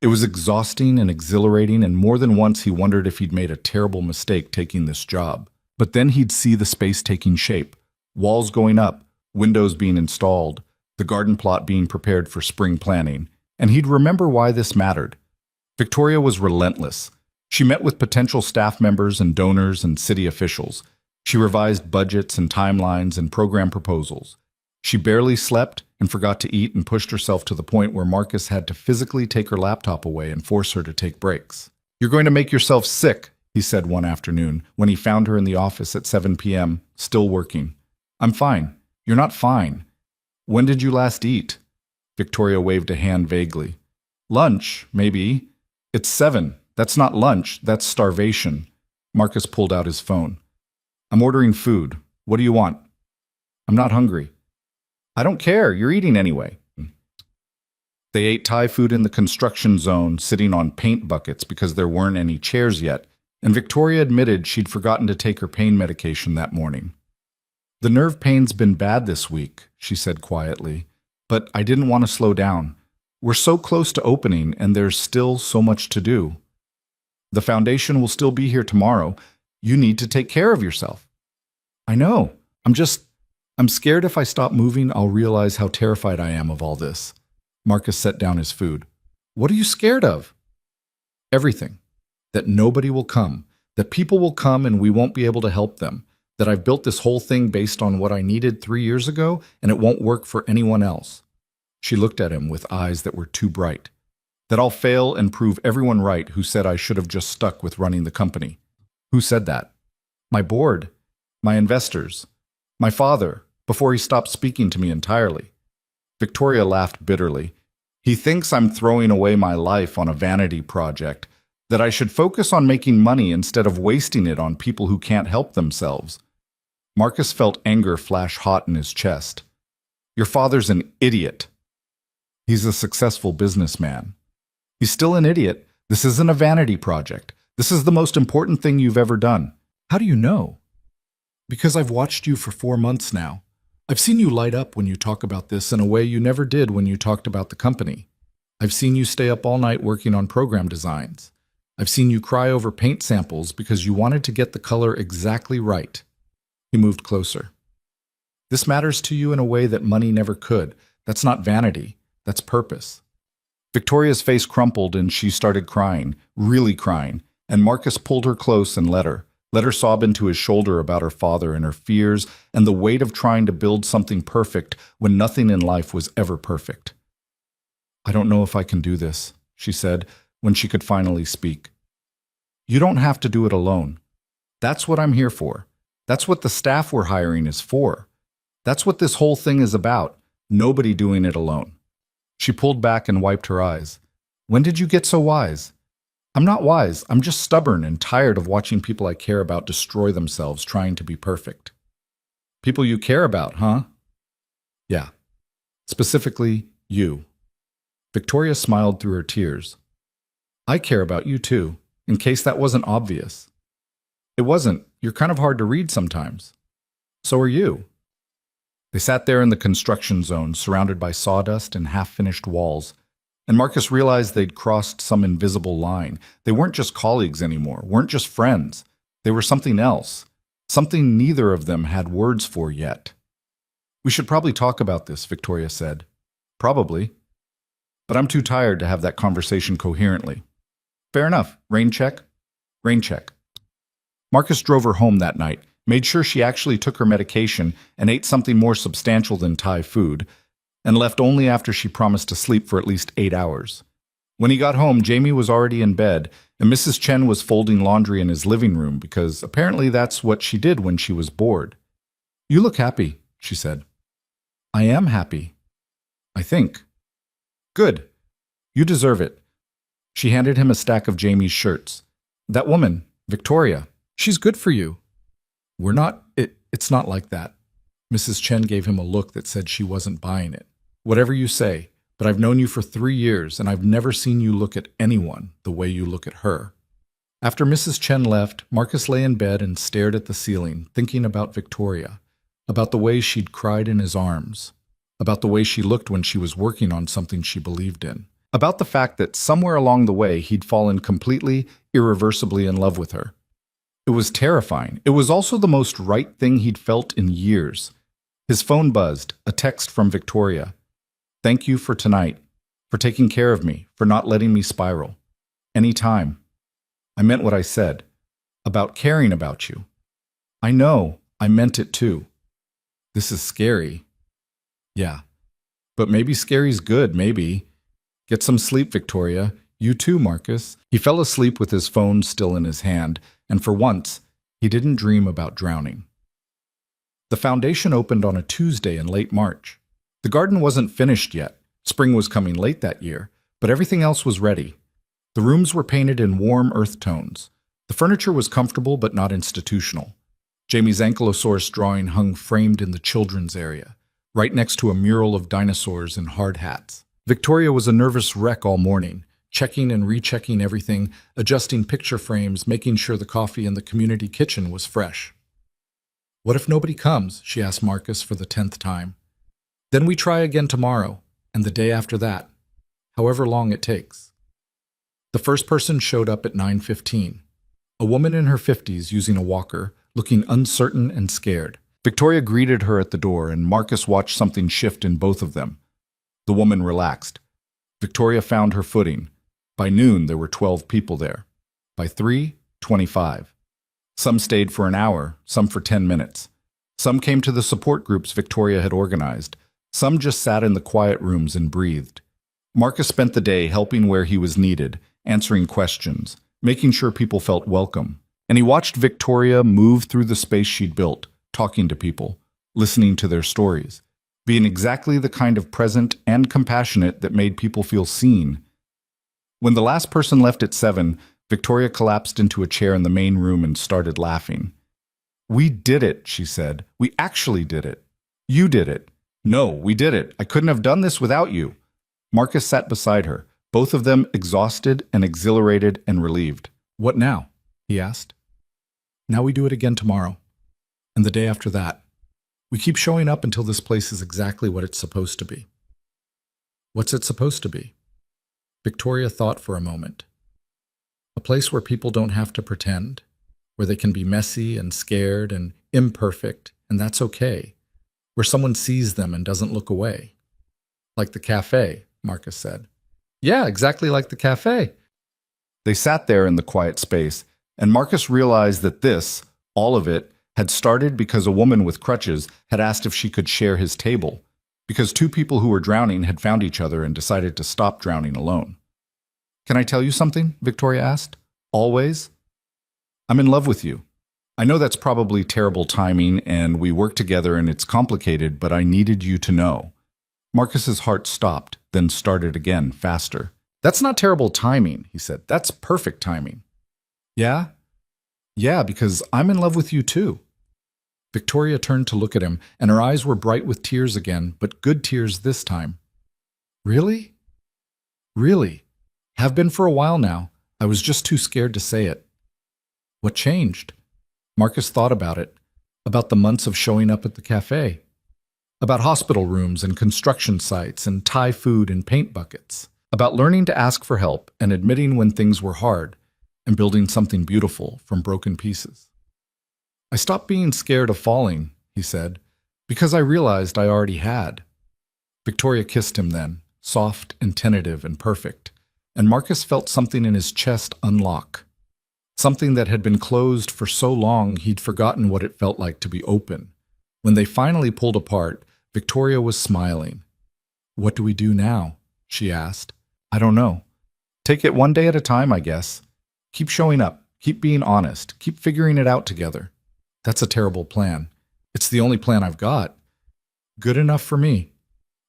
It was exhausting and exhilarating, and more than once he wondered if he'd made a terrible mistake taking this job. But then he'd see the space taking shape, walls going up, windows being installed, the garden plot being prepared for spring planting, and he'd remember why this mattered. Victoria was relentless. She met with potential staff members and donors and city officials. She revised budgets and timelines and program proposals. She barely slept and forgot to eat and pushed herself to the point where Marcus had to physically take her laptop away and force her to take breaks. "You're going to make yourself sick," he said one afternoon when he found her in the office at 7 p.m., still working. "I'm fine." "You're not fine." "When did you last eat?" Victoria waved a hand vaguely. "Lunch, maybe." "It's 7. That's not lunch, that's starvation." Marcus pulled out his phone. "I'm ordering food. What do you want?" "I'm not hungry." "I don't care, you're eating anyway." They ate Thai food in the construction zone, sitting on paint buckets because there weren't any chairs yet, and Victoria admitted she'd forgotten to take her pain medication that morning. "The nerve pain's been bad this week," she said quietly, "but I didn't want to slow down. We're so close to opening, and there's still so much to do. The foundation will still be here tomorrow. You need to take care of yourself." "I know. I'm scared if I stop moving, I'll realize how terrified I am of all this." Marcus set down his food. "What are you scared of?" "Everything. That nobody will come. That people will come and we won't be able to help them. That I've built this whole thing based on what I needed 3 years ago, and it won't work for anyone else." She looked at him with eyes that were too bright. "That I'll fail and prove everyone right who said I should have just stuck with running the company." "Who said that?" "My board. My investors. My father, before he stopped speaking to me entirely." Victoria laughed bitterly. "He thinks I'm throwing away my life on a vanity project, that I should focus on making money instead of wasting it on people who can't help themselves." Marcus felt anger flash hot in his chest. "Your father's an idiot." "He's a successful businessman." "He's still an idiot. This isn't a vanity project. This is the most important thing you've ever done." "How do you know?" "Because I've watched you for 4 months now. I've seen you light up when you talk about this in a way you never did when you talked about the company. I've seen you stay up all night working on program designs. I've seen you cry over paint samples because you wanted to get the color exactly right." He moved closer. "This matters to you in a way that money never could. That's not vanity. That's purpose." Victoria's face crumpled and she started crying, really crying, and Marcus pulled her close and let her sob into his shoulder about her father and her fears and the weight of trying to build something perfect when nothing in life was ever perfect. "I don't know if I can do this," she said when she could finally speak. "You don't have to do it alone. That's what I'm here for. That's what the staff we're hiring is for. That's what this whole thing is about. Nobody doing it alone." She pulled back and wiped her eyes. "When did you get so wise?" "I'm not wise. I'm just stubborn and tired of watching people I care about destroy themselves trying to be perfect." "People you care about, huh?" "Yeah. Specifically, you." Victoria smiled through her tears. "I care about you too, in case that wasn't obvious." "It wasn't. You're kind of hard to read sometimes." So are you. They sat there in the construction zone, surrounded by sawdust and half-finished walls, and Marcus realized they'd crossed some invisible line. They weren't just colleagues anymore, weren't just friends. They were something else, something neither of them had words for yet. We should probably talk about this, Victoria said. Probably. But I'm too tired to have that conversation coherently. Fair enough. Rain check? Rain check. Marcus drove her home that night, made sure she actually took her medication and ate something more substantial than Thai food, and left only after she promised to sleep for at least 8 hours. When he got home, Jamie was already in bed, and Mrs. Chen was folding laundry in his living room because apparently that's what she did when she was bored. "You look happy," she said. "I am happy. I think." "Good. You deserve it." She handed him a stack of Jamie's shirts. "That woman, Victoria, she's good for you." It's not like that." Mrs. Chen gave him a look that said she wasn't buying it. "Whatever you say, but I've known you for 3 years, and I've never seen you look at anyone the way you look at her." After Mrs. Chen left, Marcus lay in bed and stared at the ceiling, thinking about Victoria, about the way she'd cried in his arms, about the way she looked when she was working on something she believed in, about the fact that somewhere along the way he'd fallen completely, irreversibly in love with her. It was terrifying. It was also the most right thing he'd felt in years. His phone buzzed, a text from Victoria. "Thank you for tonight, for taking care of me, for not letting me spiral. Any time. I meant what I said, about caring about you. I know, I meant it too. This is scary." "Yeah, but maybe scary's good, maybe. Get some sleep, Victoria. You too, Marcus." He fell asleep with his phone still in his hand, and for once, he didn't dream about drowning. The foundation opened on a Tuesday in late March. The garden wasn't finished yet. Spring was coming late that year, but everything else was ready. The rooms were painted in warm earth tones. The furniture was comfortable but not institutional. Jamie's ankylosaurus drawing hung framed in the children's area, right next to a mural of dinosaurs in hard hats. Victoria was a nervous wreck all morning, checking and rechecking everything, adjusting picture frames, making sure the coffee in the community kitchen was fresh. "What if nobody comes?" she asked Marcus for the 10th time. "Then we try again tomorrow, and the day after that, however long it takes." The first person showed up at 9:15, a woman in her 50s using a walker, looking uncertain and scared. Victoria greeted her at the door, and Marcus watched something shift in both of them. The woman relaxed. Victoria found her footing. By noon, there were 12 people there. By 3, 25. Some stayed for an hour, some for 10 minutes. Some came to the support groups Victoria had organized. Some just sat in the quiet rooms and breathed. Marcus spent the day helping where he was needed, answering questions, making sure people felt welcome. And he watched Victoria move through the space she'd built, talking to people, listening to their stories, being exactly the kind of present and compassionate that made people feel seen. When the last person left at 7, Victoria collapsed into a chair in the main room and started laughing. "We did it," she said. "We actually did it. You did it. No, we did it. I couldn't have done this without you." Marcus sat beside her, both of them exhausted and exhilarated and relieved. "What now?" he asked. "Now we do it again tomorrow. And the day after that. We keep showing up until this place is exactly what it's supposed to be." "What's it supposed to be?" Victoria thought for a moment. "A place where people don't have to pretend, where they can be messy and scared and imperfect, and that's okay, where someone sees them and doesn't look away." "Like the cafe," Marcus said. "Yeah, exactly like the cafe." They sat there in the quiet space, and Marcus realized that this, all of it, had started because a woman with crutches had asked if she could share his table, because 2 people who were drowning had found each other and decided to stop drowning alone. "Can I tell you something?" Victoria asked. "Always? I'm in love with you. I know that's probably terrible timing, and we work together and it's complicated, but I needed you to know." Marcus's heart stopped, then started again, faster. "That's not terrible timing," he said. "That's perfect timing." "Yeah? Yeah, because I'm in love with you too." Victoria turned to look at him, and her eyes were bright with tears again, but good tears this time. "Really? Really? Have been for a while now. I was just too scared to say it." "What changed?" Marcus thought about it. about the months of showing up at the cafe, about hospital rooms and construction sites and Thai food and paint buckets, about learning to ask for help and admitting when things were hard and building something beautiful from broken pieces. I stopped being scared of falling, he said, because I realized I already had. Victoria kissed him then, soft and tentative and perfect, and Marcus felt something in his chest unlock. Something that had been closed for so long he'd forgotten what it felt like to be open. When they finally pulled apart, Victoria was smiling. "What do we do now?" she asked. "I don't know. Take it one day at a time, I guess. Keep showing up, keep being honest, keep figuring it out together." "That's a terrible plan. It's the only plan I've got." "Good enough for me."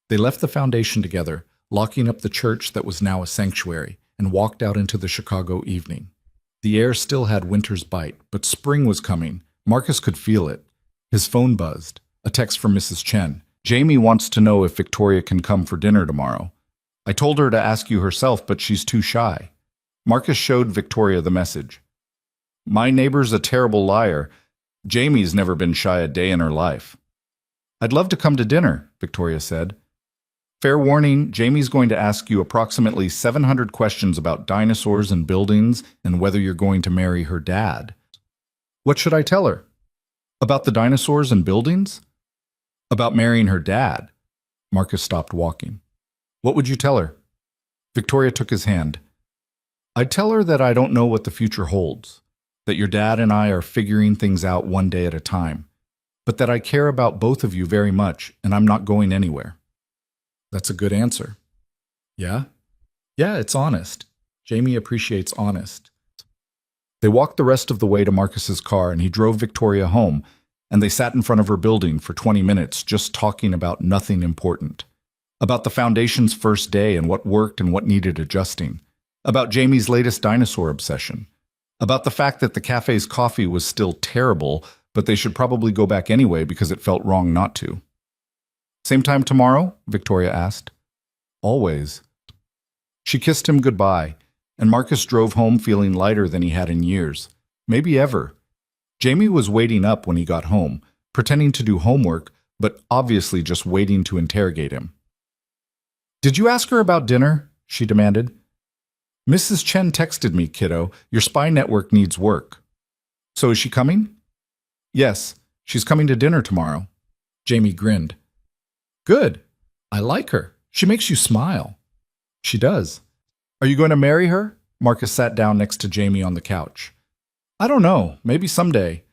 They left the foundation together, locking up the church that was now a sanctuary, and walked out into the Chicago evening. The air still had winter's bite, but spring was coming. Marcus could feel it. His phone buzzed. A text from Mrs. Chen. "Jamie wants to know if Victoria can come for dinner tomorrow. I told her to ask you herself, but she's too shy." Marcus showed Victoria the message. "My neighbor's a terrible liar. Jamie's never been shy a day in her life." "I'd love to come to dinner," Victoria said. "Fair warning, Jamie's going to ask you approximately 700 questions about dinosaurs and buildings and whether you're going to marry her dad." "What should I tell her?" "About the dinosaurs and buildings?" "About marrying her dad." Marcus stopped walking. "What would you tell her?" Victoria took his hand. "I'd tell her that I don't know what the future holds, that your dad and I are figuring things out one day at a time, but that I care about both of you very much and I'm not going anywhere." "That's a good answer." "Yeah? Yeah, it's honest. Jamie appreciates honest." They walked the rest of the way to Marcus's car and he drove Victoria home, and they sat in front of her building for 20 minutes just talking about nothing important. About the foundation's first day and what worked and what needed adjusting. About Jamie's latest dinosaur obsession. About the fact that the cafe's coffee was still terrible, but they should probably go back anyway because it felt wrong not to. "Same time tomorrow?" Victoria asked. "Always." She kissed him goodbye, and Marcus drove home feeling lighter than he had in years, maybe ever. Jamie was waiting up when he got home, pretending to do homework, but obviously just waiting to interrogate him. "Did you ask her about dinner?" she demanded. "Mrs. Chen texted me, kiddo. Your spy network needs work." "So is she coming?" "Yes, she's coming to dinner tomorrow." Jamie grinned. "Good. I like her. She makes you smile." "She does." "Are you going to marry her?" Marcus sat down next to Jamie on the couch. "I don't know. Maybe someday.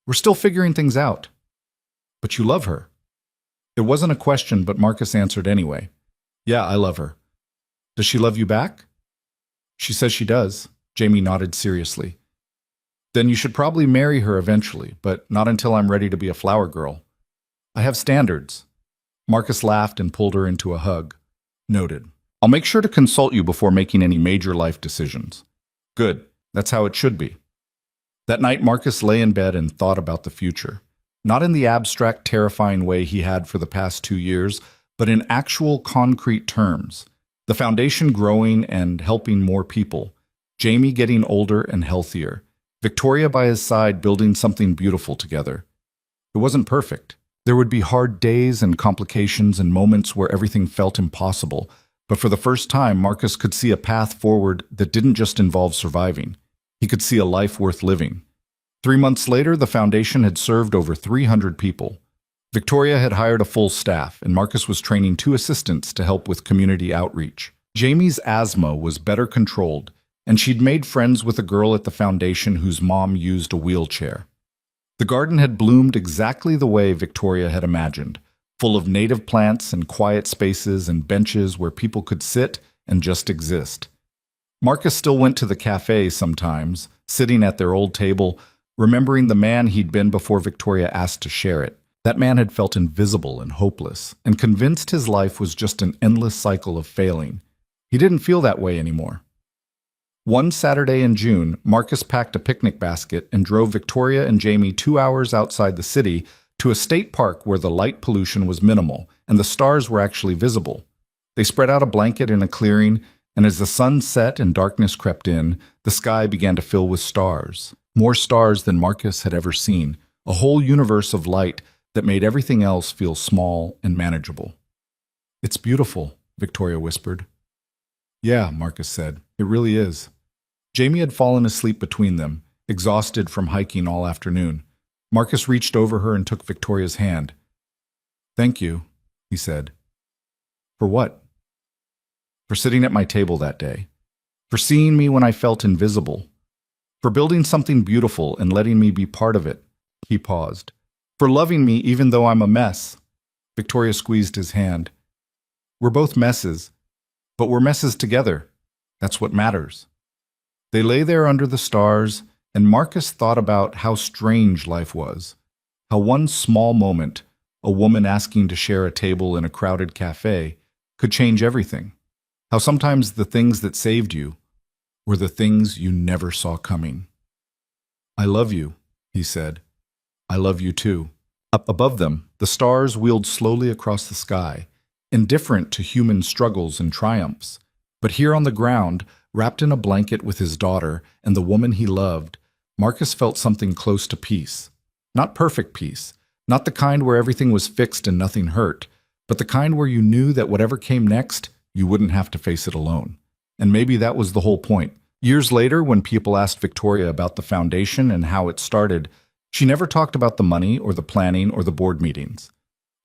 We're still figuring things out." "But you love her." It wasn't a question, but Marcus answered anyway. "Yeah, I love her." "Does she love you back?" "She says she does." Jamie nodded seriously. "Then you should probably marry her eventually, but not until I'm ready to be a flower girl. I have standards." Marcus laughed and pulled her into a hug. "Noted. I'll make sure to consult you before making any major life decisions." "Good. That's how it should be." That night, Marcus lay in bed and thought about the future. Not in the abstract, terrifying way he had for the past 2 years, but in actual, concrete terms. The foundation growing and helping more people. Jamie getting older and healthier. Victoria by his side building something beautiful together. It wasn't perfect. There would be hard days and complications and moments where everything felt impossible, but for the first time, Marcus could see a path forward that didn't just involve surviving. He could see a life worth living. 3 months later, the foundation had served over 300 people. Victoria had hired a full staff, and Marcus was training 2 assistants to help with community outreach. Jamie's asthma was better controlled, and she'd made friends with a girl at the foundation whose mom used a wheelchair. The garden had bloomed exactly the way Victoria had imagined, full of native plants and quiet spaces and benches where people could sit and just exist. Marcus still went to the cafe sometimes, sitting at their old table, remembering the man he'd been before Victoria asked to share it. That man had felt invisible and hopeless, and convinced his life was just an endless cycle of failing. He didn't feel that way anymore. One Saturday in June, Marcus packed a picnic basket and drove Victoria and Jamie 2 hours outside the city to a state park where the light pollution was minimal and the stars were actually visible. They spread out a blanket in a clearing, and as the sun set and darkness crept in, the sky began to fill with stars. More stars than Marcus had ever seen, a whole universe of light that made everything else feel small and manageable. "It's beautiful," Victoria whispered. "Yeah," Marcus said, "it really is." Jamie had fallen asleep between them, exhausted from hiking all afternoon. Marcus reached over her and took Victoria's hand. "Thank you," he said. "For what?" "For sitting at my table that day. For seeing me when I felt invisible. For building something beautiful and letting me be part of it." He paused. "For loving me even though I'm a mess." Victoria squeezed his hand. "We're both messes, but we're messes together. That's what matters." They lay there under the stars, and Marcus thought about how strange life was. How one small moment, a woman asking to share a table in a crowded cafe, could change everything. How sometimes the things that saved you were the things you never saw coming. "I love you," he said. "I love you too." Up above them, the stars wheeled slowly across the sky, indifferent to human struggles and triumphs. But here on the ground, wrapped in a blanket with his daughter and the woman he loved, Marcus felt something close to peace. Not perfect peace, not the kind where everything was fixed and nothing hurt, but the kind where you knew that whatever came next, you wouldn't have to face it alone. And maybe that was the whole point. Years later, when people asked Victoria about the foundation and how it started, she never talked about the money or the planning or the board meetings.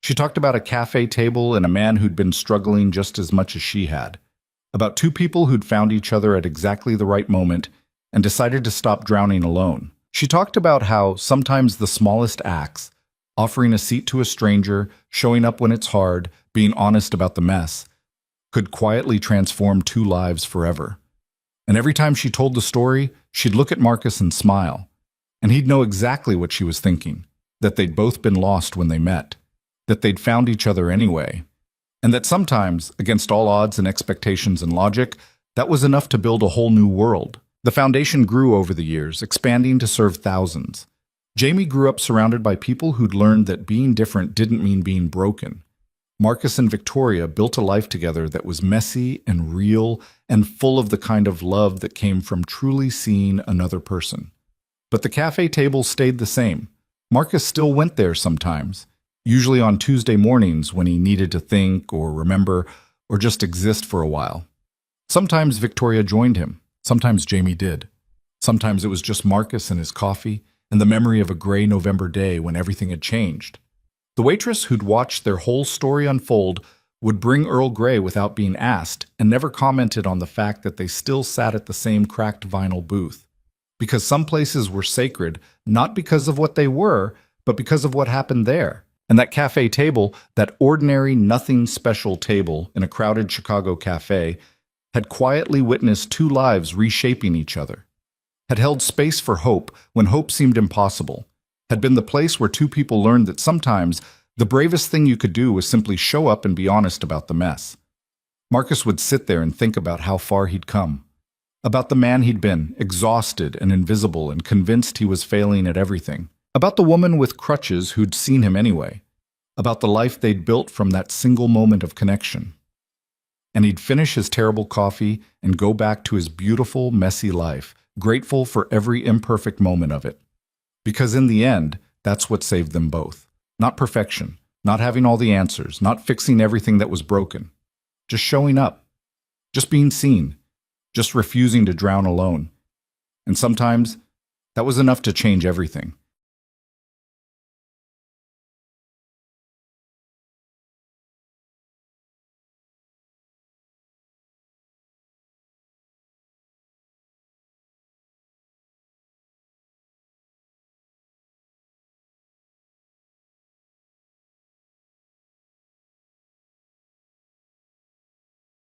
She talked about a cafe table and a man who'd been struggling just as much as she had. About two people who'd found each other at exactly the right moment and decided to stop drowning alone. She talked about how sometimes the smallest acts, offering a seat to a stranger, showing up when it's hard, being honest about the mess, could quietly transform two lives forever. And every time she told the story, she'd look at Marcus and smile. And he'd know exactly what she was thinking, that they'd both been lost when they met, that they'd found each other anyway, and that sometimes, against all odds and expectations and logic, that was enough to build a whole new world. The foundation grew over the years, expanding to serve thousands. Jamie grew up surrounded by people who'd learned that being different didn't mean being broken. Marcus and Victoria built a life together that was messy and real and full of the kind of love that came from truly seeing another person. But the cafe table stayed the same. Marcus still went there sometimes, usually on Tuesday mornings when he needed to think or remember or just exist for a while. Sometimes Victoria joined him. Sometimes Jamie did. Sometimes it was just Marcus and his coffee and the memory of a gray November day when everything had changed. The waitress who'd watched their whole story unfold would bring Earl Grey without being asked and never commented on the fact that they still sat at the same cracked vinyl booth. Because some places were sacred, not because of what they were, but because of what happened there. And that cafe table, that ordinary, nothing special table in a crowded Chicago cafe, had quietly witnessed two lives reshaping each other, had held space for hope when hope seemed impossible, had been the place where two people learned that sometimes the bravest thing you could do was simply show up and be honest about the mess. Marcus would sit there and think about how far he'd come, about the man he'd been, exhausted and invisible and convinced he was failing at everything, about the woman with crutches who'd seen him anyway, about the life they'd built from that single moment of connection. And he'd finish his terrible coffee and go back to his beautiful, messy life, grateful for every imperfect moment of it. Because in the end, that's what saved them both. Not perfection, not having all the answers, not fixing everything that was broken. Just showing up. Just being seen. Just refusing to drown alone. And sometimes, that was enough to change everything.